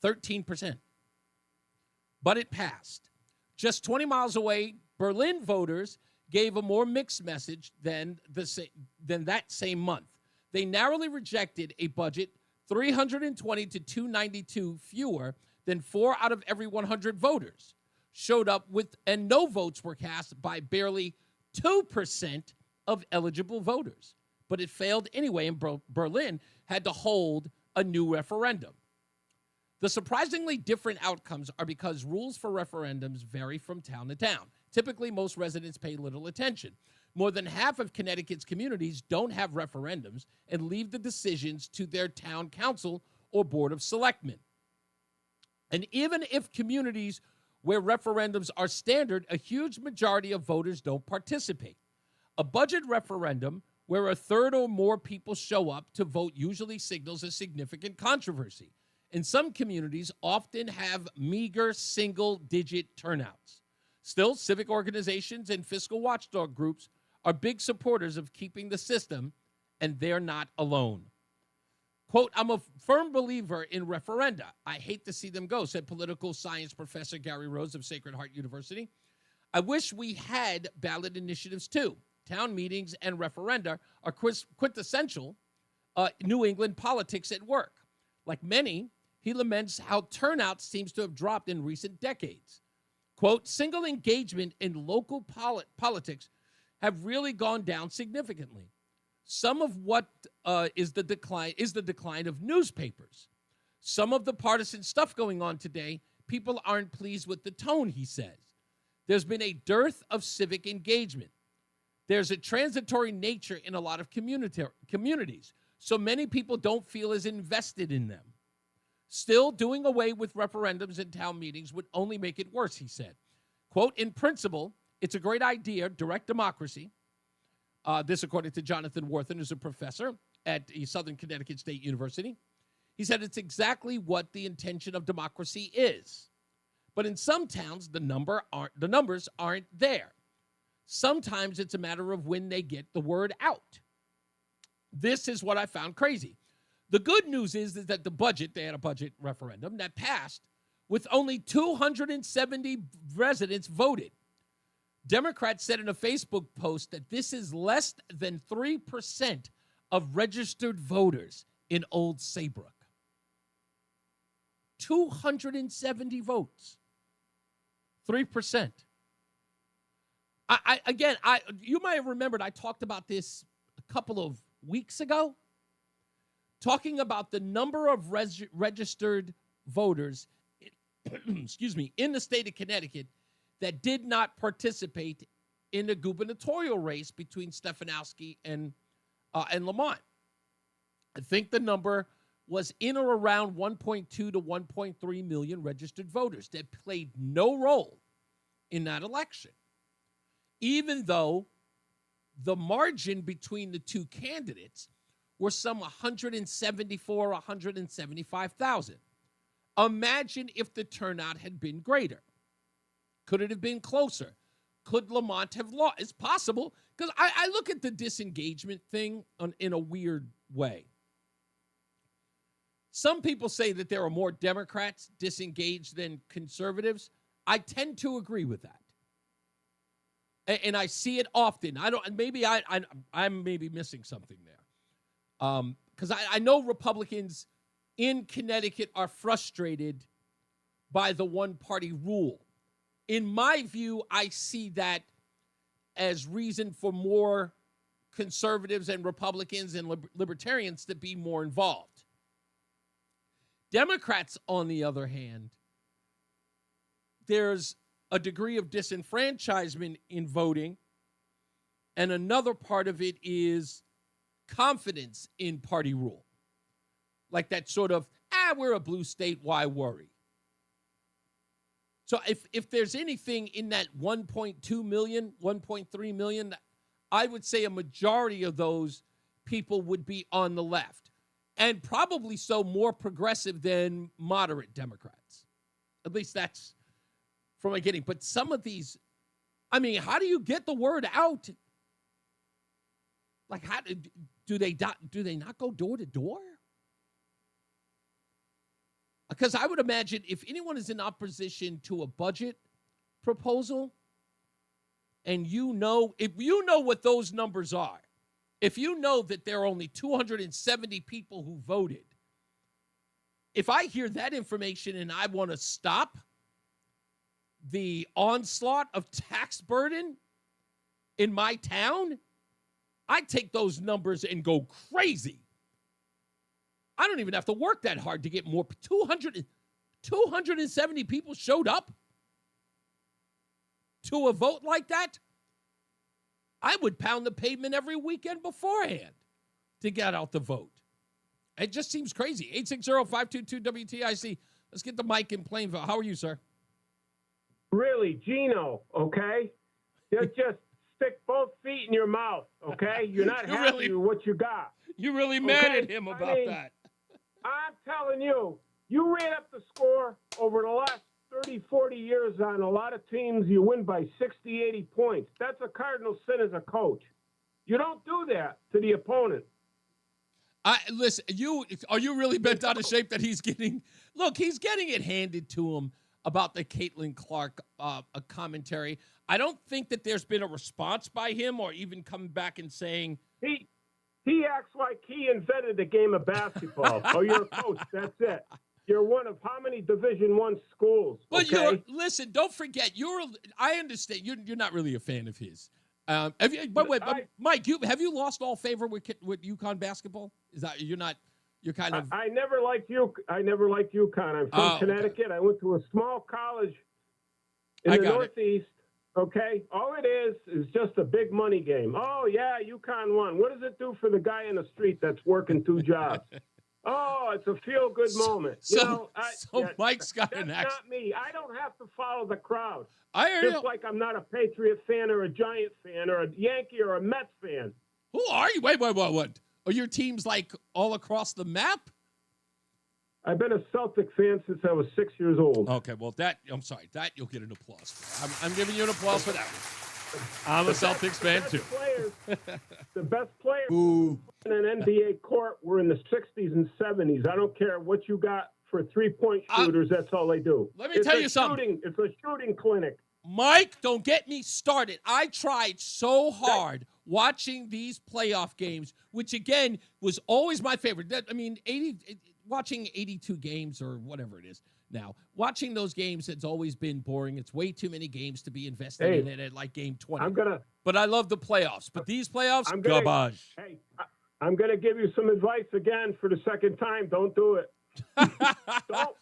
13%. But it passed. Just 20 miles away, Berlin voters gave a more mixed message than that same month. They narrowly rejected a budget 320 to 292 fewer than 4 out of every 100 voters showed up with, and no votes were cast by barely 2% of eligible voters. But it failed anyway, and Berlin had to hold a new referendum. The surprisingly different outcomes are because rules for referendums vary from town to town. Typically, most residents pay little attention. More than half of Connecticut's communities don't have referendums and leave the decisions to their town council or board of selectmen. And even if communities where referendums are standard, a huge majority of voters don't participate. A budget referendum where a third or more people show up to vote usually signals a significant controversy. And some communities often have meager single-digit turnouts. Still, civic organizations and fiscal watchdog groups are big supporters of keeping the system, and they're not alone. Quote, I'm a firm believer in referenda. I hate to see them go, said political science professor Gary Rose of Sacred Heart University. I wish we had ballot initiatives too. Town meetings and referenda are quintessential New England politics at work. Like many, he laments how turnout seems to have dropped in recent decades. Quote, single engagement in local politics have really gone down significantly. Some of what is the decline of newspapers. Some of the partisan stuff going on today, people aren't pleased with the tone, he says. There's been a dearth of civic engagement. There's a transitory nature in a lot of communities, so many people don't feel as invested in them. Still, doing away with referendums and town meetings would only make it worse, he said. Quote, in principle, it's a great idea, direct democracy. This according to Jonathan Worthen, who's a professor at Southern Connecticut State University. He said it's exactly what the intention of democracy is. But in some towns, the numbers aren't there. Sometimes it's a matter of when they get the word out. This is what I found crazy. The good news is that they had a budget referendum that passed with only 270 residents voted. Democrats said in a Facebook post that this is less than 3% of registered voters in Old Saybrook. 270 votes. 3%. You might have remembered I talked about this a couple of weeks ago, talking about the number of registered voters, in the state of Connecticut that did not participate in the gubernatorial race between Stefanowski and Lamont. I think the number was in or around 1.2 to 1.3 million registered voters that played no role in that election, even though the margin between the two candidates were some 174, 175,000. Imagine if the turnout had been greater. Could it have been closer? Could Lamont have lost? It's possible, because I look at the disengagement thing in a weird way. Some people say that there are more Democrats disengaged than conservatives. I tend to agree with that. And I see it often. I'm maybe missing something there. Because I know Republicans in Connecticut are frustrated by the one-party rule. In my view, I see that as reason for more conservatives and Republicans and libertarians to be more involved. Democrats, on the other hand, there's a degree of disenfranchisement in voting, and another part of it is confidence in party rule. Like that sort of, we're a blue state, why worry? So if there's anything in that 1.2 million, 1.3 million, I would say a majority of those people would be on the left, and probably so more progressive than moderate Democrats. At least that's from my getting. But some of these, I mean, how do you get the word out? Like, how do they not go door to door? Because I would imagine if anyone is in opposition to a budget proposal, and if you know what those numbers are, if you know that there are only 270 people who voted, if I hear that information and I want to stop the onslaught of tax burden in my town, I take those numbers and go crazy. I don't even have to work that hard to get more. 270 people showed up to a vote like that. I would pound the pavement every weekend beforehand to get out the vote. It just seems crazy. 860-522-WTIC. Let's get the mic in Plainville. How are you, sir? Really, Gino, okay? You just stick both feet in your mouth, okay? You're not happy with what you got. You're really mad at him about that. I'm telling you, you ran up the score over the last 30, 40 years on a lot of teams. You win by 60, 80 points. That's a cardinal sin as a coach. You don't do that to the opponent. Listen, are you really bent out of shape that he's getting? Look, he's getting it handed to him about the Caitlin Clark commentary. I don't think that there's been a response by him or even coming back and saying he acts like he invented the game of basketball. Oh, you're a coach. That's it. You're one of how many Division I schools? But okay? Listen, don't forget. I understand. You're not really a fan of his. Mike, have you lost all favor with UConn basketball? Is that you're not? You're kind of. I never liked you. I never liked UConn. I'm from Connecticut. Okay. I went to a small college in the Northeast. Okay, all it is just a big money game. Oh yeah, UConn won. What does it do for the guy in the street that's working 2 jobs? Oh, it's a feel-good moment. Mike's got that's an accent. Not me. I don't have to follow the crowd. Just like I'm not a Patriot fan or a Giant fan or a Yankee or a Mets fan. Who are you? Wait. What? Are your teams like all across the map? I've been a Celtic fan since I was 6 years old. Okay, well, I'm sorry. That you'll get an applause for. I'm giving you an applause for that one. I'm a Celtics fan, too. The best players in an NBA court were in the 60s and 70s. I don't care what you got for three-point shooters. That's all they do. Let me tell you something. It's a shooting clinic. Mike, don't get me started. I tried so hard watching these playoff games, which, again, was always my favorite. Watching 82 games or whatever it is now, watching those games has always been boring. It's way too many games to be invested in it at like game 20. But I love the playoffs. But these playoffs, garbage. Hey, I'm going to give you some advice again for the second time. Don't do it. Don't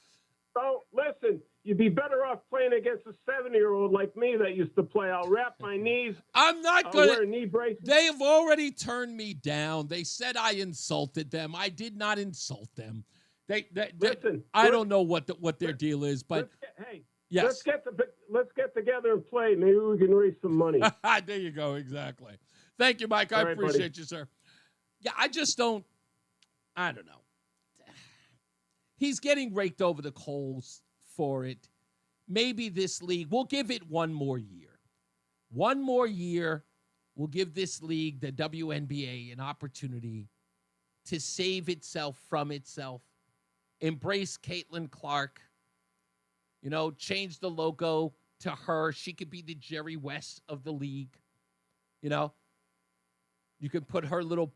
listen. You'd be better off playing against a 70-year-old like me that used to play. I'll wrap my knees. I'm not going to wear knee braces. They've already turned me down. They said I insulted them. I did not insult them. Listen, I don't know what their deal is, but yes. Let's get together and play. Maybe we can raise some money. There you go. Exactly. Thank you, Mike. I appreciate you, sir. Yeah, I don't know. He's getting raked over the coals for it. Maybe this league, we'll give it one more year. One more year, we'll give this league, the WNBA, an opportunity to save itself from itself. Embrace Caitlin Clark. Change the logo to her. She could be the Jerry West of the league. You can put her little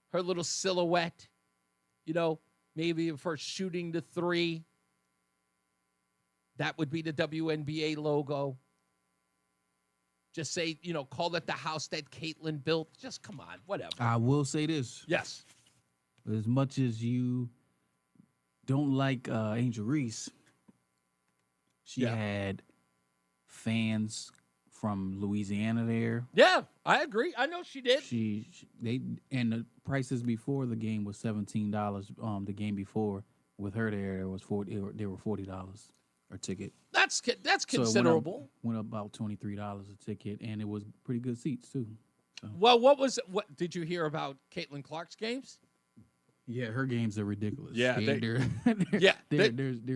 her little silhouette, maybe if her shooting the three, that would be the WNBA logo. Just say, call it the house that Caitlyn built. Just come on, whatever. I will say this. Yes. As much as you don't like Angel Reese, she had fans from Louisiana there. Yeah, I agree. I know she did. And the prices before the game was $17. The game before with her there was they were $40 a ticket. That's considerable. So went up about $23 a ticket, and it was pretty good seats too. So. Well, what did you hear about Caitlin Clark's games? Yeah, her games are ridiculous. Yeah, they're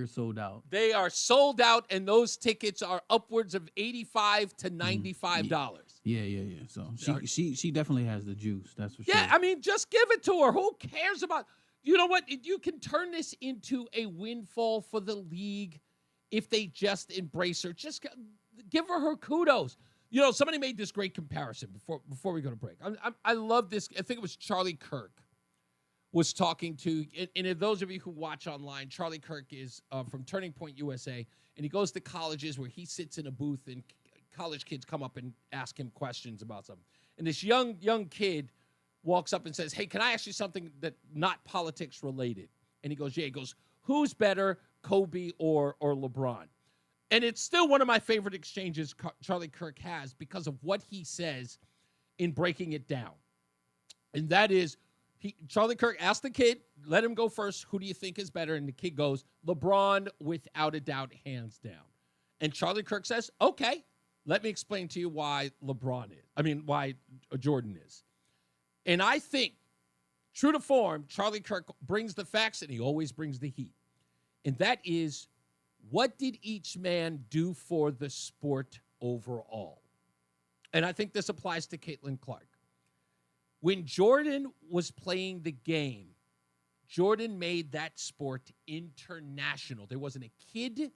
sold out. They are sold out, and those tickets are upwards of $85 to $95. Yeah. So she definitely has the juice. That's for sure. Yeah, I mean, just give it to her. Who cares about? You know what? You can turn this into a windfall for the league if they just embrace her. Just give her kudos. Somebody made this great comparison before we go to break. I love this. I think it was Charlie Kirk was talking to, and if those of you who watch online, Charlie Kirk is from Turning Point USA, and he goes to colleges where he sits in a booth, and college kids come up and ask him questions about something. And this young kid walks up and says, "Hey, can I ask you something that not politics related?" And he goes, "Yeah." He goes, "Who's better, Kobe or LeBron?" And it's still one of my favorite exchanges Charlie Kirk has because of what he says in breaking it down. And that is, Charlie Kirk asked the kid, let him go first, who do you think is better? And the kid goes, LeBron, without a doubt, hands down. And Charlie Kirk says, okay, let me explain to you why why Jordan is. And I think, true to form, Charlie Kirk brings the facts, and he always brings the heat. And that is, what did each man do for the sport overall? And I think this applies to Caitlin Clark. When Jordan was playing the game, Jordan made that sport international. There wasn't a kid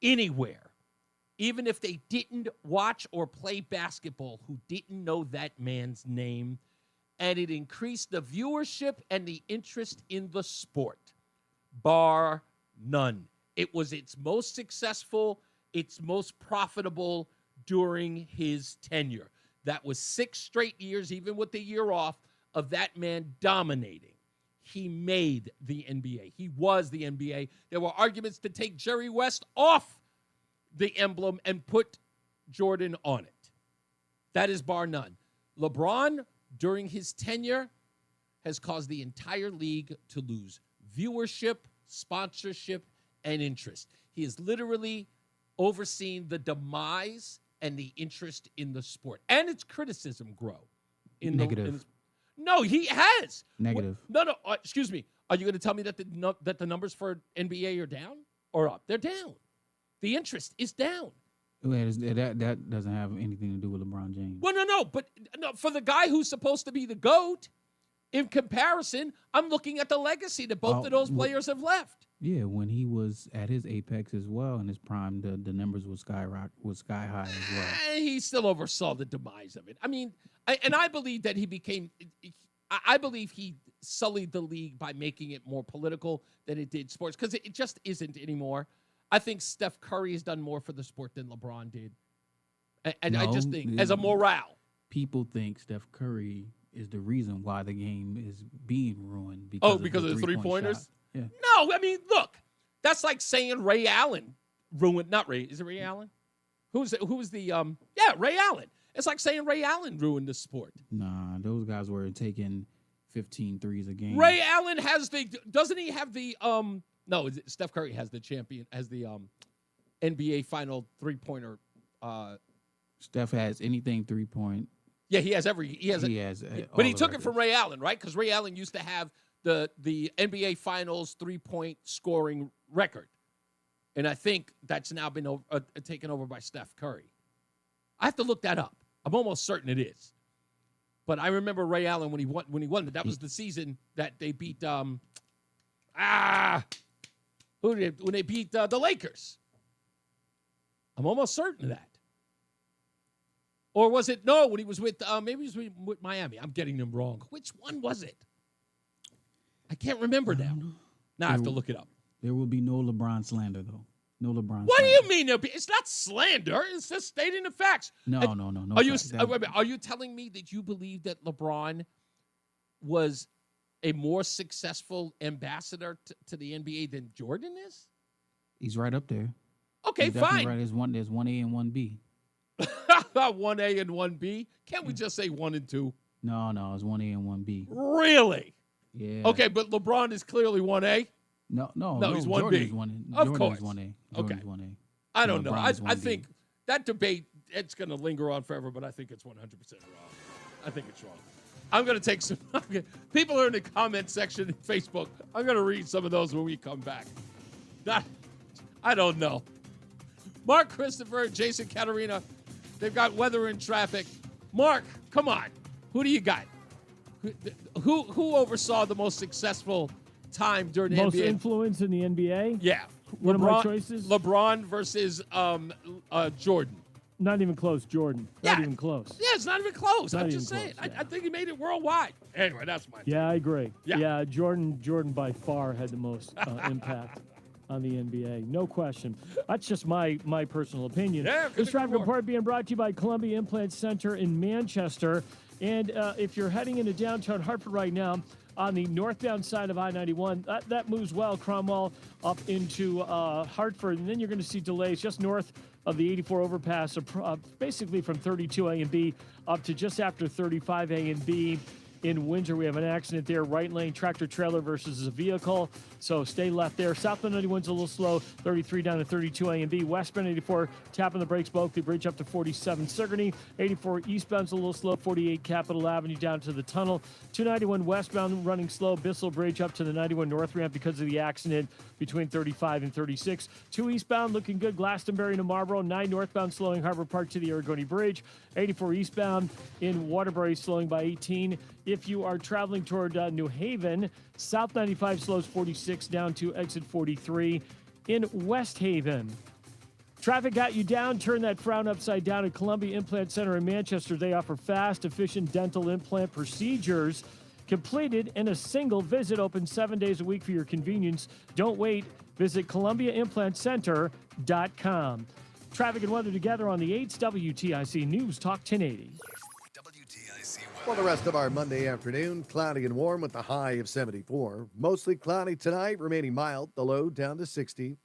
anywhere, even if they didn't watch or play basketball, who didn't know that man's name. And it increased the viewership and the interest in the sport, bar none. It was its most successful, its most profitable during his tenure. That was 6 straight years, even with the year off, of that man dominating. He made the NBA. He was the NBA. There were arguments to take Jerry West off the emblem and put Jordan on it. That is bar none. LeBron, during his tenure, has caused the entire league to lose viewership, sponsorship, and interest. He has literally overseen the demise and the interest in the sport, and its criticism grow. Negative. No, he has. Negative. No. Excuse me. Are you going to tell me that the numbers for NBA are down or up? They're down. The interest is down. That doesn't have anything to do with LeBron James. Well, no. But for the guy who's supposed to be the GOAT, in comparison, I'm looking at the legacy that both of those players have left. Yeah, when he was at his apex as well, in his prime, the numbers was sky high as well. He still oversaw the demise of it. I mean, I believe that I believe he sullied the league by making it more political than it did sports, because it just isn't anymore. I think Steph Curry has done more for the sport than LeBron did. And I just think, as a morale. People think Steph Curry is the reason why the game is being ruined. Because of the three-pointers? Yeah. No, I mean, look, that's like saying Ray Allen ruined, not Ray, is it Ray Allen? Who's the Ray Allen. It's like saying Ray Allen ruined the sport. Nah, those guys were taking 15 threes a game. Ray Allen doesn't he have the, no, Steph Curry has the NBA final three-pointer. Steph has anything three-point. Yeah, he has but he took it from Ray Allen, right? Because Ray Allen used to have the NBA Finals three-point scoring record. And I think that's now been taken over by Steph Curry. I have to look that up. I'm almost certain it is. But I remember Ray Allen when he won. That was the season that they beat when they beat the Lakers. I'm almost certain of that. Or was it when he was with maybe he was with Miami? I'm getting them wrong. Which one was it? I can't remember now. Now I have to look it up. There will be no LeBron slander, though. No LeBron. What slander. do you mean? It's not slander. It's just stating the facts. No. Are you telling me that you believe that LeBron was a more successful ambassador to the NBA than Jordan is? He's right up there. Okay, He's definitely fine. Right. There's 1A and 1B. 1A and 1B. Can't we just say 1 and 2? No, it's 1A and 1B. Really? Yeah. Okay, but LeBron is clearly 1A. No, he's 1B. Jordan is 1A. Of Jordan course. Is 1A. Okay. Jordan's 1A. I don't know. LeBron is I 1B. think that debate, it's going to linger on forever, but I think it's 100% wrong. I think it's wrong. I'm going to take some people are in the comment section in Facebook. I'm going to read some of those when we come back. I don't know. Mark Christopher, Jason Katarina, they've got weather and traffic. Mark, come on. Who do you got? Who oversaw the most successful time during the Most NBA? influence in the NBA? Yeah. What are my choices? LeBron versus Jordan. Not even close, Jordan. Not even close. Yeah, it's not even close. Not I'm even just saying. close, I think he made it worldwide. Anyway, that's my Yeah, I agree. Yeah. Jordan by far had the most impact on the NBA. No question. That's just my personal opinion. Yeah, This traffic report being brought to you by Columbia Implant Center in Manchester. And if you're heading into downtown Hartford right now, on the northbound side of I-91, that moves well, Cromwell up into Hartford. And then you're going to see delays just north of the 84 overpass, basically from 32A and B up to just after 35A and B. In Windsor, we have an accident there. Right lane tractor trailer versus a vehicle. So stay left there. Southbound 91's a little slow. 33 down to 32A and B. Westbound 84 tapping the brakes. Bulkley Bridge up to 47 Sigourney. 84 eastbound's a little slow. 48 Capitol Avenue down to the tunnel. 291 westbound running slow. Bissell Bridge up to the 91 north ramp because of the accident between 35 and 36. 2 eastbound looking good. Glastonbury to Marlboro. 9 northbound slowing Harbor Park to the Aragoni Bridge. 84 eastbound in Waterbury slowing by 18. If you are traveling toward New Haven, South 95 slows 46 down to exit 43. In West Haven, traffic got you down. Turn that frown upside down at Columbia Implant Center in Manchester. They offer fast, efficient dental implant procedures completed in a single visit. Open 7 days a week for your convenience. Don't wait. Visit ColumbiaImplantCenter.com. Traffic and weather together on the 8th WTIC News Talk 1080. Well, the rest of our Monday afternoon, cloudy and warm with the high of 74. Mostly cloudy tonight, remaining mild, the low down to 60.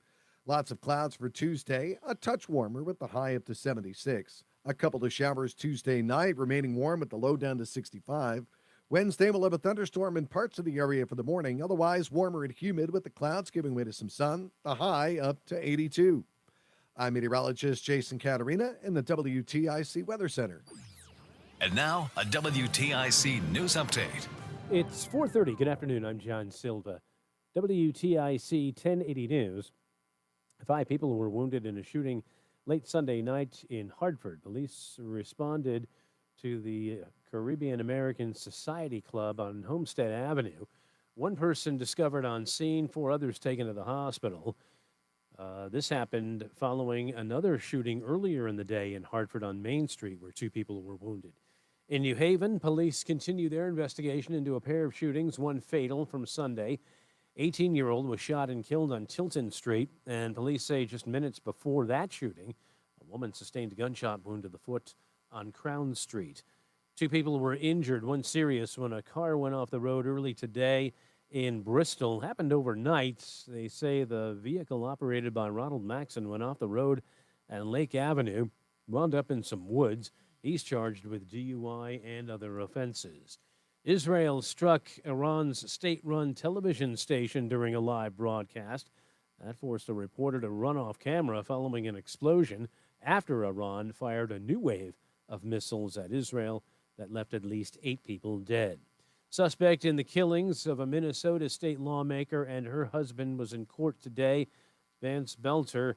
Lots of clouds for Tuesday, a touch warmer with the high up to 76. A couple of showers Tuesday night, remaining warm with the low down to 65. Wednesday, we'll have a thunderstorm in parts of the area for the morning. Otherwise, warmer and humid with the clouds giving way to some sun, the high up to 82. I'm meteorologist Jason Katarina in the WTIC Weather Center. And now, a WTIC news update. It's 4:30. Good afternoon. I'm John Silva. WTIC 1080 News. 5 people were wounded in a shooting late Sunday night in Hartford. Police responded to the Caribbean American Society Club on Homestead Avenue. 1 person discovered on scene, 4 others taken to the hospital. This happened following another shooting earlier in the day in Hartford on Main Street where 2 people were wounded. In New Haven, police continue their investigation into a pair of shootings, one fatal from Sunday. 18-year-old was shot and killed on Tilton Street, and police say just minutes before that shooting, a woman sustained a gunshot wound to the foot on Crown Street. 2 people were injured, one serious, when a car went off the road early today in Bristol. Happened overnight. They say the vehicle operated by Ronald Maxon went off the road at Lake Avenue, wound up in some woods. He's charged with DUI and other offenses. Israel struck Iran's state-run television station during a live broadcast. That forced a reporter to run off camera following an explosion after Iran fired a new wave of missiles at Israel that left at least 8 people dead. Suspect in the killings of a Minnesota state lawmaker and her husband was in court today. Vance Belter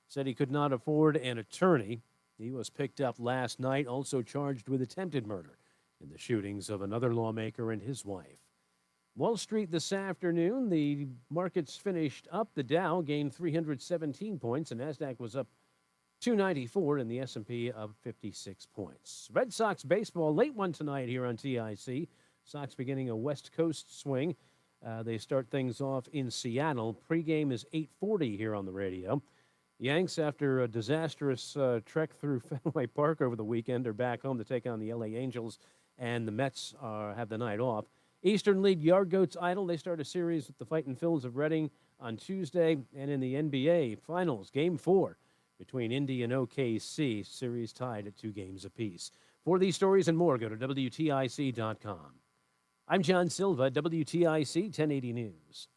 said he could not afford an attorney. He was picked up last night, also charged with attempted murder in the shootings of another lawmaker and his wife. Wall Street this afternoon, the markets finished up. The Dow gained 317 points, and NASDAQ was up 294, and the S&P up 56 points. Red Sox baseball, late one tonight here on TIC. Sox beginning a West Coast swing They start things off in Seattle. Pregame is 8:40 here on the radio. Yanks, after a disastrous trek through Fenway Park over the weekend, are back home to take on the LA Angels, and the Mets have the night off. Eastern League Yard Goats idle. They start a series with the Fightin' Phils of Reading on Tuesday. And in the NBA Finals, Game 4 between Indy and OKC, series tied at 2 games apiece. For these stories and more, go to WTIC.com. I'm John Silva, WTIC 1080 News.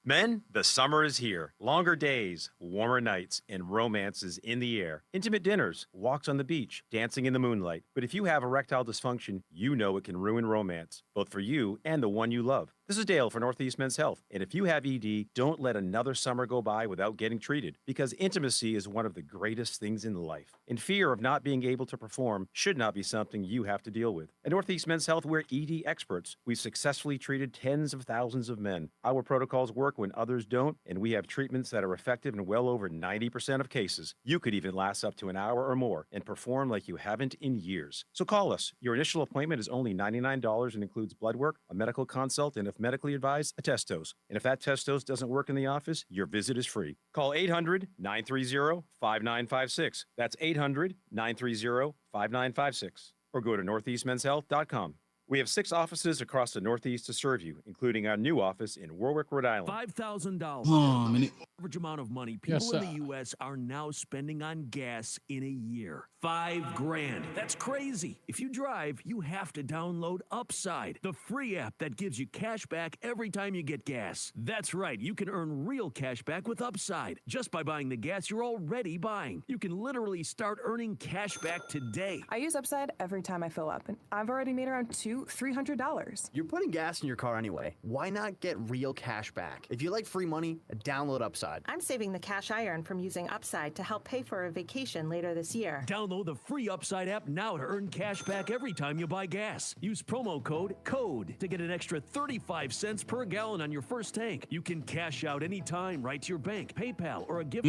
Men, the summer is here. Longer days, warmer nights, and romances in the air. Intimate dinners, walks on the beach, dancing in the moonlight. But if you have erectile dysfunction, you know it can ruin romance, both for you and the one you love. This is Dale for Northeast Men's Health. And if you have ED, don't let another summer go by without getting treated, because intimacy is one of the greatest things in life. And fear of not being able to perform should not be something you have to deal with. At Northeast Men's Health, we're ED experts. We've successfully treated tens of thousands of men. Our protocols work when others don't, and we have treatments that are effective in well over 90% of cases. You could even last up to an hour or more and perform like you haven't in years. So call us. Your initial appointment is only $99 and includes blood work, a medical consult, and if medically advised, a test dose. And if that test dose doesn't work in the office, your visit is free. Call 800-930-5956. That's 800-930-5956. Or go to northeastmenshealth.com. We have 6 offices across the Northeast to serve you, including our new office in Warwick, Rhode Island. $5,000. Average amount of money people in the U.S. are now spending on gas in a year. $5,000. That's crazy. If you drive, you have to download Upside, the free app that gives you cash back every time you get gas. That's right. You can earn real cash back with Upside just by buying the gas you're already buying. You can literally start earning cash back today. I use Upside every time I fill up, and I've already made around $300. You're putting gas in your car anyway. Why not get real cash back? If you like free money, download Upside. I'm saving the cash I earn from using Upside to help pay for a vacation later this year. Download the free Upside app now to earn cash back every time you buy gas. Use promo code CODE to get an extra 35 cents per gallon on your first tank. You can cash out anytime right to your bank, PayPal, or a gift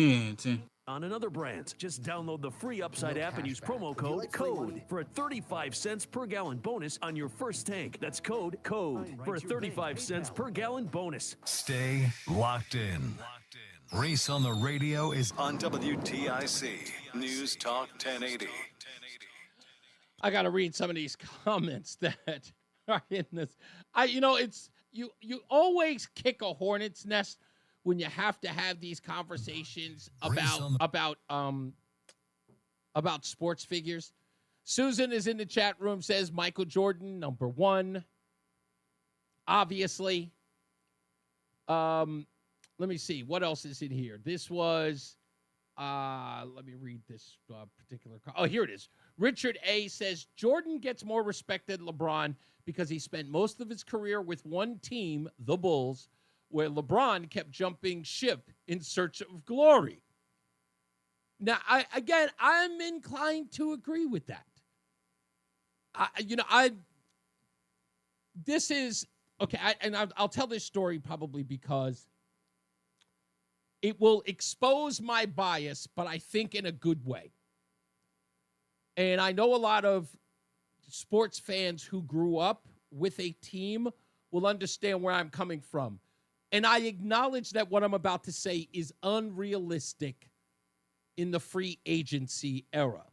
on another brand. Just download the free Upside app and use promo code CODE for a 35 cents per gallon bonus on your first tank. That's code CODE for a 35 cents per gallon bonus. Stay locked in. Reese on the Radio is on WTIC News Talk 1080. I got to read some of these comments that are in this. It's you always kick a hornet's nest when you have to have these conversations about sports figures. Susan is in the chat room, says Michael Jordan, number 1. Obviously. Let me see. What else is in here? This was, let me read this particular. Oh, here it is. Richard A. says, Jordan gets more respect than LeBron because he spent most of his career with one team, the Bulls, where LeBron kept jumping ship in search of glory. Now, I'm inclined to agree with that. This is, okay, I'll tell this story probably because it will expose my bias, but I think in a good way. And I know a lot of sports fans who grew up with a team will understand where I'm coming from. And I acknowledge that what I'm about to say is unrealistic in the free agency era.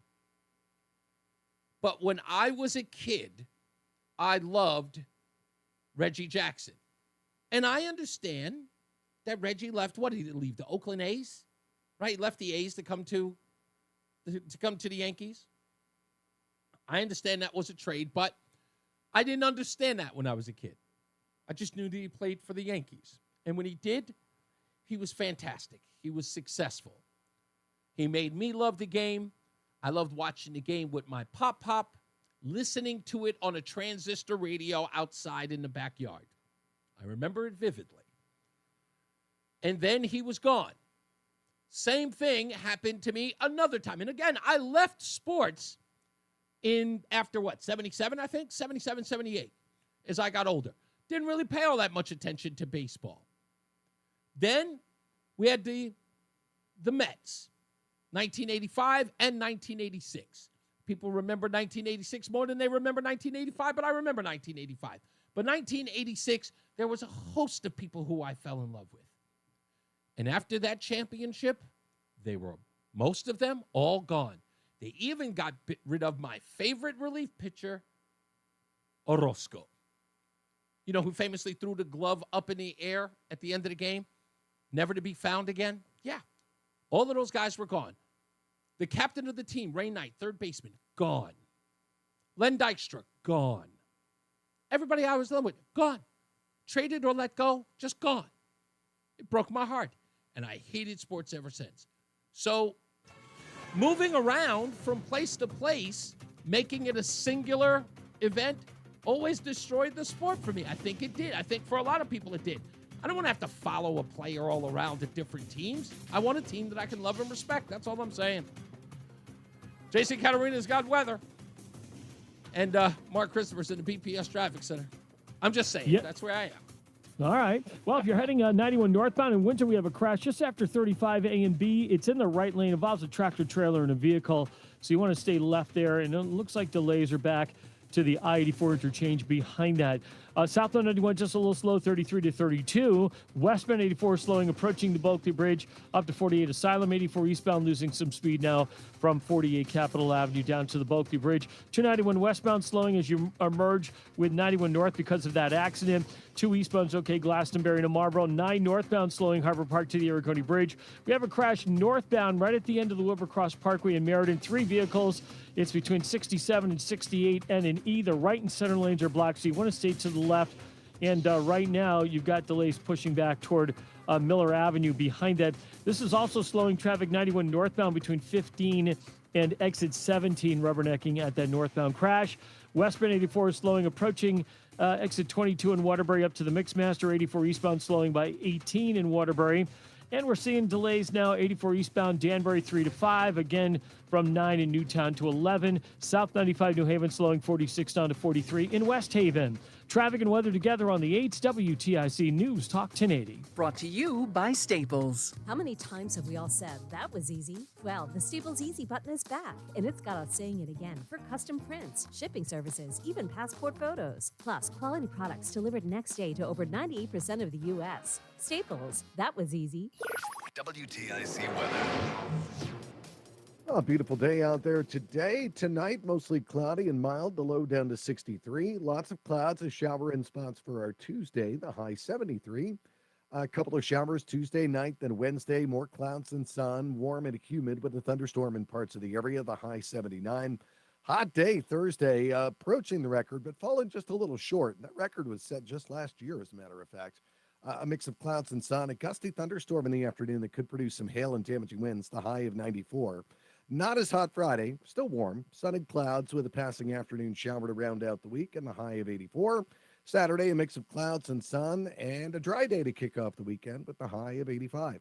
But when I was a kid, I loved Reggie Jackson. And I understand that Reggie left. What did he leave? The Oakland A's, right? He left the A's to come to the Yankees. I understand that was a trade, but I didn't understand that when I was a kid. I just knew that he played for the Yankees, and when he did, he was fantastic. He was successful. He made me love the game. I loved watching the game with my pop, listening to it on a transistor radio outside in the backyard. I remember it vividly. And then he was gone. Same thing happened to me another time. And again, I left sports after 77, I think? 77, 78, as I got older. Didn't really pay all that much attention to baseball. Then we had the Mets, 1985 and 1986. People remember 1986 more than they remember 1985, but I remember 1985. But 1986 There was a host of people who I fell in love with. And after that championship, they were, most of them, all gone. They even got rid of my favorite relief pitcher, Orozco. You know, who famously threw the glove up in the air at the end of the game, never to be found again? Yeah. All of those guys were gone. The captain of the team, Ray Knight, third baseman, gone. Len Dykstra, gone. Everybody I was in love with, gone. Traded or let go, just gone. It broke my heart. And I hated sports ever since. So moving around from place to place, making it a singular event, always destroyed the sport for me. I think it did. I think for a lot of people it did. I don't want to have to follow a player all around at different teams. I want a team that I can love and respect. That's all I'm saying. Jason Caterina's got weather. And Mark Christopher's in the BPS Traffic Center. I'm just saying. Yep. That's where I am. All right. Well, if you're heading 91 northbound in Windsor, we have a crash just after 35 A and B. It's in the right lane. Involves a tractor trailer and a vehicle. So you want to stay left there. And it looks like delays are back to the I-84 interchange behind that. Southbound 91 just a little slow, 33 to 32. Westbound 84 slowing, approaching the Bulkley Bridge up to 48 Asylum. 84 eastbound losing some speed now from 48 Capitol Avenue down to the Bulkley Bridge. 291 westbound slowing as you merge with 91 north because of that accident. 2 eastbound's okay, Glastonbury to Marlboro. 9 northbound slowing Harbor Park to the Ariconi Bridge. We have a crash northbound right at the end of the Wilbercross Parkway in Meriden. 3 vehicles. It's between 67 and 68 N and E. The right and center lanes are blocked, so you want to stay to the left. And right now, you've got delays pushing back toward Miller Avenue behind that. This is also slowing traffic 91 northbound between 15 and exit 17, rubbernecking at that northbound crash. Westbound 84 is slowing, approaching exit 22 in Waterbury up to the Mixmaster. 84 eastbound slowing by 18 in Waterbury. And we're seeing delays now, 84 eastbound Danbury 3 to 5, again from 9 in Newtown to 11. South 95 New Haven slowing 46 down to 43 in West Haven. Traffic and weather together on the 8th WTIC News Talk 1080. Brought to you by Staples. How many times have we all said, that was easy? Well, the Staples Easy button is back, and it's got us saying it again for custom prints, shipping services, even passport photos. Plus, quality products delivered next day to over 98% of the U.S. Staples, that was easy. WTIC weather. Oh, beautiful day out there today. Tonight, mostly cloudy and mild. The low down to 63. Lots of clouds, a shower in spots for our Tuesday. The high 73. A couple of showers Tuesday night, then Wednesday. More clouds and sun. Warm and humid with a thunderstorm in parts of the area. The high 79. Hot day Thursday, approaching the record, but falling just a little short. That record was set just last year, as a matter of fact. A mix of clouds and sun. A gusty thunderstorm in the afternoon that could produce some hail and damaging winds. The high of 94. Not as hot Friday, still warm. Sun and clouds with a passing afternoon shower to round out the week and the high of 84. Saturday, a mix of clouds and sun and a dry day to kick off the weekend with the high of 85.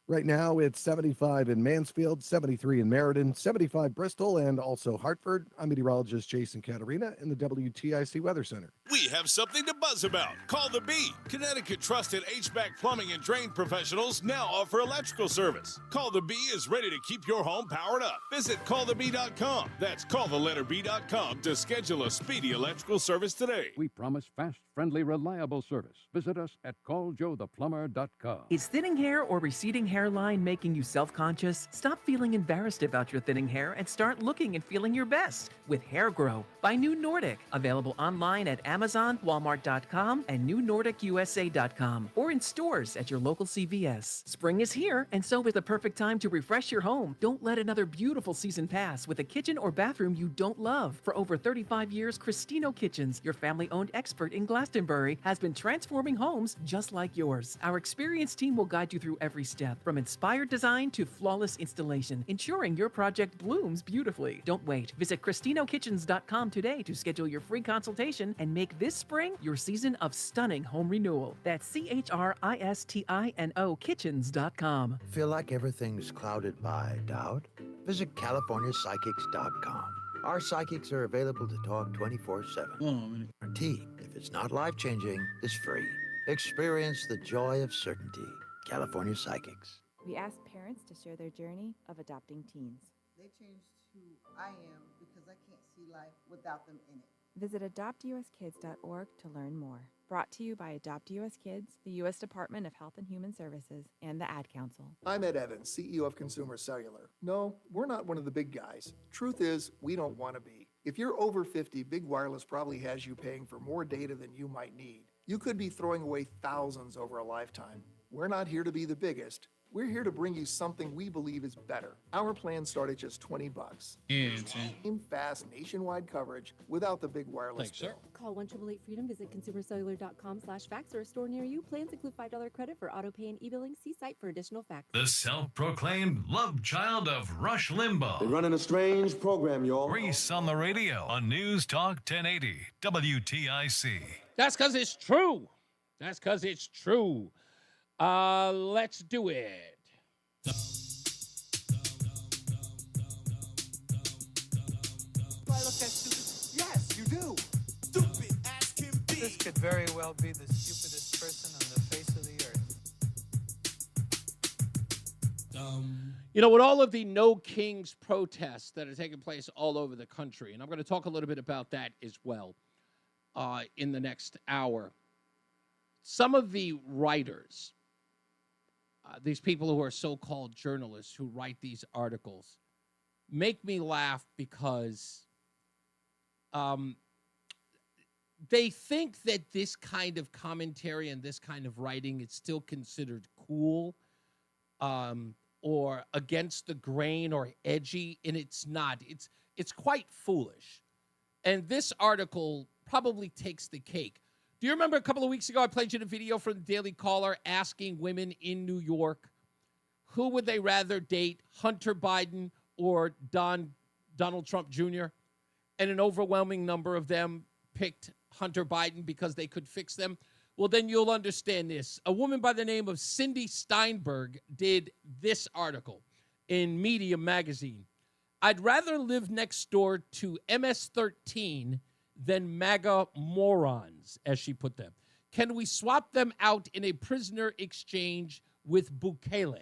Right now, it's 75 in Mansfield, 73 in Meriden, 75 Bristol, and also Hartford. I'm meteorologist Jason Caterina in the WTIC Weather Center. We have something to buzz about. Call the Bee. Connecticut trusted HVAC plumbing and drain professionals now offer electrical service. Call the Bee is ready to keep your home powered up. Visit callthebee.com. That's callthelletterb.com to schedule a speedy electrical service today. We promise fast, friendly, reliable service. Visit us at calljoetheplumber.com. Is thinning hair or receding hairline making you self-conscious? Stop feeling embarrassed about your thinning hair and start looking and feeling your best with Hair Grow by New Nordic. Available online at Amazon, Walmart.com, and NewNordicUSA.com, or in stores at your local CVS. Spring is here, and so is the perfect time to refresh your home. Don't let another beautiful season pass with a kitchen or bathroom you don't love. For over 35 years, Cristino Kitchens, your family-owned expert in Glastonbury, has been transforming homes just like yours. Our experienced team will guide you through every step, from inspired design to flawless installation, ensuring your project blooms beautifully. Don't wait. Visit CristinoKitchens.com today to schedule your free consultation and make this spring your season of stunning home renewal. That's CHRISTINO Kitchens.com. Feel like everything's clouded by doubt? Visit CaliforniaPsychics.com. Our psychics are available to talk 24/7. Guaranteed, if it's not life-changing, it's free. Experience the joy of certainty. California Psychics. We asked parents to share their journey of adopting teens. They changed who I am because I can't see life without them in it. Visit adoptuskids.org to learn more. Brought to you by Adopt US Kids, the U.S. Department of Health and Human Services, and the Ad Council. I'm Ed Evans, CEO of Consumer Cellular. No, we're not one of the big guys. Truth is, we don't want to be. If you're over 50, Big Wireless probably has you paying for more data than you might need. You could be throwing away thousands over a lifetime. We're not here to be the biggest. We're here to bring you something we believe is better. Our plans start at just $20. Same fast nationwide coverage without the big wireless bill. Call 1-888-FREEDOM, visit consumercellular.com/facts or a store near you. Plans include $5 credit for auto pay and e-billing. See site for additional facts. The self-proclaimed love child of Rush Limbaugh. They're running a strange program, y'all. Reese on the radio on News Talk 1080 WTIC. That's because it's true. That's because it's true. Let's do it. Do I look that stupid? Yes, you do. Stupid as can be. This could very well be the stupidest person on the face of the earth. You know, with all of the No Kings protests that are taking place all over the country, and I'm going to talk a little bit about that as well in the next hour. Some of the writers, these people who are so-called journalists who write these articles, make me laugh because they think that this kind of commentary and this kind of writing is still considered cool or against the grain or edgy, and it's not. It's quite foolish. And this article probably takes the cake. Do you remember a couple of weeks ago I played you the video from the Daily Caller asking women in New York who would they rather date, Hunter Biden or Donald Trump Jr.? And an overwhelming number of them picked Hunter Biden because they could fix them. Well, then you'll understand this. A woman by the name of Cindy Steinberg did this article in Medium magazine. I'd rather live next door to MS-13 than MAGA morons, as she put them. Can we swap them out in a prisoner exchange with Bukele?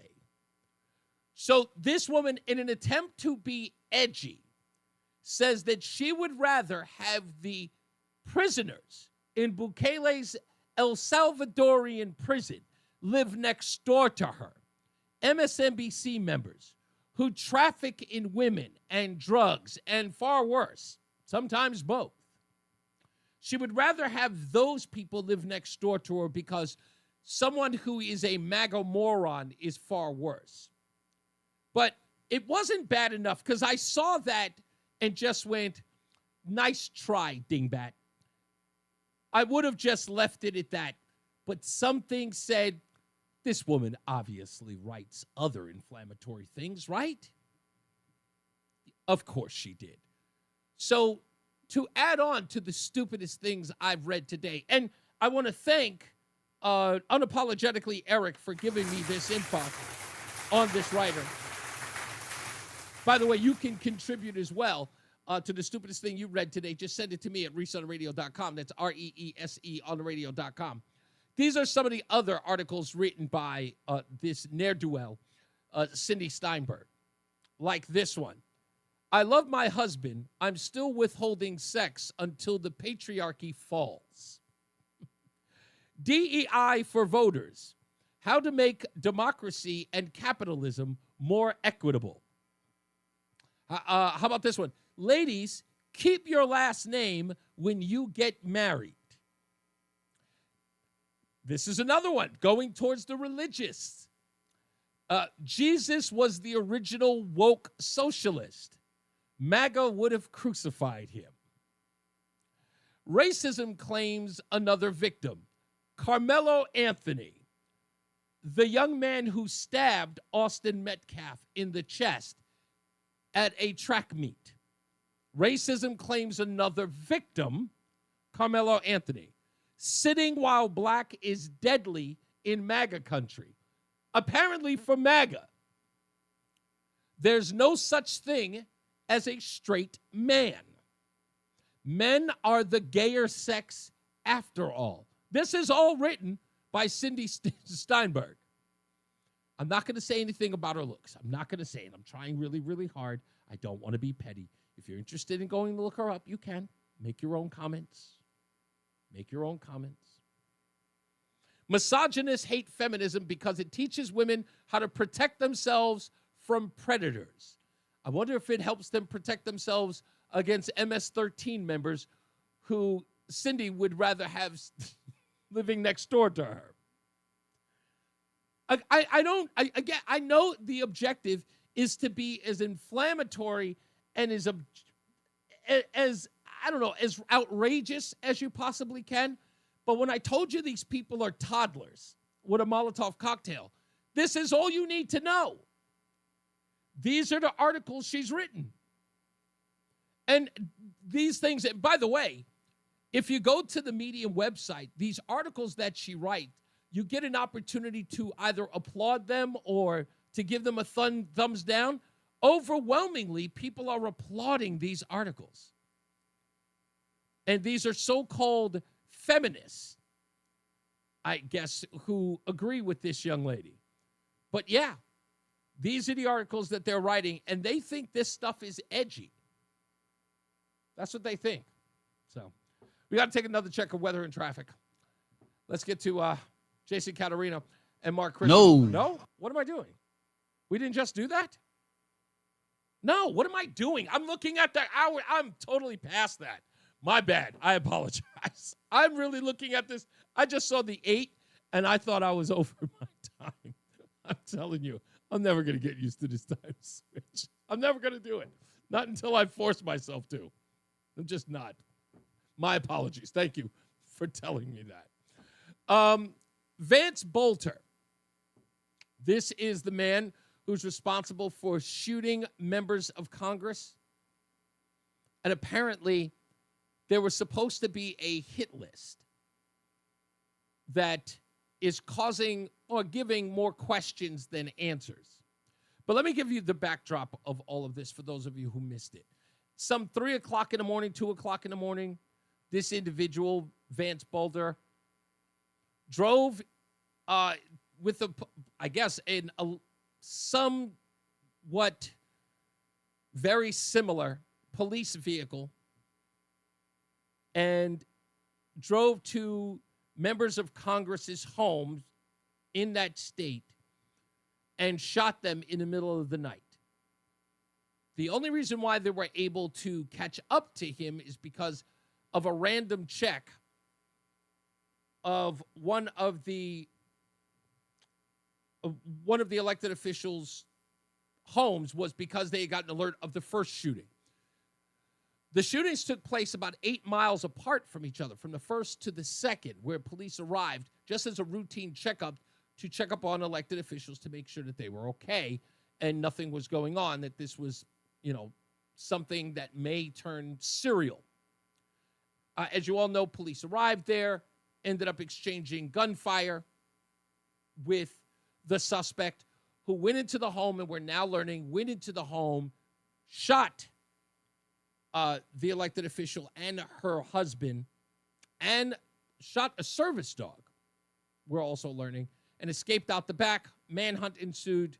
So this woman, in an attempt to be edgy, says that she would rather have the prisoners in Bukele's El Salvadorian prison live next door to her, MSNBC members who traffic in women and drugs and far worse, sometimes both. She would rather have those people live next door to her because someone who is a MAGA moron is far worse. But it wasn't bad enough because I saw that and just went, nice try, dingbat. I would have just left it at that. But something said, this woman obviously writes other inflammatory things, right? Of course she did. So to add on to the stupidest things I've read today, and I want to thank unapologetically Eric for giving me this info on this writer. By the way, you can contribute as well to the stupidest thing you read today. Just send it to me at reeseontheradio.com. That's REESE on the radio.com. These are some of the other articles written by this ne'er-do-well, Cindy Steinberg, like this one. I love my husband. I'm still withholding sex until the patriarchy falls. DEI for voters. How to make democracy and capitalism more equitable. How about this one? Ladies, keep your last name when you get married. This is another one going towards the religious. Jesus was the original woke socialist. MAGA would have crucified him. Racism claims another victim. Carmelo Anthony, the young man who stabbed Austin Metcalf in the chest at a track meet. Racism claims another victim, Carmelo Anthony. Sitting while black is deadly in MAGA country. Apparently for MAGA, there's no such thing as a straight man. Men are the gayer sex after all. This is all written by Cindy Steinberg. I'm not going to say anything about her looks. I'm not going to say it. I'm trying really, really hard. I don't want to be petty. If you're interested in going to look her up, you can. Make your own comments. Make your own comments. Misogynists hate feminism because it teaches women how to protect themselves from predators. I wonder if it helps them protect themselves against MS-13 members who Cindy would rather have living next door to her. I know the objective is to be as inflammatory and as outrageous as you possibly can. But when I told you these people are toddlers with a Molotov cocktail, this is all you need to know. These are the articles she's written. And these things, by the way, if you go to the Medium website, these articles that she writes, you get an opportunity to either applaud them or to give them a thumbs down. Overwhelmingly, people are applauding these articles. And these are so-called feminists, I guess, who agree with this young lady. But yeah, these are the articles that they're writing, and they think this stuff is edgy. That's what they think. So we got to take another check of weather and traffic. Let's get to Jason Caterino and Mark Christian. No? What am I doing? We didn't just do that? No, what am I doing? I'm looking at the hour. I'm totally past that. My bad. I apologize. I'm really looking at this. I just saw the 8, and I thought I was over my time. I'm telling you, I'm never going to get used to this time switch. I'm never going to do it. Not until I force myself to. I'm just not. My apologies. Thank you for telling me that. Vance Bolter. This is the man who's responsible for shooting members of Congress. And apparently, there was supposed to be a hit list that is causing or giving more questions than answers. But let me give you the backdrop of all of this for those of you who missed it. Some 3 o'clock in the morning, 2 o'clock in the morning, this individual, Vance Bolter, drove with a somewhat very similar police vehicle and drove to members of Congress's homes in that state and shot them in the middle of the night. The only reason why they were able to catch up to him is because of a random check of one of the elected officials' homes was because they had gotten an alert of the first shooting. The shootings took place about 8 miles apart from each other, from the first to the second, where police arrived just as a routine checkup to check up on elected officials to make sure that they were okay and nothing was going on, that this was, something that may turn serial. As you all know, police arrived there, ended up exchanging gunfire with the suspect, who went into the home, and we're now learning, went into the home, shot the elected official and her husband, and shot a service dog, we're also learning, and escaped out the back. Manhunt ensued,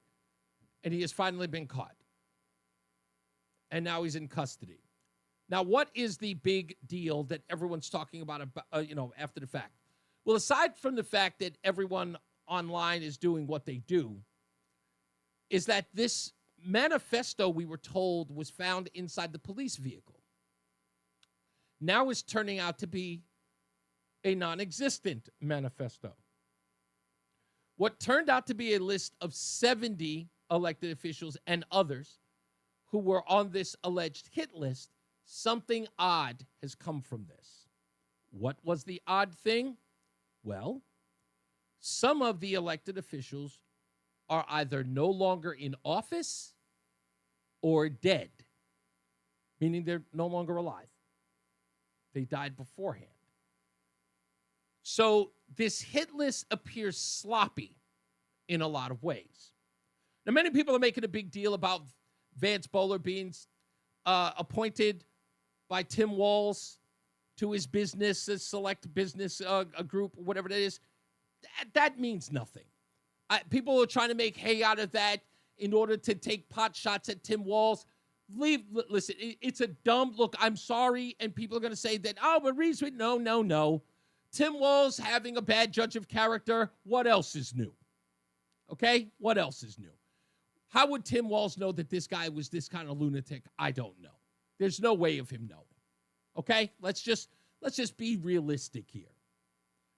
and he has finally been caught. And now he's in custody. Now, what is the big deal that everyone's talking about, after the fact? Well, aside from the fact that everyone online is doing what they do, is that this manifesto, we were told, was found inside the police vehicle. Now is turning out to be a non-existent manifesto. What turned out to be a list of 70 elected officials and others who were on this alleged hit list, something odd has come from this. What was the odd thing? Well, some of the elected officials are either no longer in office or dead, meaning they're no longer alive. They died beforehand. So this hit list appears sloppy in a lot of ways. Now, many people are making a big deal about Vance Bolter being appointed by Tim Walz to his business, a select business a group, whatever it is. That means nothing. People are trying to make hay out of that in order to take pot shots at Tim Walz. Listen, it's a dumb look. I'm sorry, and people are going to say that, oh, but Reese, no. Tim Walz having a bad judge of character, what else is new? Okay? What else is new? How would Tim Walz know that this guy was this kind of lunatic? I don't know. There's no way of him knowing. Okay? Let's just be realistic here.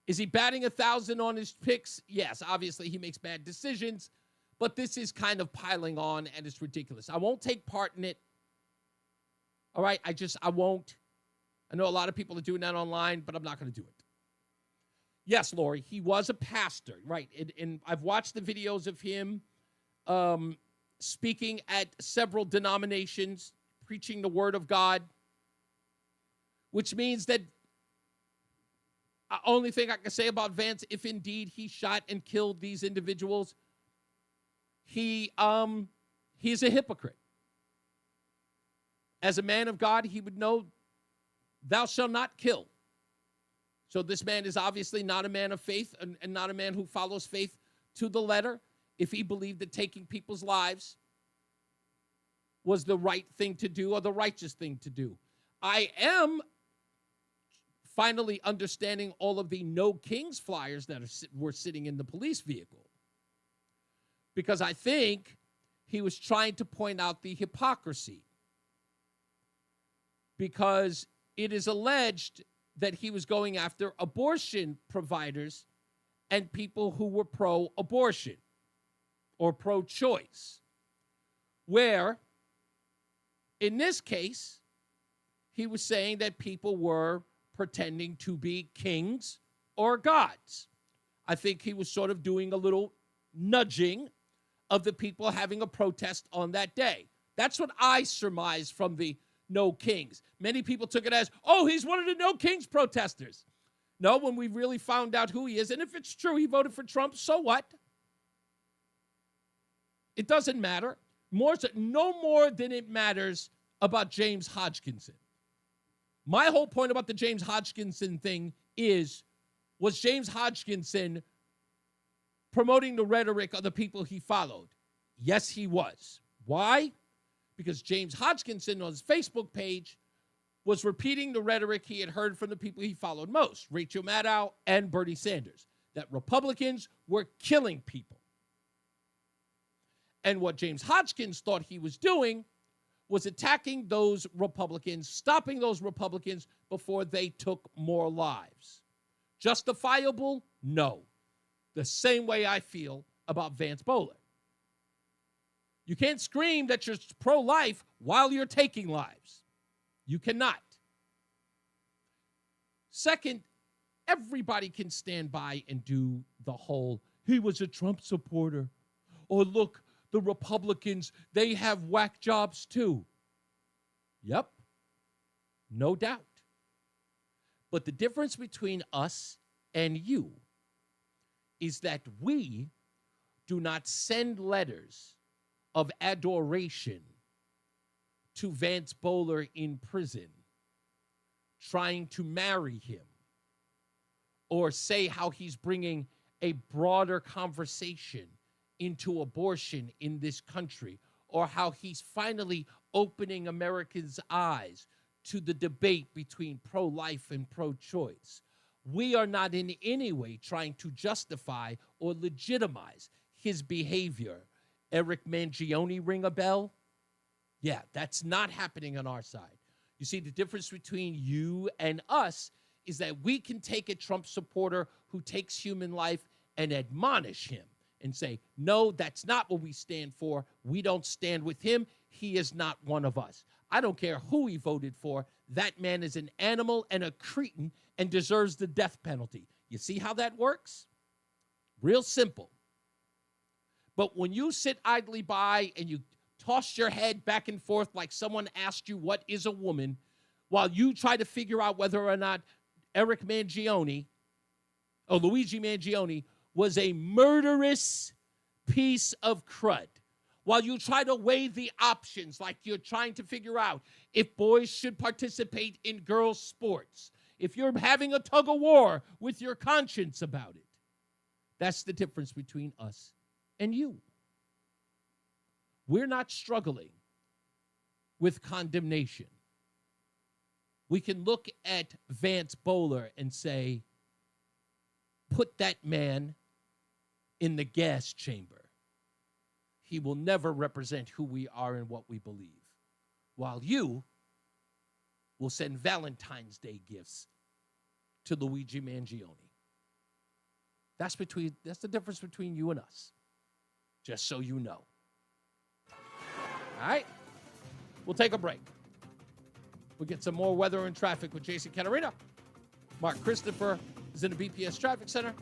Is he batting 1,000 on his picks? Yes, obviously he makes bad decisions, but this is kind of piling on, and it's ridiculous. I won't take part in it. All right? I won't. I know a lot of people are doing that online, but I'm not going to do it. Yes, Lori, he was a pastor, right? And I've watched the videos of him speaking at several denominations, preaching the word of God, which means that only thing I can say about Vance, if indeed he shot and killed these individuals, he's a hypocrite. As a man of God, he would know, thou shalt not kill. So this man is obviously not a man of faith and not a man who follows faith to the letter if he believed that taking people's lives was the right thing to do or the righteous thing to do. I am finally understanding all of the No Kings flyers that were sitting in the police vehicle, because I think he was trying to point out the hypocrisy, because it is alleged that he was going after abortion providers and people who were pro-abortion or pro-choice, where in this case, he was saying that people were pretending to be kings or gods. I think he was sort of doing a little nudging of the people having a protest on that day. That's what I surmise from the No Kings. Many people took it as, oh, he's one of the No Kings protesters. No, when we really found out who he is, and if it's true he voted for Trump, so what? It doesn't matter. No more than it matters about James Hodgkinson. My whole point about the James Hodgkinson thing was James Hodgkinson promoting the rhetoric of the people he followed? Yes, he was. Why? Because James Hodgkinson on his Facebook page was repeating the rhetoric he had heard from the people he followed most, Rachel Maddow and Bernie Sanders, that Republicans were killing people. And what James Hodgkins thought he was doing was attacking those Republicans, stopping those Republicans before they took more lives. Justifiable? No. The same way I feel about Vance Bowler. You can't scream that you're pro-life while you're taking lives. You cannot. Second, everybody can stand by and do the whole, he was a Trump supporter. Or look, the Republicans, they have whack jobs too. Yep, no doubt. But the difference between us and you is that we do not send letters of adoration to Vance Bowler in prison, trying to marry him, or say how he's bringing a broader conversation into abortion in this country, or how he's finally opening Americans' eyes to the debate between pro-life and pro-choice. We are not in any way trying to justify or legitimize his behavior. Eric Mangione ring a bell? Yeah, that's not happening on our side. You see, the difference between you and us is that we can take a Trump supporter who takes human life and admonish him and say, no, that's not what we stand for. We don't stand with him. He is not one of us. I don't care who he voted for. That man is an animal and a cretin and deserves the death penalty. You see how that works? Real simple. But when you sit idly by and you toss your head back and forth like someone asked you what is a woman, while you try to figure out whether or not Eric Mangione or Luigi Mangione was a murderous piece of crud, while you try to weigh the options like you're trying to figure out if boys should participate in girls' sports, if you're having a tug of war with your conscience about it, that's the difference between us and you. We're not struggling with condemnation. We can look at Vance Bowler and say, put that man in the gas chamber. He will never represent who we are and what we believe. While you will send Valentine's Day gifts to Luigi Mangione. That's the difference between you and us. Just so you know. All right? We'll take a break. We'll get some more weather and traffic with Jason Caterina. Mark Christopher is in the BPS Traffic Center.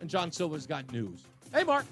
And John Silver's got news. Hey, Mark.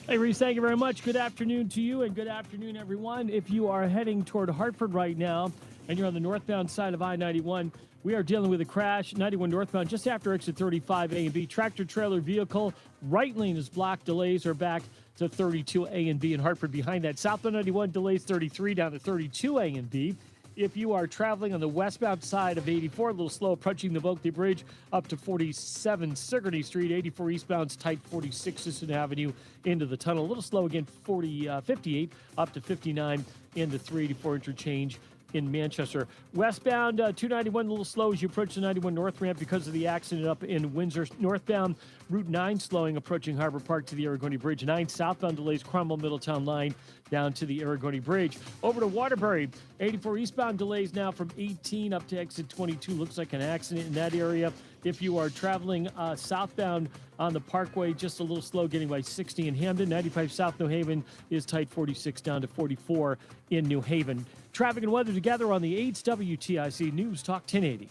Hey, Reese, thank you very much. Good afternoon to you, and good afternoon, everyone. If you are heading toward Hartford right now and you're on the northbound side of I-91, we are dealing with a crash, 91 northbound, just after exit 35 A and B. Tractor-trailer vehicle, right lane is blocked. Delays are back to 32 A and B in Hartford. Behind that, southbound 91 delays 33 down to 32 A and B. If you are traveling on the westbound side of 84, a little slow approaching the Oakley Bridge up to 47 Sigourney Street. 84 eastbound's tight 46 Sisson Avenue into the tunnel. A little slow again, 58 up to 59 in the 384 interchange in Manchester. Westbound 291, a little slow as you approach the 91 North ramp because of the accident up in Windsor. Northbound Route 9 slowing approaching Harbor Park to the Aragoni Bridge. 9 southbound delays Cromwell Middletown line down to the Aragoni Bridge. Over to Waterbury, 84 eastbound delays now from 18 up to exit 22. Looks like an accident in that area. If you are traveling southbound on the Parkway, just a little slow getting by 60 in Hamden. 95 South New Haven is tight 46 down to 44 in New Haven. Traffic and weather together on the 8's WTIC News Talk 1080.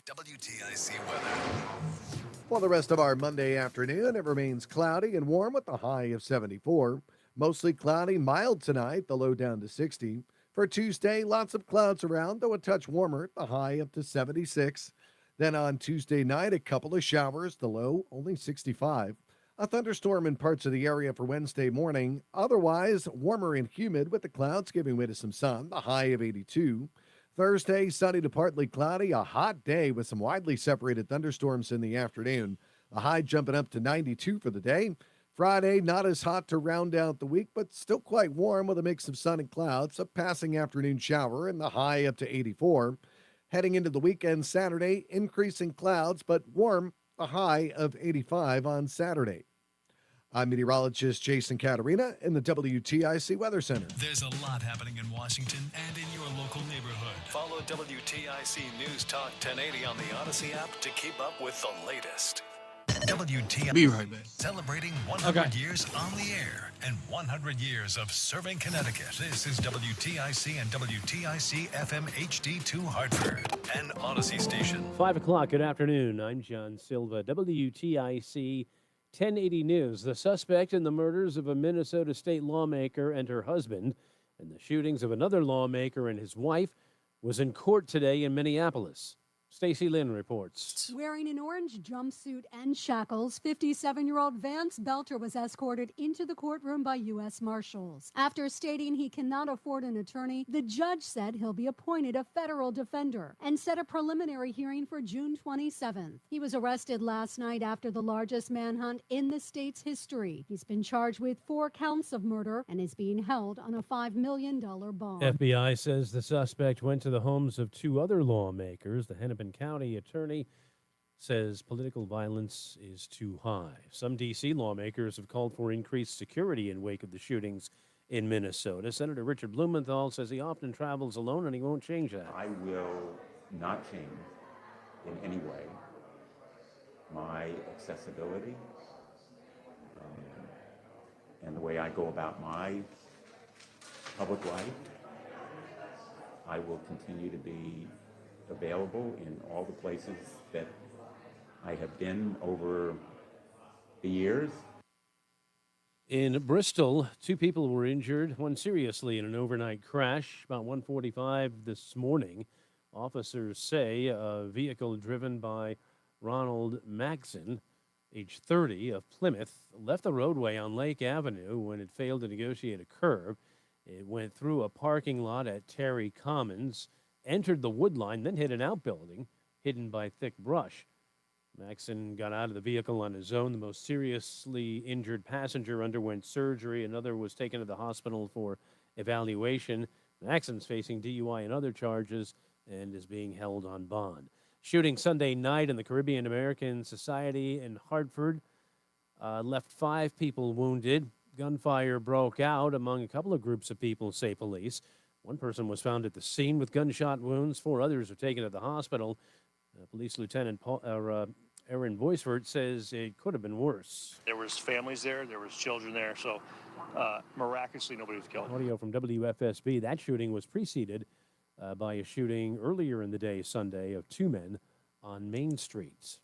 WTIC weather. Well, the rest of our Monday afternoon, it remains cloudy and warm with a high of 74. Mostly cloudy, mild tonight, the low down to 60. For Tuesday, lots of clouds around, though a touch warmer, the high up to 76. Then on Tuesday night, a couple of showers, the low only 65. A thunderstorm in parts of the area for Wednesday morning. Otherwise, warmer and humid with the clouds giving way to some sun, the high of 82. Thursday, sunny to partly cloudy, a hot day with some widely separated thunderstorms in the afternoon. The high jumping up to 92 for the day. Friday, not as hot to round out the week, but still quite warm with a mix of sun and clouds. A passing afternoon shower and the high up to 84. Heading into the weekend Saturday, increasing clouds, but warm, a high of 85 on Saturday. I'm meteorologist Jason Caterina in the WTIC Weather Center. There's a lot happening in Washington and in your local neighborhood. Follow WTIC News Talk 1080 on the Odyssey app to keep up with the latest. WTIC. Be right back. Celebrating 100 years on the air and 100 years of serving Connecticut. This is WTIC and WTIC FM HD2 Hartford, an Odyssey station. 5 o'clock, good afternoon. I'm John Silva, WTIC 1080 News. The suspect in the murders of a Minnesota state lawmaker and her husband and the shootings of another lawmaker and his wife was in court today in Minneapolis. Stacey Lynn reports. Wearing an orange jumpsuit and shackles, 57-year-old Vance Belter was escorted into the courtroom by U.S. Marshals. After stating he cannot afford an attorney, the judge said he'll be appointed a federal defender and set a preliminary hearing for June 27th. He was arrested last night after the largest manhunt in the state's history. He's been charged with 4 counts of murder and is being held on a $5 million bond. FBI says the suspect went to the homes of 2 other lawmakers. The Hennepin County attorney says political violence is too high. Some D.C. lawmakers have called for increased security in wake of the shootings in Minnesota. Senator Richard Blumenthal says he often travels alone and he won't change that. I will not change in any way my accessibility and the way I go about my public life. I will continue to be available in all the places that I have been over the years. In Bristol, 2 people were injured, one seriously in an overnight crash about 1:45 this morning. Officers say a vehicle driven by Ronald Maxon, age 30, of Plymouth, left the roadway on Lake Avenue when it failed to negotiate a curve. It went through a parking lot at Terry Commons, entered the wood line, then hit an outbuilding hidden by thick brush. Maxon got out of the vehicle on his own. The most seriously injured passenger underwent surgery. Another was taken to the hospital for evaluation. Maxon's facing DUI and other charges and is being held on bond. Shooting Sunday night in the Caribbean American Society in Hartford left 5 people wounded. Gunfire broke out among a couple of groups of people, say police. One person was found at the scene with gunshot wounds. 4 others were taken to the hospital. Police Lieutenant Aaron Boisford says it could have been worse. There was families there. There was children there. So miraculously, nobody was killed. Audio from WFSB. That shooting was preceded by a shooting earlier in the day Sunday of 2 men on Main Street.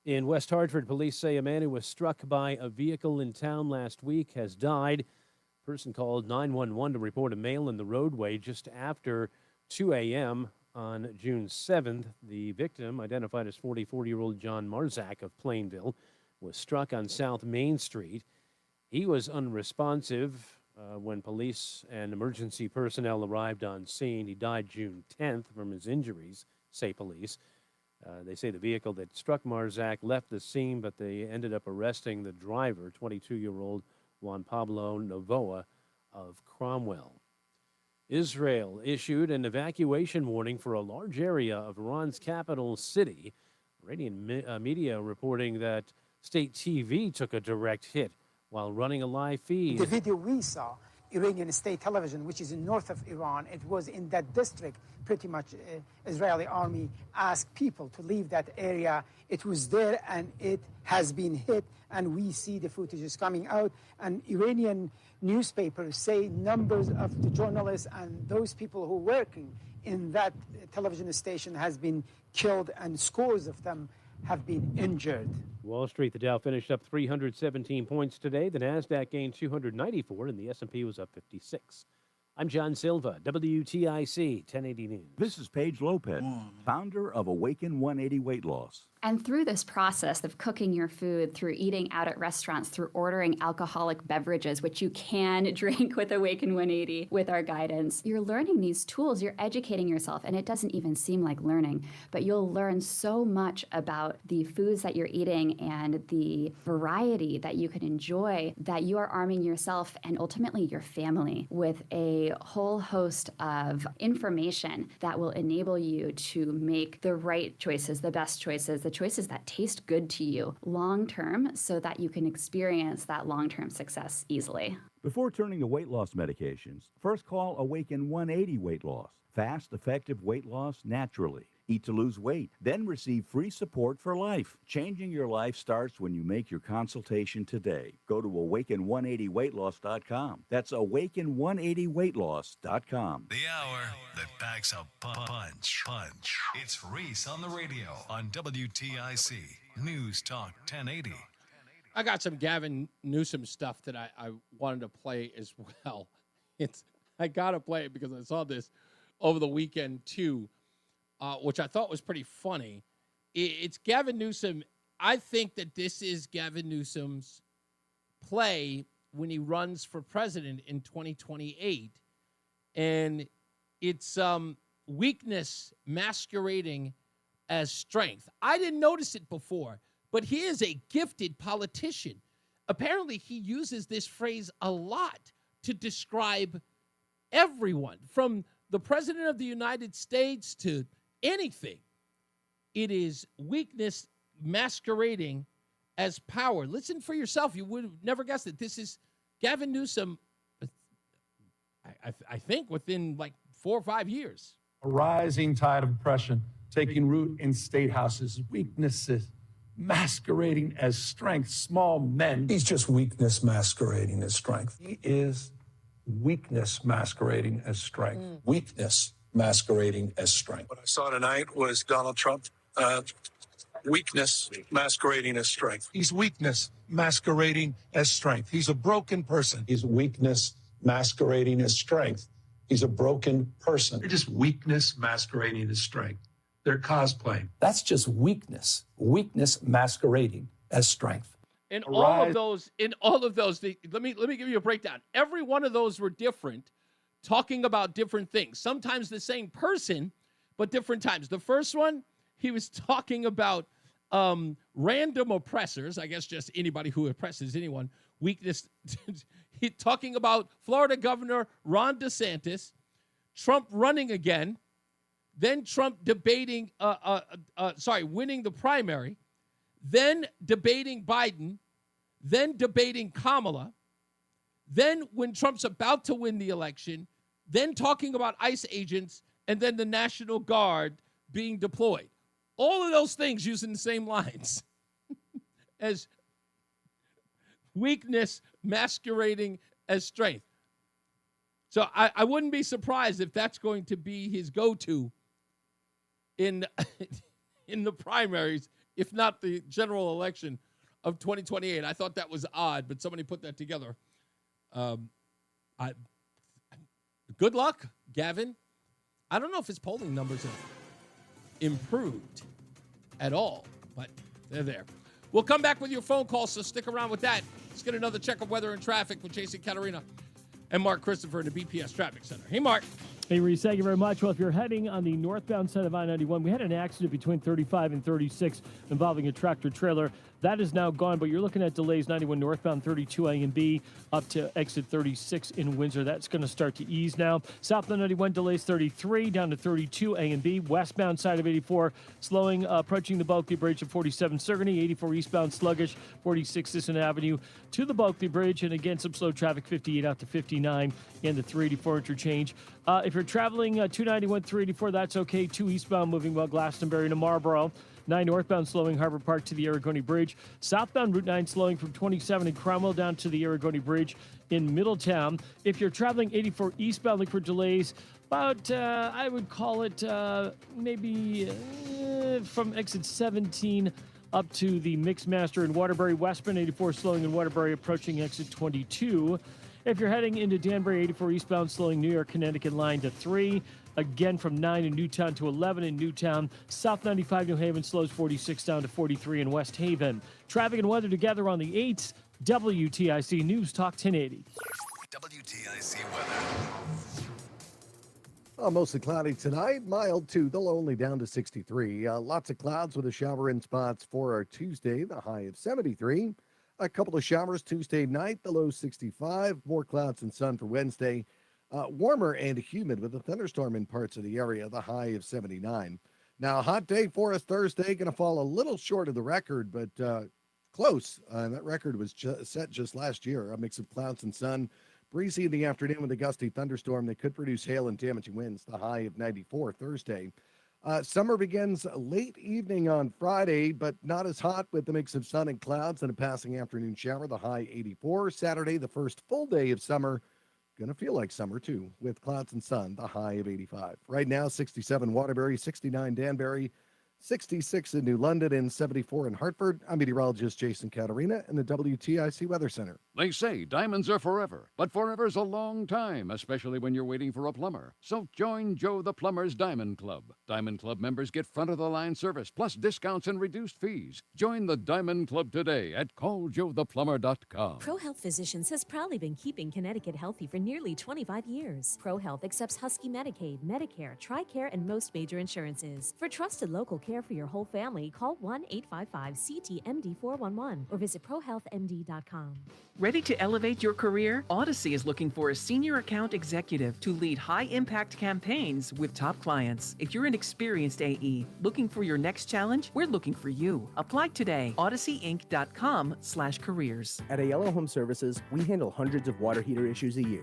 In West Hartford, police say a man who was struck by a vehicle in town last week has died. A person called 911 to report a male in the roadway just after 2 a.m. on June 7th. The victim, identified as 44-year-old John Marzak of Plainville, was struck on South Main Street. He was unresponsive when police and emergency personnel arrived on scene. He died June 10th from his injuries, say police. They say the vehicle that struck Marzak left the scene, but they ended up arresting the driver, 22-year-old Juan Pablo Novoa of Cromwell. Israel issued an evacuation warning for a large area of Iran's capital city. Iranian media reporting that state TV took a direct hit while running a live feed. The video we saw, Iranian state television, which is in north of Iran, it was in that district. Pretty much Israeli army asked people to leave that area. It was there and it has been hit, and we see the footage is coming out. And Iranian newspapers say numbers of the journalists and those people who are working in that television station has been killed, and scores of them have been injured. Wall Street, the Dow finished up 317 points today. The Nasdaq gained 294, and the S&P was up 56. I'm John Silva, WTIC 1080 News. This is Paige Lopez, founder of Awaken 180 Weight Loss. And through this process of cooking your food, through eating out at restaurants, through ordering alcoholic beverages, which you can drink with Awaken 180 with our guidance, you're learning these tools, you're educating yourself, and it doesn't even seem like learning, but you'll learn so much about the foods that you're eating and the variety that you can enjoy, that you are arming yourself and ultimately your family with a whole host of information that will enable you to make the right choices, the best choices, the choices that taste good to you long term, so that you can experience that long-term success easily. Before turning to weight loss medications, first call Awaken 180 Weight Loss. Fast, effective weight loss naturally. Eat to lose weight, then receive free support for life. Changing your life starts when you make your consultation today. Go to awaken180weightloss.com. That's awaken180weightloss.com. The hour that packs a punch. It's Reese on the Radio on WTIC News Talk 1080. I got some Gavin Newsom stuff that I wanted to play as well. I got to play it because I saw this over the weekend too, which I thought was pretty funny. It's Gavin Newsom. I think that this is Gavin Newsom's play when he runs for president in 2028. And it's weakness masquerading as strength. I didn't notice it before, but he is a gifted politician. Apparently, he uses this phrase a lot to describe everyone, from the president of the United States to anything. It is weakness masquerading as power. Listen for yourself. You would have never guessed it. This is Gavin Newsom, I think, within like 4 or 5 years. A rising tide of oppression taking root in state houses, weaknesses masquerading as strength, small men. He's just weakness masquerading as strength. He is weakness masquerading as strength. Weakness masquerading as strength. What I saw tonight was Donald Trump, weakness masquerading as strength. He's weakness masquerading as strength. He's a broken person. He's weakness masquerading as strength. He's a broken person. They're just weakness masquerading as strength. They're cosplaying. That's just weakness. Weakness masquerading as strength. In all of those, let me give you a breakdown. Every one of those were different, talking about different things. Sometimes the same person, but different times. The first one, he was talking about random oppressors. I guess just anybody who oppresses anyone. Weakness. He talking about Florida Governor Ron DeSantis, Trump running again, then Trump debating, winning the primary, then debating Biden, then debating Kamala, then when Trump's about to win the election, then talking about ICE agents, and then the National Guard being deployed. All of those things using the same lines as weakness masquerading as strength. So I wouldn't be surprised if that's going to be his go-to in the primaries, if not the general election of 2028. I thought that was odd, but somebody put that together. Good luck, Gavin. I don't know if his polling numbers have improved at all, but they're there. We'll come back with your phone call, so stick around with that. Let's get another check of weather and traffic with Jason Caterina and Mark Christopher in the BPS Traffic Center. Hey, Mark. Hey, Reese, thank you very much. Well, if you're heading on the northbound side of I-91, we had an accident between 35 and 36 involving a tractor trailer. That is now gone, but you're looking at delays 91 northbound 32 A and B up to exit 36 in Windsor. That's going to start to ease now. Southbound 91 delays 33 down to 32 A and B. Westbound side of 84 slowing, approaching the Bulkley Bridge at 47 Sigourney. 84 eastbound sluggish, 46 Sisson Avenue to the Bulkley Bridge. And again, some slow traffic 58 out to 59 and the 384 interchange. If you're traveling 291, 384, that's okay. 2 eastbound moving well Glastonbury to Marlboro. 9 northbound slowing Harbor Park to the Aragoni Bridge. Southbound Route 9 slowing from 27 in Cromwell down to the Aragoni Bridge in Middletown. If you're traveling 84 eastbound, look for delays. About, I would call it maybe from exit 17 up to the Mixmaster in Waterbury. Westbound 84 slowing in Waterbury approaching exit 22. If you're heading into Danbury, 84 eastbound slowing New York, Connecticut line to 3. Again, from 9 in Newtown to 11 in Newtown. South 95 New Haven slows 46 down to 43 in West Haven. Traffic and weather together on the 8th. WTIC News Talk 1080. WTIC weather. Mostly cloudy tonight, mild to the low, only down to 63. Lots of clouds with a shower in spots for our Tuesday, the high of 73. A couple of showers Tuesday night, the low 65. More clouds and sun for Wednesday. Warmer and humid with a thunderstorm in parts of the area, the high of 79. Now, a hot day for us Thursday, going to fall a little short of the record, but close. That record was set just last year. A mix of clouds and sun. Breezy in the afternoon with a gusty thunderstorm that could produce hail and damaging winds, the high of 94 Thursday. Summer begins late evening on Friday, but not as hot with the mix of sun and clouds and a passing afternoon shower, the high 84. Saturday, the first full day of summer. Going to feel like summer, too, with clouds and sun, the high of 85. Right now, 67 Waterbury, 69 Danbury, 66 in New London, and 74 in Hartford. I'm meteorologist Jason Caterina in the WTIC Weather Center. They say diamonds are forever, but forever's a long time, especially when you're waiting for a plumber. So join Joe the Plumber's Diamond Club. Diamond Club members get front-of-the-line service, plus discounts and reduced fees. Join the Diamond Club today at calljoetheplumber.com. ProHealth Physicians has proudly been keeping Connecticut healthy for nearly 25 years. ProHealth accepts Husky Medicaid, Medicare, TRICARE, and most major insurances. For trusted local care for your whole family, call 1-855-CT-MD-411 or visit ProHealthMD.com. Ready to elevate your career? Odyssey is looking for a senior account executive to lead high-impact campaigns with top clients. If you're an experienced AE looking for your next challenge, we're looking for you. Apply today. odysseyinc.com/careers. At Ayala Home Services, we handle hundreds of water heater issues a year.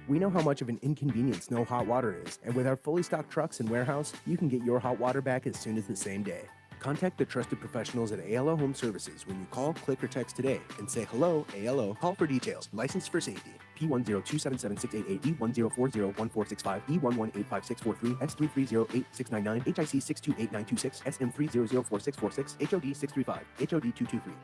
We know how much of an inconvenience no hot water is, and with our fully stocked trucks and warehouse, you can get your hot water back as soon as the same day. Contact the trusted professionals at ALO Home Services when you call, click, or text today and say hello, ALO. Call for details. Licensed for safety. P102776688, E10401465, E11856643, S33086999, HIC 628926, SM30044646, HOD 635, HOD 223.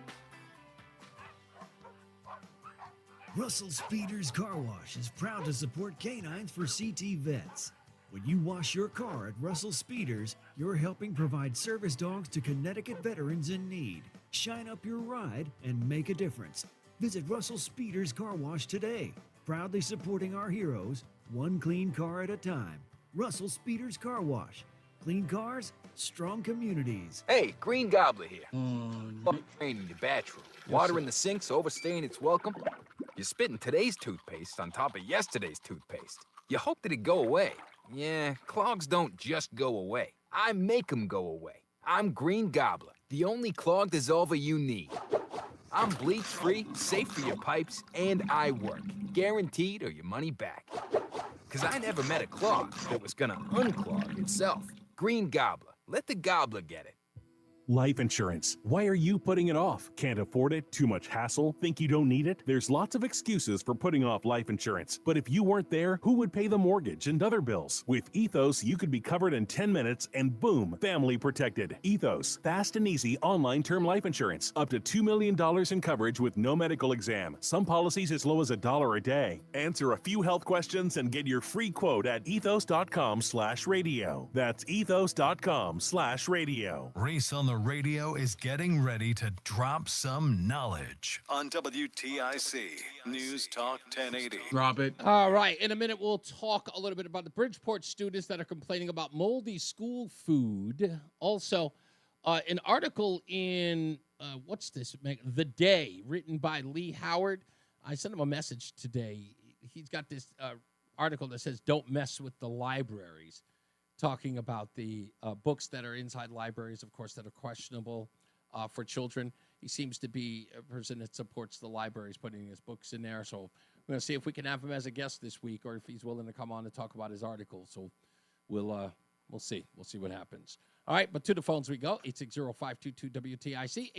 Russell Speeders Car Wash is proud to support canines for CT vets. When you wash your car at Russell Speeders, you're helping provide service dogs to Connecticut veterans in need. Shine up your ride and make a difference. Visit Russell Speeders Car Wash today, proudly supporting our heroes, one clean car at a time. Russell Speeders Car Wash. Clean cars, strong communities. Hey, Green Gobbler here. Rain in your bathroom. Water in the sink's overstaying its welcome. You're spitting today's toothpaste on top of yesterday's toothpaste. You hope that it'd go away. Yeah, clogs don't just go away. I make them go away. I'm Green Gobbler, the only clog dissolver you need. I'm bleach-free, safe for your pipes, and I work. Guaranteed or your money back. Because I never met a clog that was gonna unclog itself. Green Gobbler. Let the gobbler get it. Life insurance. Why are you putting it off? Can't afford it? Too much hassle? Think you don't need it? There's lots of excuses for putting off life insurance. But if you weren't there, who would pay the mortgage and other bills? With Ethos, you could be covered in 10 minutes and boom, family protected. Ethos, fast and easy online term life insurance. Up to $2 million in coverage with no medical exam. Some policies as low as $1 a day. Answer a few health questions and get your free quote at ethos.com/radio. That's ethos.com/radio. Reese on the Radio is getting ready to drop some knowledge on WTIC News Talk 1080. Robert. All right. In a minute, we'll talk a little bit about the Bridgeport students that are complaining about moldy school food. Also, an article in, The Day, written by Lee Howard. I sent him a message today. He's got this article that says, "Don't mess with the libraries," talking about the books that are inside libraries, of course, that are questionable for children. He seems to be a person that supports the libraries putting his books in there. So we're going to see if we can have him as a guest this week or if he's willing to come on and talk about his article. So we'll see. We'll see what happens. All right, but to the phones we go. 860-522-WTIC,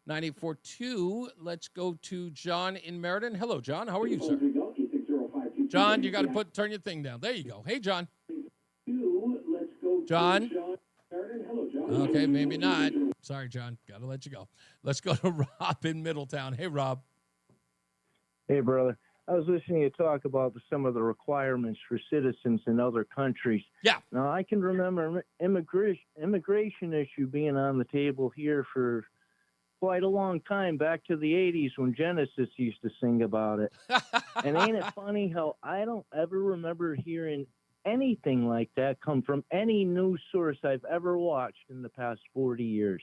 860-522-9842. Let's go to John in Meriden. Hello, John. How are you, sir? John, you got to turn your thing down. There you go. Hey, John. John? Okay, maybe not. Sorry, John. Got to let you go. Let's go to Rob in Middletown. Hey, Rob. Hey, brother. I was listening to you talk about some of the requirements for citizens in other countries. Yeah. Now, I can remember immigration issue being on the table here for quite a long time, back to the 80s when Genesis used to sing about it. And ain't it funny how I don't ever remember hearing anything like that come from any news source I've ever watched in the past 40 years.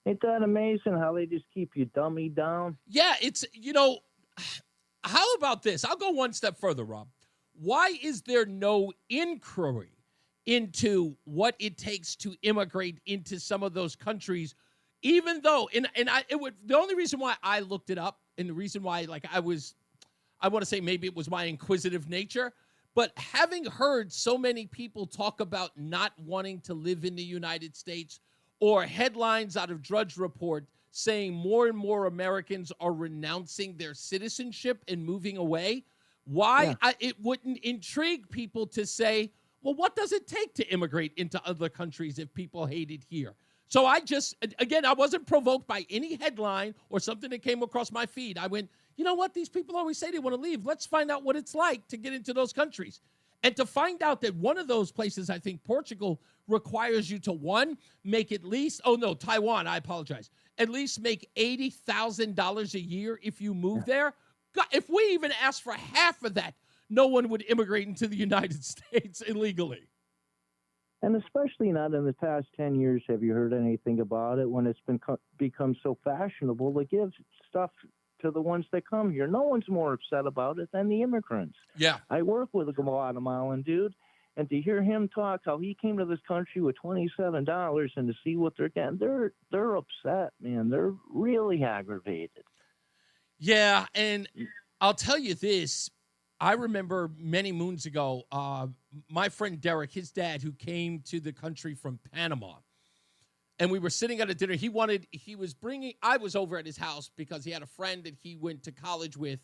Ain't that amazing how they just keep you dummied down? Yeah, it's, how about this? I'll go one step further, Rob. Why is there no inquiry into what it takes to immigrate into some of those countries, even though, the only reason why I looked it up and the reason why, I want to say maybe it was my inquisitive nature, but having heard so many people talk about not wanting to live in the United States or headlines out of Drudge Report saying more and more Americans are renouncing their citizenship and moving away, it wouldn't intrigue people to say, well, what does it take to immigrate into other countries if people hate it here? So I wasn't provoked by any headline or something that came across my feed. I went, you know what? These people always say they want to leave. Let's find out what it's like to get into those countries. And to find out that one of those places, I think Portugal, requires you to, make at least, Taiwan, I apologize, at least make $80,000 a year if you move there. God, if we even asked for half of that, no one would immigrate into the United States illegally. And especially not in the past 10 years, have you heard anything about it when it's become so fashionable to give stuff to the ones that come here? No one's more upset about it than the immigrants. Yeah. I work with a Guatemalan dude, and to hear him talk how he came to this country with $27 and to see what they're getting, they're upset, man. They're really aggravated. Yeah, and I'll tell you this. I remember many moons ago, my friend Derek, his dad, who came to the country from Panama, and we were sitting at a dinner. I was over at his house because he had a friend that he went to college with,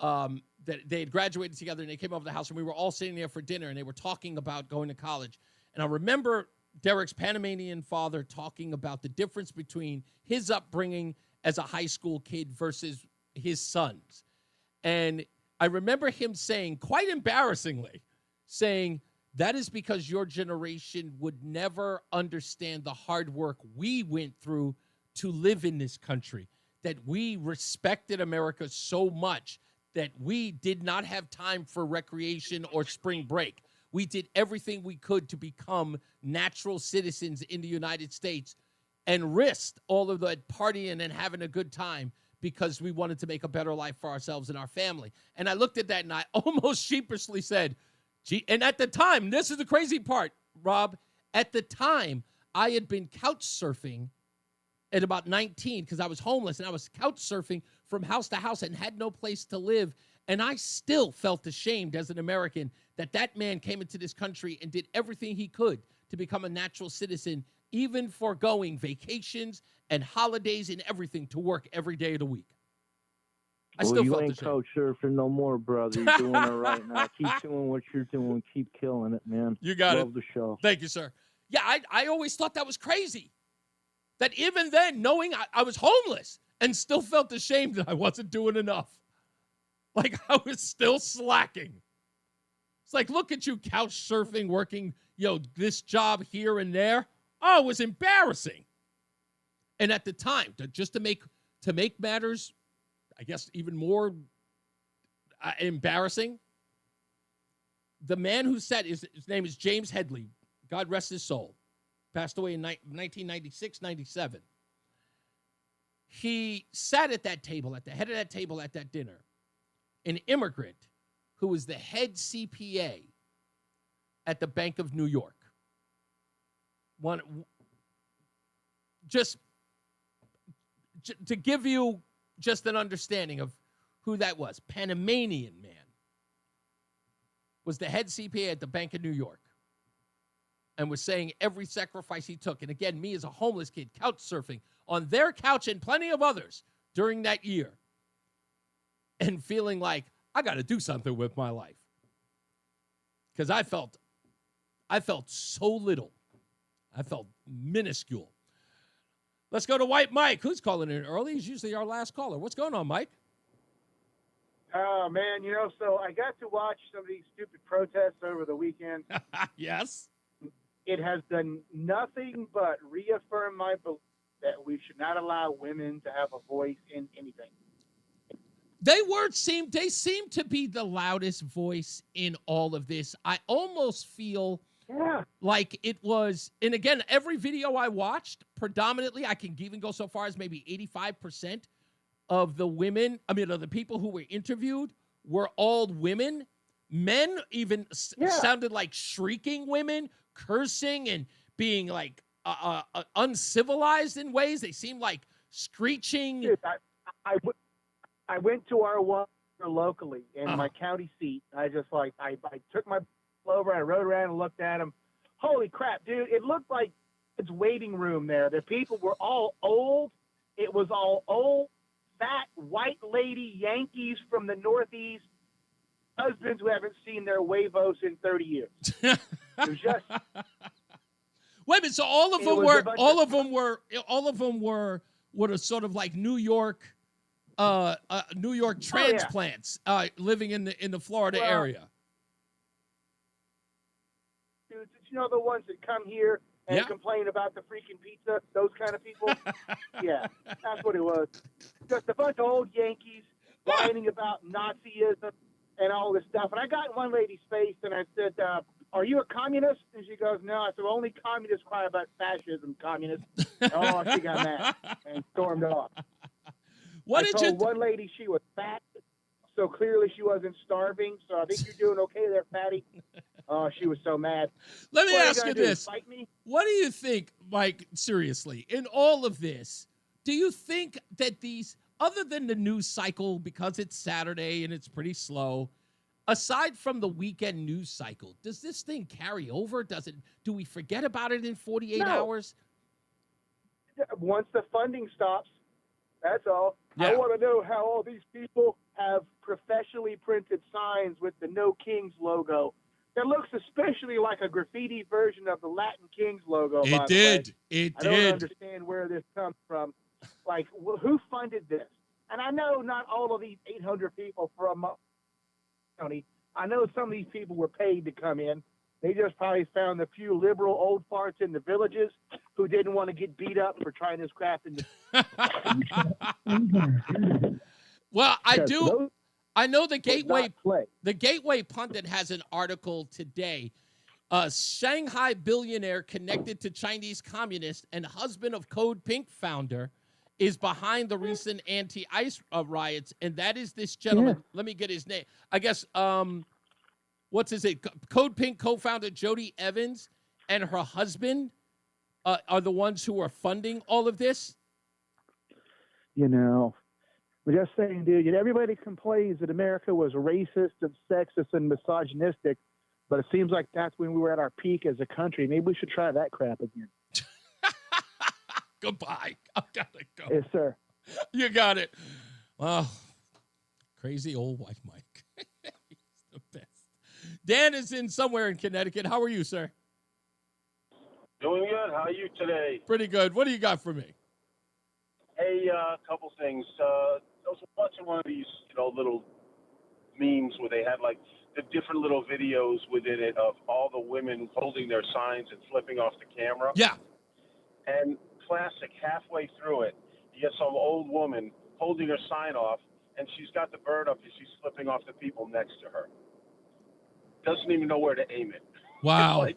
that they had graduated together, and they came over to the house, and we were all sitting there for dinner, and they were talking about going to college. And I remember Derek's Panamanian father talking about the difference between his upbringing as a high school kid versus his son's. And I remember him saying, quite embarrassingly, that is because your generation would never understand the hard work we went through to live in this country, that we respected America so much that we did not have time for recreation or spring break. We did everything we could to become natural citizens in the United States and risked all of that partying and having a good time because we wanted to make a better life for ourselves and our family. And I looked at that and I almost sheepishly said, Gee, and at the time, this is the crazy part, Rob. At the time, I had been couch surfing at about 19 because I was homeless, and I was couch surfing from house to house and had no place to live. And I still felt ashamed as an American that man came into this country and did everything he could to become a natural citizen, even foregoing vacations and holidays and everything to work every day of the week. I still you felt ain't ashamed. couch surfing no more, brother. You're doing it right now. Keep doing what you're doing. Keep killing it, man. You got Love it. the show. Thank you, sir. Yeah, I always thought that was crazy. That even then, knowing I was homeless and still felt ashamed that I wasn't doing enough. Like I was still slacking. It's like, look at you couch surfing, working, this job here and there. Oh, it was embarrassing. And at the time, just to make matters, I guess, even more embarrassing, the man who said, his name is James Headley, God rest his soul, passed away in 1996, 97. He sat at that table, at the head of that table at that dinner, an immigrant who was the head CPA at the Bank of New York. Just to give you just an understanding of who that was, Panamanian man, was the head CPA at the Bank of New York and was saying every sacrifice he took. And again, me as a homeless kid, couch surfing on their couch and plenty of others during that year and feeling like I got to do something with my life. Because I felt so little. I felt minuscule. Let's go to White Mike. Who's calling in early? He's usually our last caller. What's going on, Mike? Oh, man, so I got to watch some of these stupid protests over the weekend. Yes. It has done nothing but reaffirm my belief that we should not allow women to have a voice in anything. They seem to be the loudest voice in all of this. I almost feel like it was, and again, every video I watched, predominantly, I can even go so far as maybe 85% of the women, of the people who were interviewed were all women. Men even sounded like shrieking women, cursing and being like uncivilized in ways. They seemed like screeching. Dude, I went to our one locally in my county seat. I took my over, I rode around and looked at them. Holy crap, dude. It looked like it's waiting room there. The people were all old. It was all old, fat, white lady Yankees from the Northeast, husbands who haven't seen their huevos in 30 years. It was just... Wait a minute, so all of them were what are sort of like New York transplants living in the Florida area. Dudes, the ones that come here and complain about the freaking pizza, those kind of people? Yeah, that's what it was. Just a bunch of old Yankees whining about Nazism and all this stuff. And I got in one lady's face and I said, are you a communist? And she goes, no. I said, only communists cry about fascism, communist. Oh, she got mad and stormed off. I told one lady she was fat, so clearly she wasn't starving. So I think you're doing okay there, fatty. Oh, she was so mad. Let me ask you this. Fight me? What do you think, Mike, seriously, in all of this, do you think that these, other than the news cycle, because it's Saturday and it's pretty slow, aside from the weekend news cycle, does this thing carry over? Do we forget about it in 48 hours? Once the funding stops, that's all. Yeah. I want to know how all these people have professionally printed signs with the No Kings logo. That looks especially like a graffiti version of the Latin Kings logo. It did. I don't understand where this comes from. Like, who funded this? And I know not all of these 800 people from county. I know some of these people were paid to come in. They just probably found a few liberal old farts in the villages who didn't want to get beat up for trying this crap in the. Well, I know the Gateway Pundit has an article today. A Shanghai billionaire connected to Chinese communist and husband of Code Pink founder is behind the recent anti-ICE riots, and that is this gentleman. Let me get his name. I guess what's his name? Code Pink co-founder Jody Evans and her husband are the ones who are funding all of this? You know, we're just saying, dude, everybody complains that America was racist and sexist and misogynistic, but it seems like that's when we were at our peak as a country. Maybe we should try that crap again. Goodbye. I gotta go. Yes, sir. You got it. Well, crazy old white Mike. He's the best. Dan is in somewhere in Connecticut. How are you, sir? Doing good. How are you today? Pretty good. What do you got for me? Hey, a couple things. I was watching one of these, little memes where they had like the different little videos within it of all the women holding their signs and flipping off the camera. Yeah. And classic, halfway through it, you get some old woman holding her sign off, and she's got the bird up and she's flipping off the people next to her. Doesn't even know where to aim it. Wow. It's like,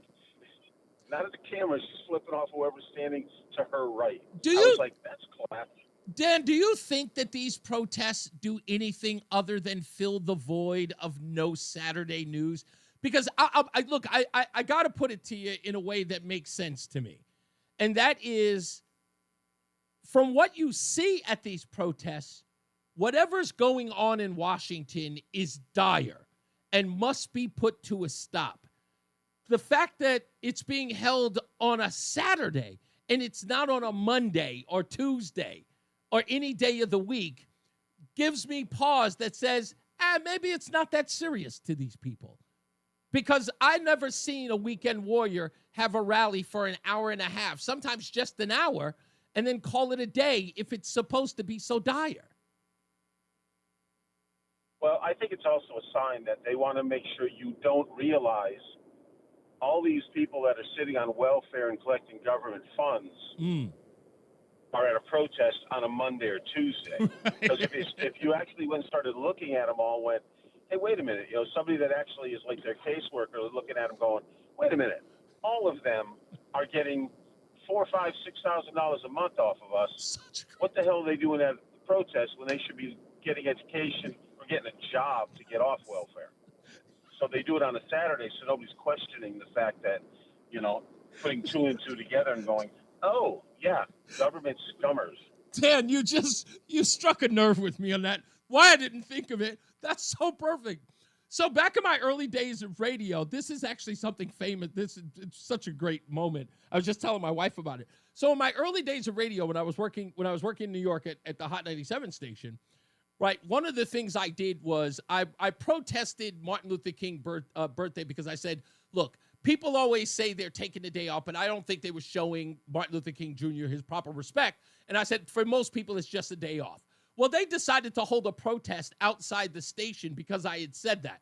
not at the camera, she's flipping off whoever's standing to her right. I was like, that's classic. Dan, do you think that these protests do anything other than fill the void of no Saturday news? Because I got to put it to you in a way that makes sense to me. And that is, from what you see at these protests, whatever's going on in Washington is dire and must be put to a stop. The fact that it's being held on a Saturday and it's not on a Monday or Tuesday or any day of the week gives me pause that says, maybe it's not that serious to these people. Because I've never seen a weekend warrior have a rally for an hour and a half, sometimes just an hour, and then call it a day if it's supposed to be so dire. Well, I think it's also a sign that they want to make sure you don't realize all these people that are sitting on welfare and collecting government funds are at a protest on a Monday or Tuesday. Because if you actually went and started looking at them all and went, hey, wait a minute, somebody that actually is like their caseworker looking at them going, wait a minute, all of them are getting $4,000, $5,000, $6,000 a month off of us. What the hell are they doing at the protest when they should be getting education or getting a job to get off welfare? So they do it on a Saturday, so nobody's questioning the fact that, putting two and two together and going, oh, yeah, government scummers. Dan, you struck a nerve with me on that. Why I didn't think of it. That's so perfect. So back in my early days of radio, this is actually something famous. It's such a great moment. I was just telling my wife about it. So in my early days of radio, when I was working in New York at the Hot 97 station, right, one of the things I did was I protested Martin Luther King birthday because I said, look, people always say they're taking the day off, but I don't think they were showing Martin Luther King Jr. his proper respect. And I said, for most people, it's just a day off. Well, they decided to hold a protest outside the station because I had said that.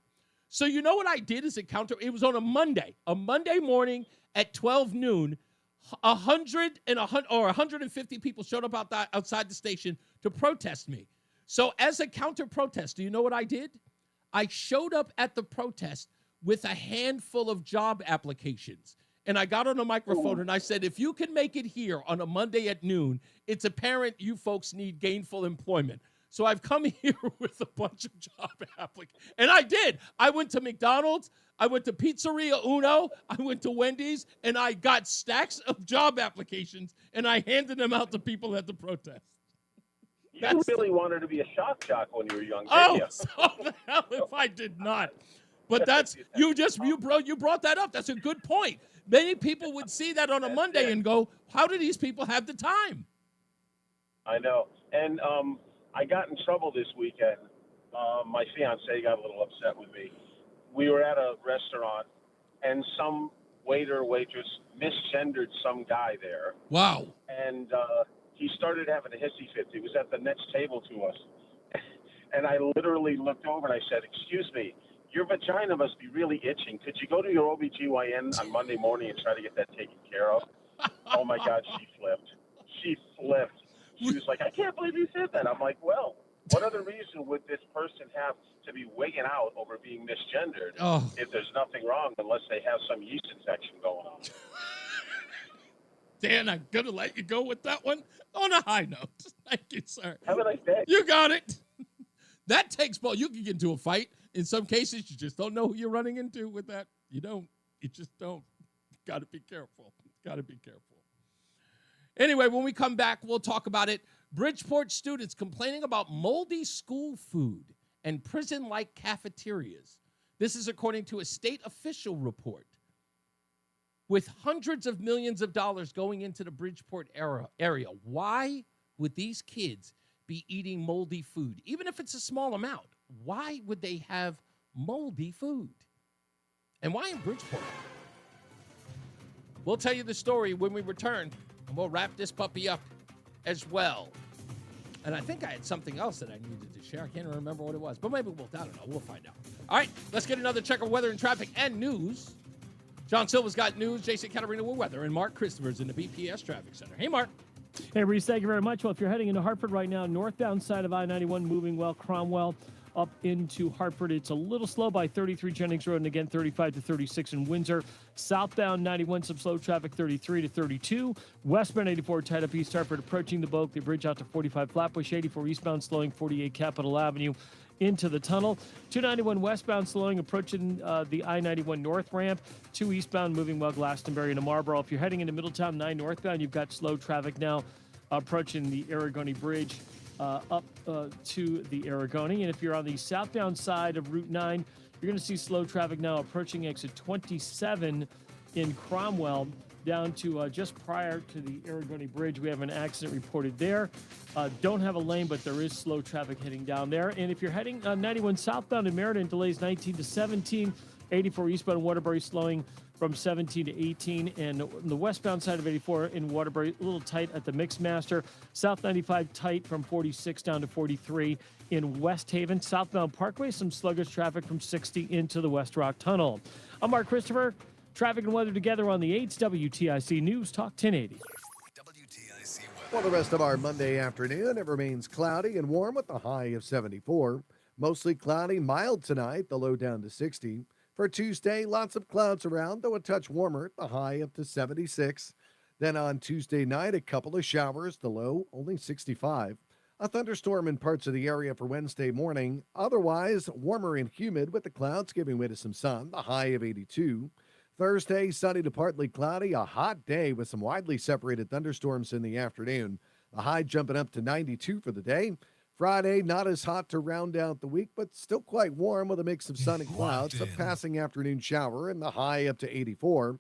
So you know what I did as a counter? It was on a Monday morning at 12 noon. 150 people showed up outside the station to protest me. So as a counter protest, do you know what I did? I showed up at the protest with a handful of job applications. And I got on a microphone and I said, if you can make it here on a Monday at noon, it's apparent you folks need gainful employment. So I've come here with a bunch of job applications. And I did. I went to McDonald's. I went to Pizzeria Uno. I went to Wendy's. And I got stacks of job applications. And I handed them out to people at the protest. You really wanted to be a shock jock when you were young, Oh, didn't you? so the hell if I did not. But that's, you brought that up. That's a good point. Many people would see that on a Monday and go, how do these people have the time? I know. And I got in trouble this weekend. My fiance got a little upset with me. We were at a restaurant, and some waiter or waitress misgendered some guy there. Wow. And he started having a hissy fit. He was at the next table to us. And I literally looked over and I said, excuse me, your vagina must be really itching. Could you go to your OBGYN on Monday morning and try to get that taken care of? Oh, my God, she flipped. She was like, I can't believe you said that. I'm like, well, what other reason would this person have to be wigging out over being misgendered if there's nothing wrong unless they have some yeast infection going on? Dan, I'm going to let you go with that one on a high note. Thank you, sir. Have a nice day. You got it. That takes ball. You can get into a fight. In some cases, you just don't know who you're running into with that. You don't. You just don't. Got to be careful. Got to be careful. Anyway, when we come back, we'll talk about it. Bridgeport students complaining about moldy school food and prison-like cafeterias. This is according to a state official report. With hundreds of millions of dollars going into the Bridgeport area, why would these kids be eating moldy food? Even if it's a small amount, why would they have moldy food? And why in Bridgeport? We'll tell you the story when we return, and we'll wrap this puppy up as well. And I think I had something else that I needed to share. I can't remember what it was, but maybe I don't know. We'll find out. All right, let's get another check of weather and traffic and news. John Silva's got news. Jason Caterina with weather, and Mark Christopher's in the BPS Traffic Center. Hey, Mark. Hey, Reese, thank you very much. Well, if you're heading into Hartford right now, northbound side of I-91 moving well, Cromwell up into Hartford. It's a little slow by 33 Jennings Road, and again 35 to 36 in Windsor. Southbound 91, some slow traffic 33 to 32. Westbound 84 tied up East Hartford, approaching the Boak, the bridge out to 45 Flatbush. 84 eastbound slowing 48 Capitol Avenue into the tunnel. 291 westbound slowing, approaching the I-91 north ramp. 2 eastbound moving well, Glastonbury into Marlboro. If you're heading into Middletown 9 northbound, you've got slow traffic now approaching the Aragoni Bridge up to the Aragoni. And if you're on the southbound side of Route 9, you're going to see slow traffic now approaching exit 27 in Cromwell down to just prior to the Aragoni Bridge. We have an accident reported there. Don't have a lane, but there is slow traffic heading down there. And if you're heading 91 southbound in Meriden, delays 19 to 17. 84 eastbound Waterbury slowing from 17 to 18, and the westbound side of 84 in Waterbury, a little tight at the Mixmaster. South 95 tight from 46 down to 43 in West Haven. Southbound Parkway, some sluggish traffic from 60 into the West Rock Tunnel. I'm Mark Christopher. Traffic and weather together on the 8's WTIC News Talk 1080. For the rest of our Monday afternoon, it remains cloudy and warm with a high of 74. Mostly cloudy, mild tonight, the low down to 60. For Tuesday, lots of clouds around, though a touch warmer, the high up to 76. Then on Tuesday night, a couple of showers, the low only 65. A thunderstorm in parts of the area for Wednesday morning. Otherwise, warmer and humid with the clouds giving way to some sun, the high of 82. Thursday, sunny to partly cloudy, a hot day with some widely separated thunderstorms in the afternoon. The high jumping up to 92 for the day. Friday, not as hot to round out the week, but still quite warm with a mix of sun and clouds. A passing afternoon shower and the high up to 84.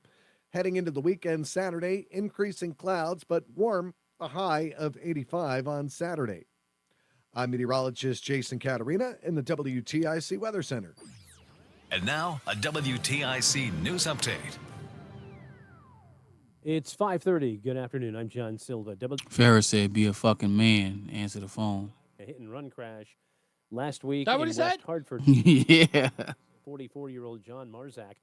Heading into the weekend Saturday, increasing clouds, but warm, a high of 85 on Saturday. I'm meteorologist Jason Caterina in the WTIC Weather Center. And now, a WTIC news update. It's 5:30. Good afternoon. I'm John Silva. Ferris said, "Be a fucking man. Answer the phone." A hit-and-run crash last week That what in he West said? Hartford. Yeah. 44-year-old John Marzak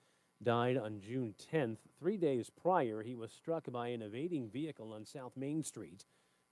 died on June 10th. 3 days prior, he was struck by an evading vehicle on South Main Street.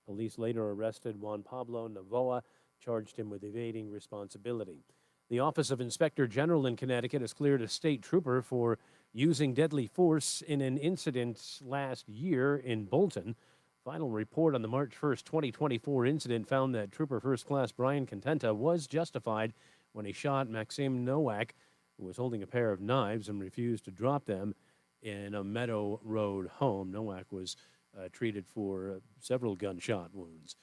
Police later arrested Juan Pablo Navoa, charged him with evading responsibility. The Office of Inspector General in Connecticut has cleared a state trooper for using deadly force in an incident last year in Bolton. Final report on the March 1st, 2024 incident found that Trooper First Class Brian Contenta was justified when he shot Maxim Nowak, who was holding a pair of knives and refused to drop them in a Meadow Road home. Nowak was treated for several gunshot wounds.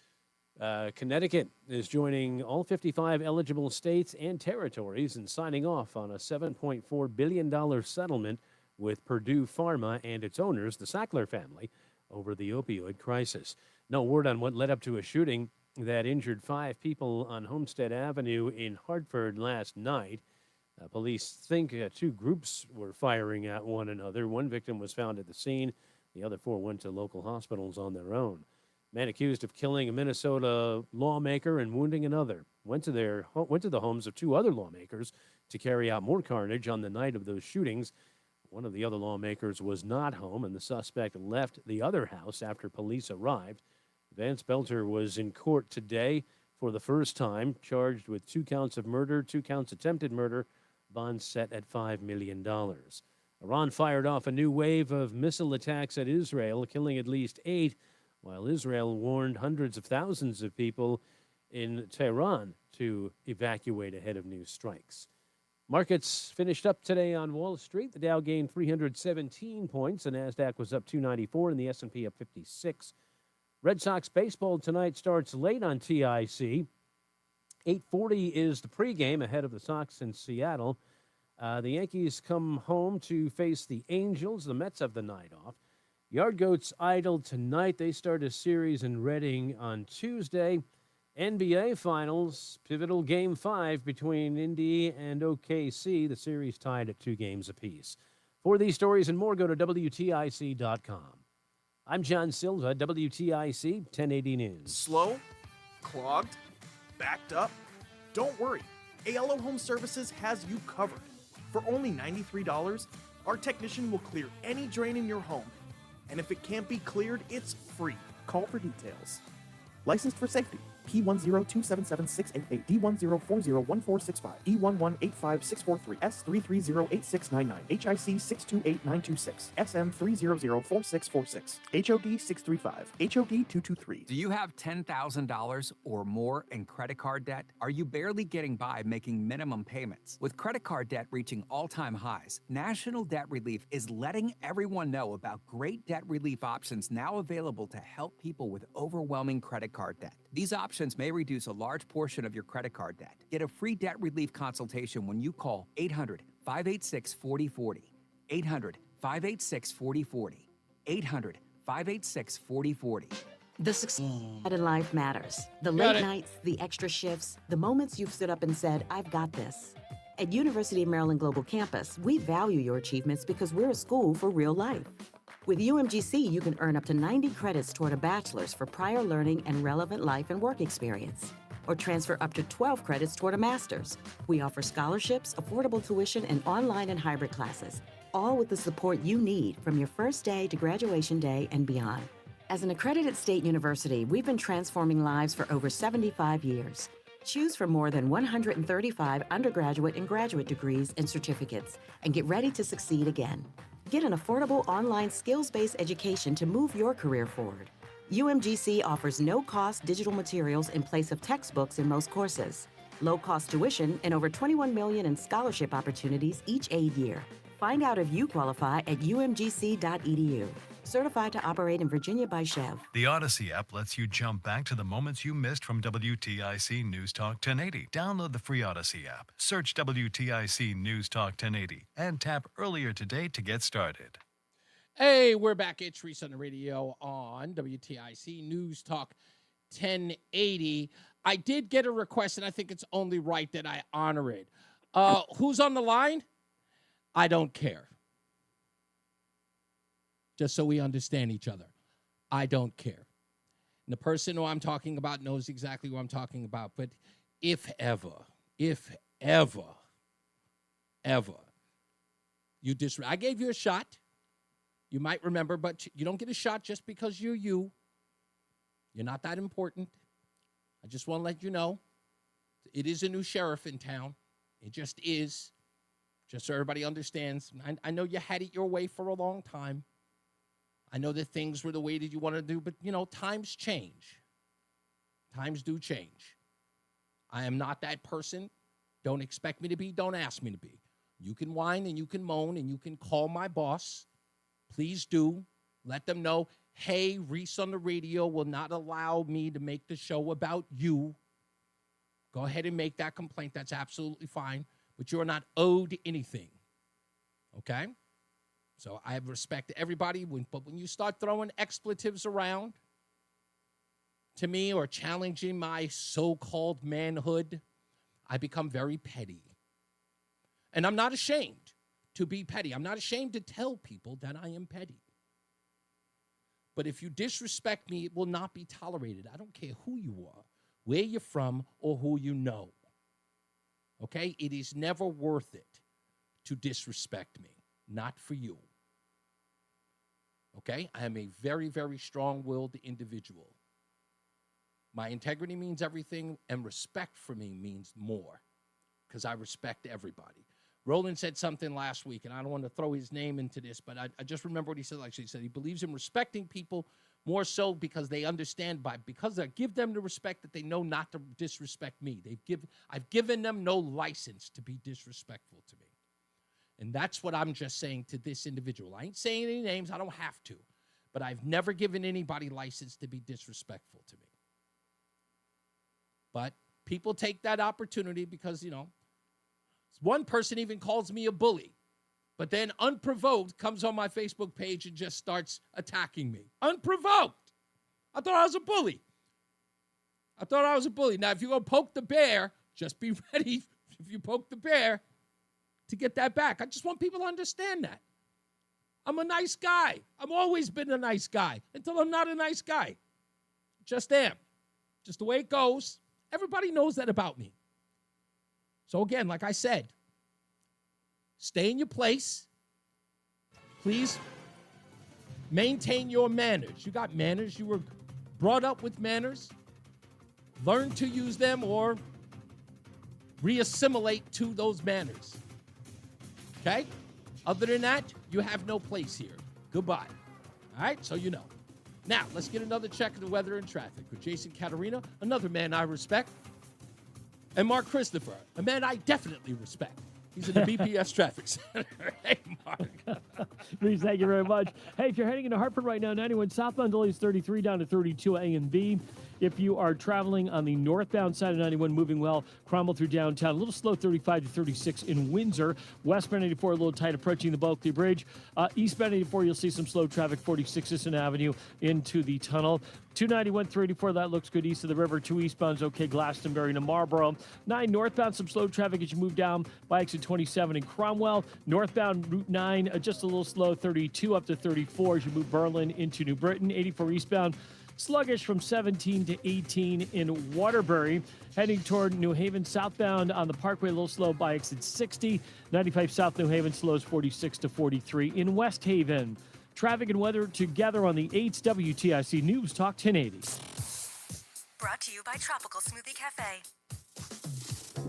Connecticut is joining all 55 eligible states and territories in signing off on a $7.4 billion settlement with Purdue Pharma and its owners, the Sackler family, over the opioid crisis. No word on what led up to a shooting that injured 5 people on Homestead Avenue in Hartford last night. Police think 2 groups were firing at one another. 1 victim was found at the scene. The other 4 went to local hospitals on their own. Man accused of killing a Minnesota lawmaker and wounding another went to the homes of 2 other lawmakers to carry out more carnage on the night of those shootings. One of the other lawmakers was not home, and the suspect left the other house after police arrived. Vance Belter was in court today for the first time, charged with 2 counts of murder, 2 counts attempted murder, bond set at $5 million. Iran fired off a new wave of missile attacks at Israel, killing at least 8, while Israel warned hundreds of thousands of people in Tehran to evacuate ahead of new strikes. Markets finished up today on Wall Street. The Dow gained 317 points. The Nasdaq was up 294 and the S&P up 56. Red Sox baseball tonight starts late on TIC. 8:40 is the pregame ahead of the Sox in Seattle. The Yankees come home to face the Angels. The Mets have the night off. Yard Goats idle tonight. They start a series in Reading on Tuesday. NBA Finals, pivotal Game 5 between Indy and OKC. The series tied at 2 games apiece. For these stories and more, go to WTIC.com. I'm John Silva, WTIC 1080 News. Slow? Clogged? Backed up? Don't worry. ALO Home Services has you covered. For only $93, our technician will clear any drain in your home. And if it can't be cleared, it's free. Call for details. Licensed for safety. P102776688, D10401465, E1185643, S3308699, HIC 628926, SM3004646, HOD 635, HOD 223. Do you have $10,000 or more in credit card debt? Are you barely getting by making minimum payments? With credit card debt reaching all-time highs, National Debt Relief is letting everyone know about great debt relief options now available to help people with overwhelming credit card debt. These options may reduce a large portion of your credit card debt. Get a free debt relief consultation when you call 800-586-4040. 800-586-4040. 800-586-4040. The success in life matters. The late nights, the extra shifts, the moments you've stood up and said, I've got this. At University of Maryland Global Campus, we value your achievements because we're a school for real life. With UMGC, you can earn up to 90 credits toward a bachelor's for prior learning and relevant life and work experience, or transfer up to 12 credits toward a master's. We offer scholarships, affordable tuition, and online and hybrid classes, all with the support you need from your first day to graduation day and beyond. As an accredited state university, we've been transforming lives for over 75 years. Choose from more than 135 undergraduate and graduate degrees and certificates, and get ready to succeed again. Get an affordable online skills-based education to move your career forward. UMGC offers no-cost digital materials in place of textbooks in most courses, low-cost tuition, and over $21 million in scholarship opportunities each aid year. Find out if you qualify at umgc.edu. Certified to operate in Virginia by Chev. The Odyssey app lets you jump back to the moments you missed from WTIC News Talk 1080. Download the free Odyssey app, search WTIC News Talk 1080, and tap earlier today to get started. Hey, we're back. It's Reese on the radio on WTIC News Talk 1080. I did get a request, and I think it's only right that I honor it. Who's on the line? I don't care. Just so we understand each other. I don't care. And the person who I'm talking about knows exactly who I'm talking about. But if ever, you I gave you a shot. You might remember, but you don't get a shot just because you're you. You're not that important. I just want to let you know. It is a new sheriff in town. It just is. Just so everybody understands. I know you had it your way for a long time. I know that things were the way that you wanted to do, but, times change. Times do change. I am not that person. Don't expect me to be. Don't ask me to be. You can whine and you can moan and you can call my boss. Please do. Let them know, hey, Reese on the radio will not allow me to make the show about you. Go ahead and make that complaint. That's absolutely fine. But you are not owed anything. Okay? So I have respect to everybody, but when you start throwing expletives around to me or challenging my so-called manhood, I become very petty. And I'm not ashamed to be petty. I'm not ashamed to tell people that I am petty. But if you disrespect me, it will not be tolerated. I don't care who you are, where you're from, or who you know. Okay? It is never worth it to disrespect me. Not for you. Okay? I am a very, very strong-willed individual. My integrity means everything, and respect for me means more, because I respect everybody. Roland said something last week, and I don't want to throw his name into this, but I just remember what he said. Actually, he said he believes in respecting people more so because they understand because I give them the respect that they know not to disrespect me. I've given them no license to be disrespectful to me. And that's what I'm just saying to this individual. I ain't saying any names. I don't have to. But I've never given anybody license to be disrespectful to me. But people take that opportunity because, one person even calls me a bully, but then unprovoked comes on my Facebook page and just starts attacking me. Unprovoked. I thought I was a bully. Now, if you go poke the bear, just be ready if you poke the bear to get that back. I just want people to understand that. I'm a nice guy. I've always been a nice guy until I'm not a nice guy. Just am. Just the way it goes. Everybody knows that about me. So again, like I said, stay in your place. Please maintain your manners. You got manners. You were brought up with manners. Learn to use them or reassimilate to those manners. Okay? Other than that, you have no place here. Goodbye. All right? So you know. Now, let's get another check of the weather and traffic with Jason Caterina, another man I respect, and Mark Christopher, a man I definitely respect. He's in the BPS Traffic Center. Hey, Mark. Reese, thank you very much. Hey, if you're heading into Hartford right now, 91 southbound delays 33 down to 32 A and B. If you are traveling on the northbound side of 91, moving well, Cromwell through downtown, a little slow 35 to 36 in Windsor. Westbound 84, a little tight approaching the Bulkley Bridge. Eastbound 84, you'll see some slow traffic, 46 Sisson Avenue into the tunnel. 291, 384, that looks good east of the river. 2 eastbound's okay, Glastonbury to Marlboro. 9 northbound, some slow traffic as you move down by exit 27 in Cromwell. Northbound Route 9, just a little slow, 32 up to 34 as you move Berlin into New Britain. 84 eastbound, sluggish from 17 to 18 in Waterbury. Heading toward New Haven southbound on the Parkway, a little slow by exit 60. 95 South New Haven slows 46 to 43 in West Haven. Traffic and weather together on the 8th WTIC News Talk 1080. Brought to you by Tropical Smoothie Cafe.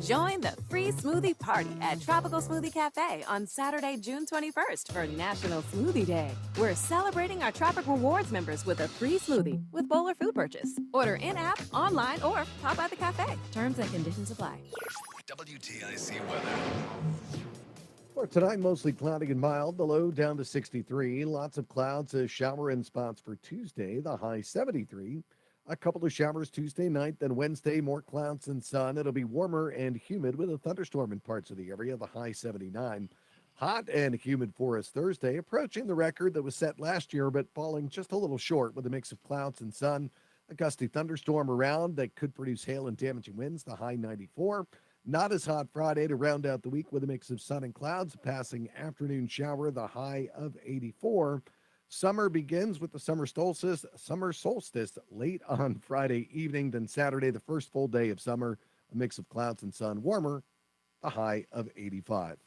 Join the free smoothie party at Tropical Smoothie Cafe on Saturday, June 21st for National Smoothie Day. We're celebrating our Tropic Rewards members with a free smoothie with bowl or food purchase. Order in-app, online, or pop by the cafe. Terms and conditions apply. WTIC weather. For tonight, mostly cloudy and mild. The low down to 63. Lots of clouds, shower in spots for Tuesday. The high 73. A couple of showers Tuesday night, then Wednesday, more clouds and sun. It'll be warmer and humid with a thunderstorm in parts of the area, the high 79. Hot and humid for us Thursday, approaching the record that was set last year, but falling just a little short with a mix of clouds and sun. A gusty thunderstorm around that could produce hail and damaging winds, the high 94. Not as hot Friday to round out the week with a mix of sun and clouds, a passing afternoon shower, the high of 84. Summer begins with the summer solstice late on Friday evening, then Saturday, the first full day of summer, a mix of clouds and sun, warmer, a high of 85.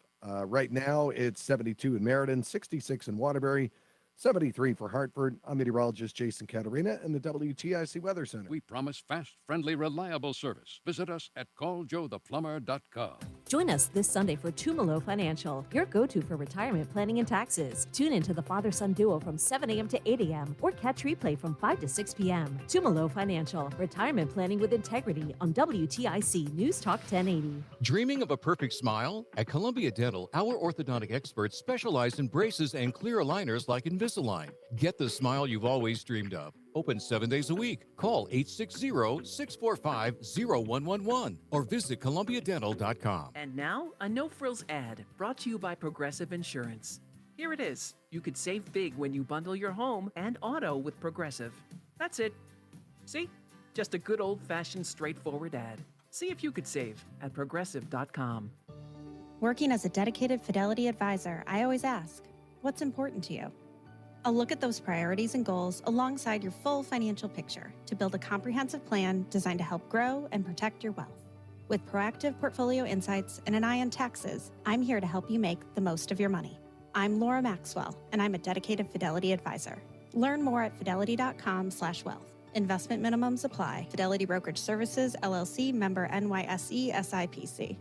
Right now, it's 72 in Meriden, 66 in Waterbury, 73 for Hartford. I'm meteorologist Jason Caterina in the WTIC Weather Center. We promise fast, friendly, reliable service. Visit us at calljoetheplumer.com. Join us this Sunday for Tumalo Financial, your go-to for retirement planning and taxes. Tune into the father-son duo from 7 a.m. to 8 a.m. or catch replay from 5 to 6 p.m. Tumalo Financial, retirement planning with integrity on WTIC News Talk 1080. Dreaming of a perfect smile? At Columbia Dental, our orthodontic experts specialize in braces and clear aligners like Invisalign. Get the smile you've always dreamed of. Open 7 days a week. Call 860-645-0111 or visit columbiadental.com. And now, a no-frills ad brought to you by Progressive Insurance. Here it is. You could save big when you bundle your home and auto with Progressive. That's it. See? Just a good old-fashioned straightforward ad. See if you could save at progressive.com. Working as a dedicated Fidelity advisor, I always ask, what's important to you? I'll look at those priorities and goals alongside your full financial picture to build a comprehensive plan designed to help grow and protect your wealth. With proactive portfolio insights and an eye on taxes, I'm here to help you make the most of your money. I'm Laura Maxwell, and I'm a dedicated Fidelity advisor. Learn more at fidelity.com/wealth. Investment minimums apply. Fidelity Brokerage Services, LLC, member NYSE SIPC.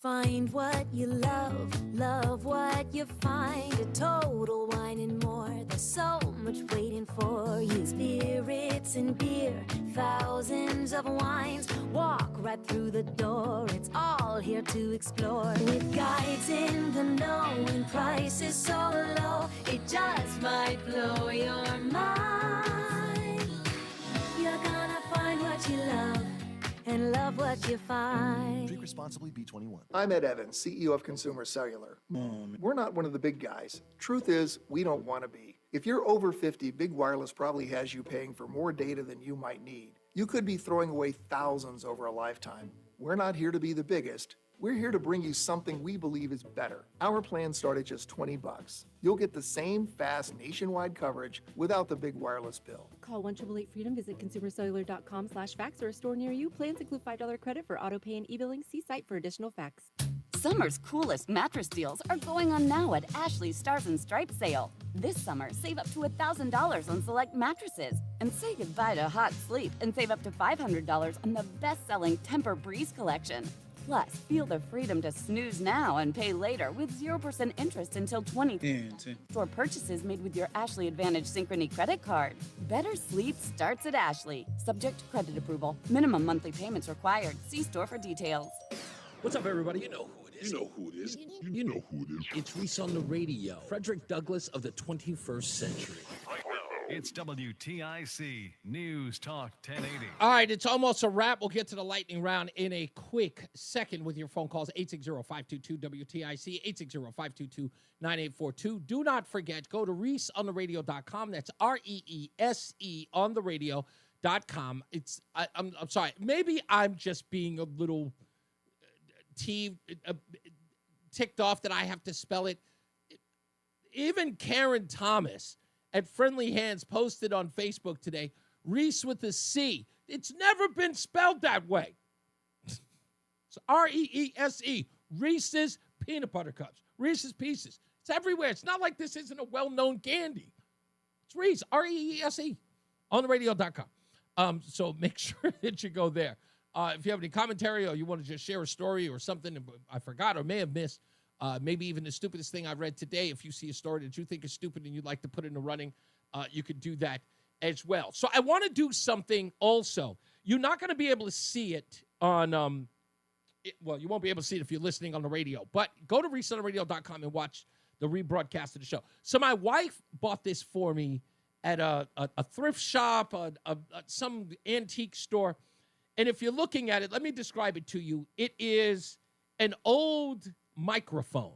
Find what you love what you find. A Total Wine and More. There's so much waiting for you. Spirits and beer, thousands of wines. Walk right through the door. It's all here to explore. With guides in the know and prices so low, it just might blow your mind. You're gonna find what you love and love what you find. Drink responsibly, B21. I'm Ed Evans, CEO of Consumer Cellular. We're not one of the big guys. Truth is, we don't want to be. If you're over 50, Big Wireless probably has you paying for more data than you might need. You could be throwing away thousands over a lifetime. We're not here to be the biggest. We're here to bring you something we believe is better. Our plans start at just $20. You'll get the same fast nationwide coverage without the big wireless bill. Call 1-888-FREEDOM, visit consumercellular.com/facts or a store near you. Plans include $5 credit for auto pay and e-billing. See site for additional facts. Summer's coolest mattress deals are going on now at Ashley's Stars and Stripes sale. This summer, save up to $1,000 on select mattresses. And say goodbye to hot sleep and save up to $500 on the best-selling Temper Breeze collection. Plus, feel the freedom to snooze now and pay later with 0% interest until 2020. Store purchases made with your Ashley Advantage Synchrony credit card. Better sleep starts at Ashley. Subject to credit approval. Minimum monthly payments required. See store for details. What's up, everybody? You know who it is. You know who it is. You know who it is. It's Reese on the Radio. Frederick Douglass of the 21st century. It's WTIC News Talk 1080. All right, it's almost a wrap. We'll get to the lightning round in a quick second with your phone calls. 860-522-WTIC, 860-522-9842. Do not forget, go to ReeseOnTheRadio.com. That's REESE on the radio.com. I'm sorry. Maybe I'm just being a little ticked off that I have to spell it. Even Karen Thomas at Friendly Hands posted on Facebook today, Reese with a C. It's never been spelled that way. It's REESE, Reese's Peanut Butter Cups, Reese's Pieces. It's everywhere. It's not like this isn't a well-known candy. It's Reese, REESE, on the radio.com. So make sure that you go there. If you have any commentary or you want to just share a story or something I forgot or may have missed, maybe even the stupidest thing I read today, if you see a story that you think is stupid and you'd like to put in the running, you could do that as well. So I want to do something also. You're not going to be able to see it on, you won't be able to see it if you're listening on the radio, but go to ReeseOnTheRadio.com and watch the rebroadcast of the show. So my wife bought this for me at a thrift shop, some antique store. And if you're looking at it, let me describe it to you. It is an old microphone.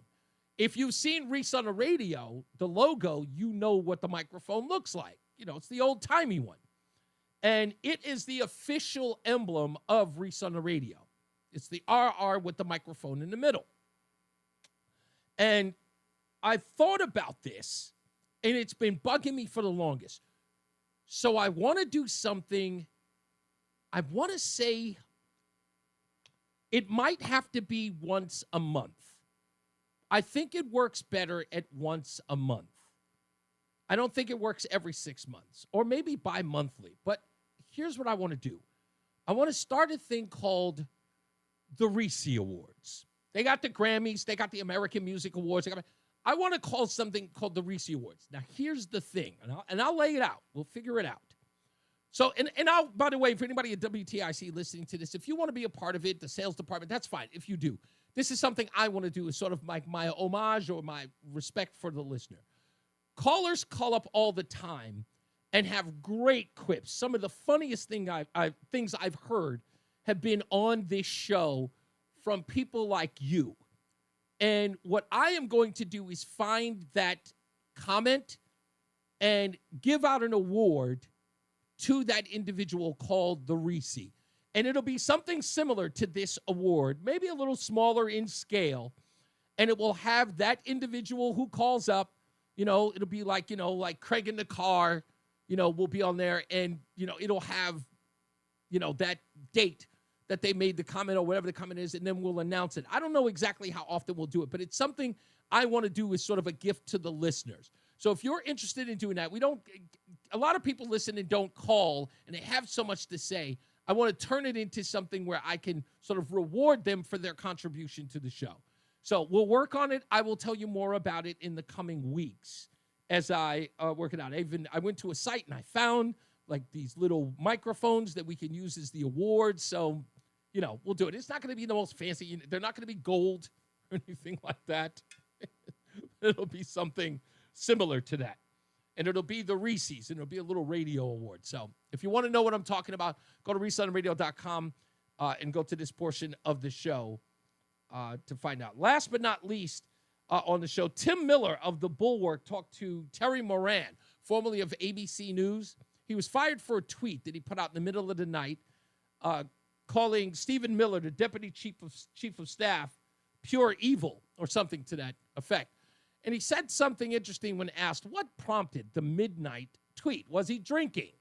If you've seen Reese on the Radio, the logo, you know what the microphone looks like. You know, it's the old-timey one. And it is the official emblem of Reese on the Radio. It's the RR with the microphone in the middle. And I thought about this, and it's been bugging me for the longest. So I want to do something. I want to say it might have to be once a month. I think it works better at once a month. I don't think it works every 6 months or maybe bi-monthly. But here's what I want to do. I want to start a thing called the Reese Awards. They got the Grammys. They got the American Music Awards. I want to call something called the Reese Awards. Now, here's the thing, and I'll lay it out. We'll figure it out. So, and I'll, by the way, for anybody at WTIC listening to this, if you want to be a part of it, the sales department, that's fine if you do. This is something I want to do as sort of like my homage or my respect for the listener. Callers call up all the time and have great quips. Some of the funniest things I've heard have been on this show from people like you. And what I am going to do is find that comment and give out an award to that individual called the Reese. And it'll be something similar to this award, maybe a little smaller in scale. And it will have that individual who calls up, it'll be like, like Craig in the car, will be on there. And, it'll have, that date that they made the comment or whatever the comment is, and then we'll announce it. I don't know exactly how often we'll do it, but it's something I want to do as sort of a gift to the listeners. So if you're interested in doing that, a lot of people listen and don't call, and they have so much to say. I want to turn it into something where I can sort of reward them for their contribution to the show. So we'll work on it. I will tell you more about it in the coming weeks as I work it out. I went to a site and I found like these little microphones that we can use as the awards. So, we'll do it. It's not going to be the most fancy. They're not going to be gold or anything like that. It'll be something similar to that. And it'll be the Reese's, and it'll be a little radio award. So if you want to know what I'm talking about, go to reeseontheradio.com and go to this portion of the show to find out. Last but not least on the show, Tim Miller of The Bulwark talked to Terry Moran, formerly of ABC News. He was fired for a tweet that he put out in the middle of the night calling Stephen Miller, the deputy chief of staff, pure evil or something to that effect. And he said something interesting when asked what prompted the midnight tweet. Was he drinking?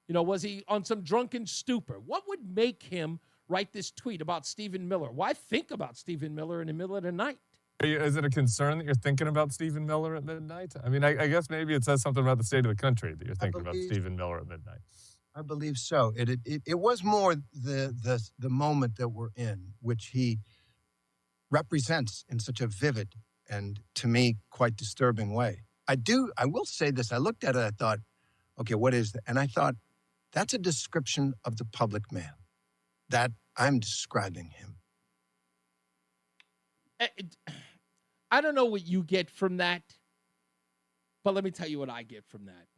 Was he on some drunken stupor? What would make him write this tweet about Stephen Miller? Why think about Stephen Miller in the middle of the night? Is it a concern that you're thinking about Stephen Miller at midnight? I mean, I guess maybe it says something about the state of the country that you're thinking about Stephen Miller at midnight. I believe so. It was more the moment that we're in, which he represents in such a vivid and, to me, quite disturbing way. I will say this. I looked at it, I thought, okay, what is that? And I thought, that's a description of the public man. That I'm describing him. I don't know what you get from that, but let me tell you what I get from that.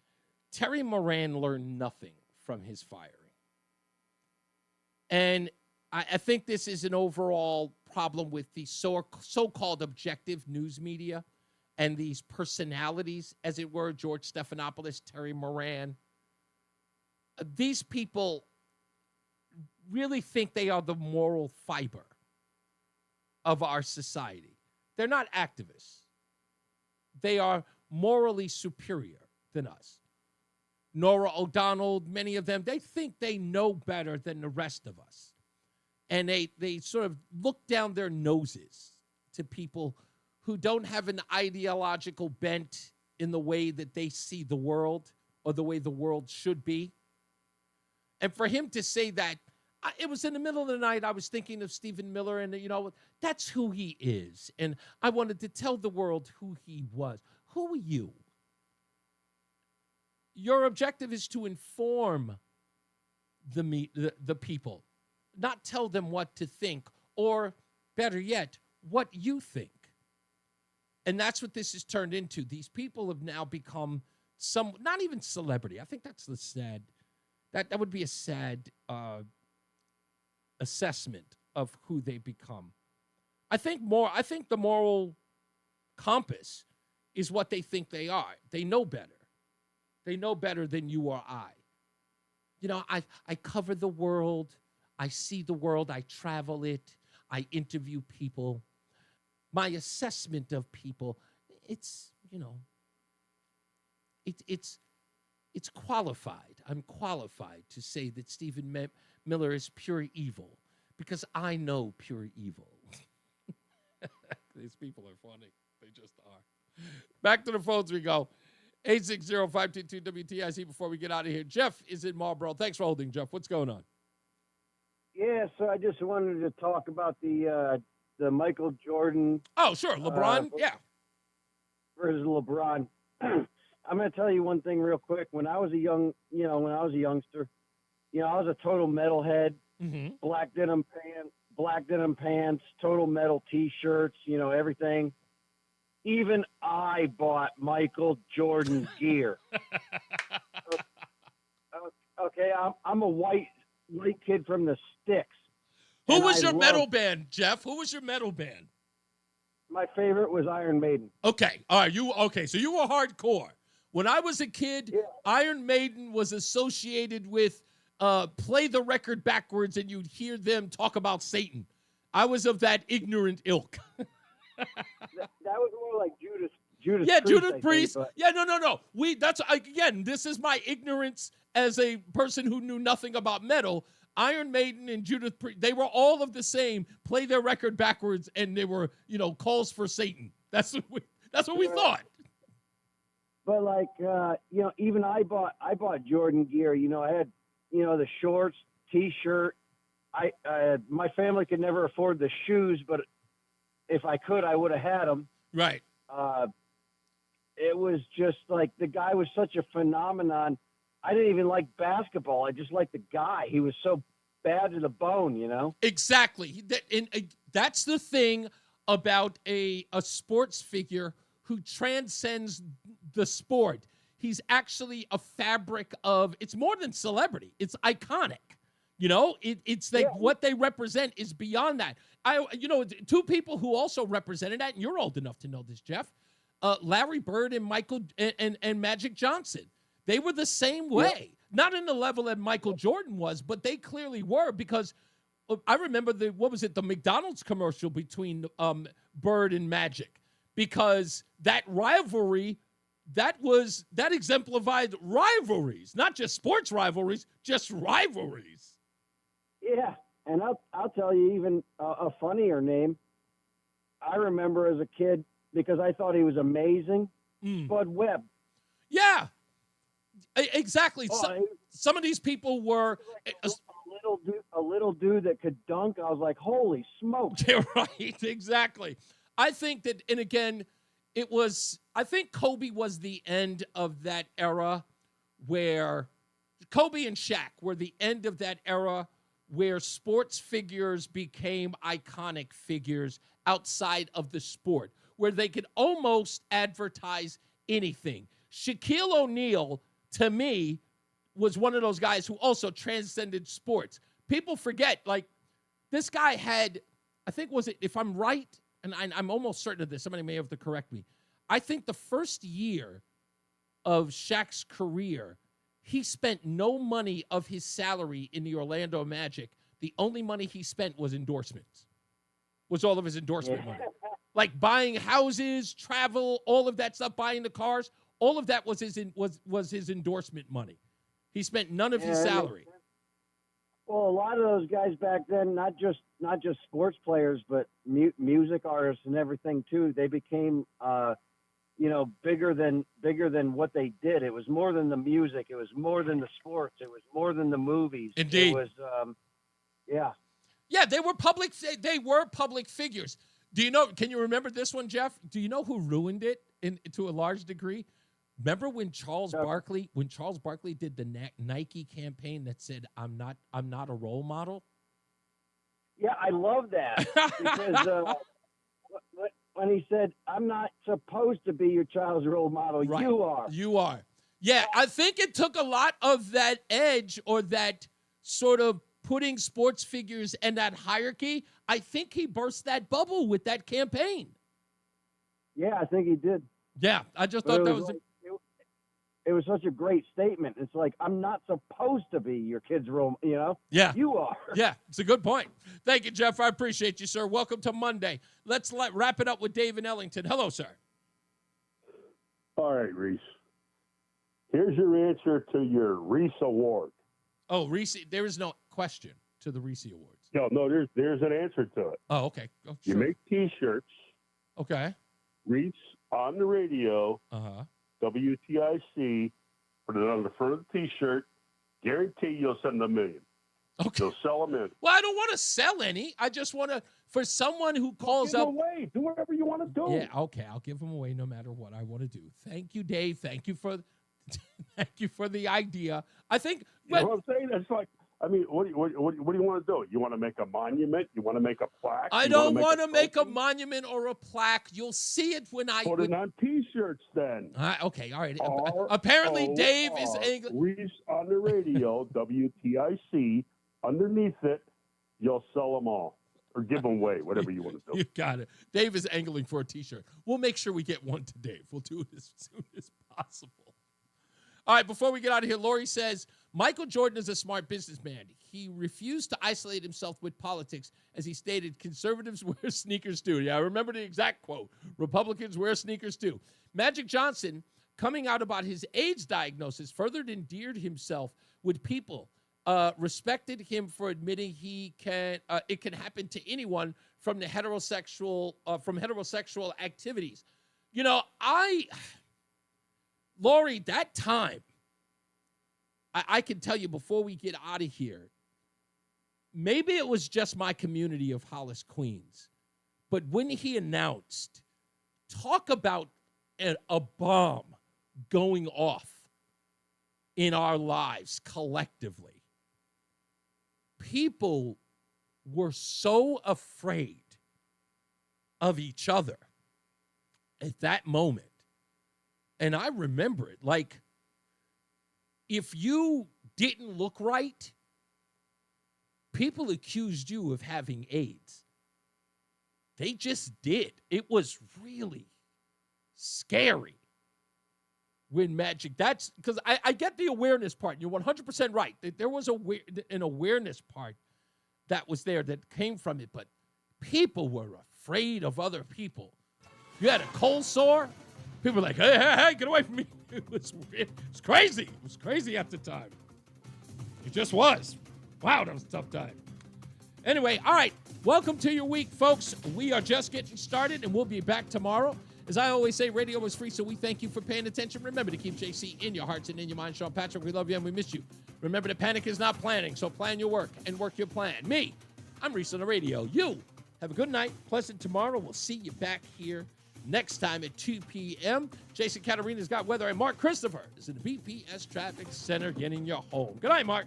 Terry Moran learned nothing from his firing. And I think this is an overall problem with the so-called objective news media and these personalities, as it were, George Stephanopoulos, Terry Moran. These people really think they are the moral fiber of our society. They're not activists. They are morally superior than us. Norah O'Donnell, many of them, they think they know better than the rest of us. And they sort of look down their noses to people who don't have an ideological bent in the way that they see the world or the way the world should be. And for him to say that, it was in the middle of the night, I was thinking of Stephen Miller, and, that's who he is. And I wanted to tell the world who he was. Who are you? Your objective is to inform the people, not tell them what to think, or better yet, what you think. And that's what this has turned into. These people have now become not even celebrity. I think that's the sad, that would be a sad assessment of who they become. I think the moral compass is what they think they are. They know better. They know better than you or I. I cover the world. I see the world. I travel it. I interview people. My assessment of people, it's qualified. I'm qualified to say that Stephen Miller is pure evil because I know pure evil. These people are funny. They just are. Back to the phones we go. 860-522-WTIC before we get out of here. Jeff is in Marlboro. Thanks for holding, Jeff. What's going on? Yeah, so I just wanted to talk about the Michael Jordan. Oh, sure. LeBron? Yeah. Versus LeBron. I'm going to tell you one thing real quick. When I was a youngster, I was a total metalhead. Mm-hmm. Black denim pants, total metal T-shirts, everything. Even I bought Michael Jordan gear. Okay, I'm a white kid from the sticks. Who was your metal band, Jeff? Who was your metal band? My favorite was Iron Maiden. Okay, all right. So you were hardcore. When I was a kid, Iron Maiden was associated with play the record backwards and you'd hear them talk about Satan. I was of that ignorant ilk. that was more like Judas. Yeah, Priest, Judas Priest. Think, yeah, no. This is my ignorance as a person who knew nothing about metal. Iron Maiden and Judas Priest, they were all of the same, play their record backwards, and they were, calls for Satan. That's what we thought. But even I bought Jordan gear. I had, the shorts, T-shirt. My family could never afford the shoes, but if I could, I would have had them. Right. It was just like the guy was such a phenomenon. I didn't even like basketball. I just liked the guy. He was so bad to the bone, you know? Exactly. That's the thing about a sports figure who transcends the sport. He's actually a fabric of, it's more than celebrity. It's iconic. You know, it's like what they represent is beyond that. Two people who also represented that, and you're old enough to know this, Jeff, Larry Bird and and Magic Johnson. They were the same way. Not in the level that Michael Jordan was, but they clearly were, because I remember the McDonald's commercial between Bird and Magic, because that rivalry, that exemplified rivalries, not just sports rivalries, just rivalries. Yeah, and I'll tell you even a funnier name. I remember as a kid, because I thought he was amazing, Bud Webb. Yeah, exactly. Some of these people were a little dude that could dunk. I was like, holy smoke. Yeah, right, exactly. I think that, and again, I think Kobe was the end of that era where Kobe and Shaq were the end of that era where sports figures became iconic figures outside of the sport, where they could almost advertise anything. Shaquille O'Neal, to me, was one of those guys who also transcended sports. People forget, like, this guy had, I think, if I'm right, and I'm almost certain of this, somebody may have to correct me, I think the first year of Shaq's career, he spent no money of his salary in the Orlando Magic. The only money he spent was endorsements, was all of his endorsement money. Like buying houses, travel, all of that stuff, buying the cars, all of that was his endorsement money. He spent none of his salary. Well, a lot of those guys back then, not just sports players, but music artists and everything too, they became bigger than what they did. It was more than the music. It was more than the sports. It was more than the movies. Indeed. It was, Yeah, they were public figures. Can you remember this one, Jeff? Do you know who ruined it to a large degree? Remember when Charles Barkley did the Nike campaign that said, I'm not a role model? Yeah, I love that. Because when he said, I'm not supposed to be your child's role model, right. You are. You are. Yeah, I think it took a lot of that edge, or that sort of putting sports figures in that hierarchy. I think he burst that bubble with that campaign. Yeah, I think he did. Yeah, I just thought that was... It was such a great statement. It's like, I'm not supposed to be your kid's role, you know? Yeah. You are. Yeah, it's a good point. Thank you, Jeff. I appreciate you, sir. Welcome to Monday. Let's wrap it up with Dave in Ellington. Hello, sir. All right, Reese. Here's your answer to your Reese Award. Oh, Reese, there is no question to the Reese Awards. No, there's an answer to it. Oh, okay. Oh, sure. You make T-shirts. Okay. Reese on the radio. WTIC. Put it on the front of the T-shirt. Guarantee you'll send $1 million. Okay. You'll sell them in. Well, I don't want to sell any. I just want to, for someone who calls give up. Them away. Do whatever you want to do. Yeah, okay. I'll give them away no matter what I want to do. Thank you, Dave. Thank you for the idea. I think. You know what I'm saying? It's like, I mean, what do you want to do? You want to make a monument? You want to make a plaque? I don't want to make a monument or a plaque. You'll see it when I put it on T-shirts. Then okay, all right. Apparently, Dave is Reese on the radio. WTIC. Underneath it, you'll sell them all or give them away. Whatever you want to do. You got it. Dave is angling for a T-shirt. We'll make sure we get one to Dave. We'll do it as soon as possible. All right, before we get out of here, Lori says, Michael Jordan is a smart businessman. He refused to isolate himself with politics. As he stated, conservatives wear sneakers too. Yeah, I remember the exact quote. Republicans wear sneakers too. Magic Johnson, coming out about his AIDS diagnosis, further endeared himself with people, respected him for admitting it can happen to anyone from heterosexual activities. You know, Lori, that time, I can tell you before we get out of here, maybe it was just my community of Hollis, Queens, but when he announced, talk about a bomb going off in our lives collectively. People were so afraid of each other at that moment. And I remember it. Like, if you didn't look right, people accused you of having AIDS. They just did. It was really scary when Magic. That's because I get the awareness part. You're 100% right. There was an awareness part that was there that came from it, but people were afraid of other people. You had a cold sore, people were like, hey, get away from me. It was crazy. It was crazy at the time. It just was. Wow, that was a tough time. Anyway, all right. Welcome to your week, folks. We are just getting started, and we'll be back tomorrow. As I always say, radio is free, so we thank you for paying attention. Remember to keep JC in your hearts and in your mind. Sean Patrick, we love you and we miss you. Remember that panic is not planning, so plan your work and work your plan. Me, I'm Reese on the Radio. You, have a good night. Pleasant tomorrow. We'll see you back here next time at 2 p.m. Jason Caterina's got weather, and Mark Christopher is in the BPS Traffic Center getting you home. Good night, Mark.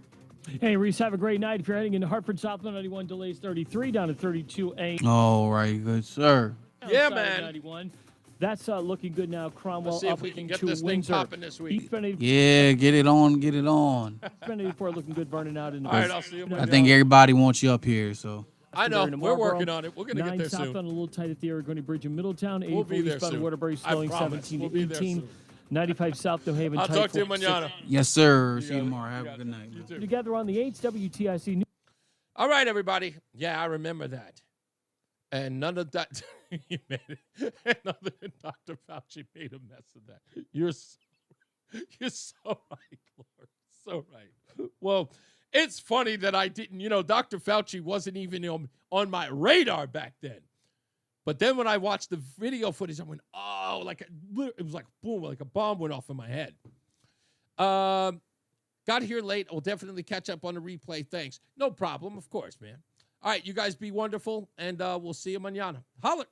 Hey, Reese, have a great night. If you're heading into Hartford, Southland 91, delays 33 down to 32A. All right, good sir. Yeah, man. 91. That's looking good now. Cromwell Let's see if up we can get into this thing Windsor. popping this week. East Benedict, Yeah, get it on, get it on. East Benedict looking good, burning out. In All right, I'll see you. I think everybody wants you up here, so. I know. Marlboro. We're working on it. We're going to get 9 there southbound soon. a little tight at the Aragoni Bridge in Middletown. 84 We'll be there eastbound soon. Waterbury I slowing promise. 17 We'll to be there 18. soon. 95 south New Haven. I'll tight talk to you 46. manana. Yes, sir. See you tomorrow. Have a good night. You too. Together on the 8th WTIC. All right, everybody. Yeah, I remember that. And none of that, he made it. And other than Dr. Fauci made a mess of that. You're so right, Lord. So right. Well, it's funny that I didn't, Dr. Fauci wasn't even on my radar back then. But then when I watched the video footage, I went, oh, it was like boom, like a bomb went off in my head. Got here late. I'll definitely catch up on the replay. Thanks. No problem. Of course, man. All right, you guys be wonderful, and we'll see you mañana. Holler.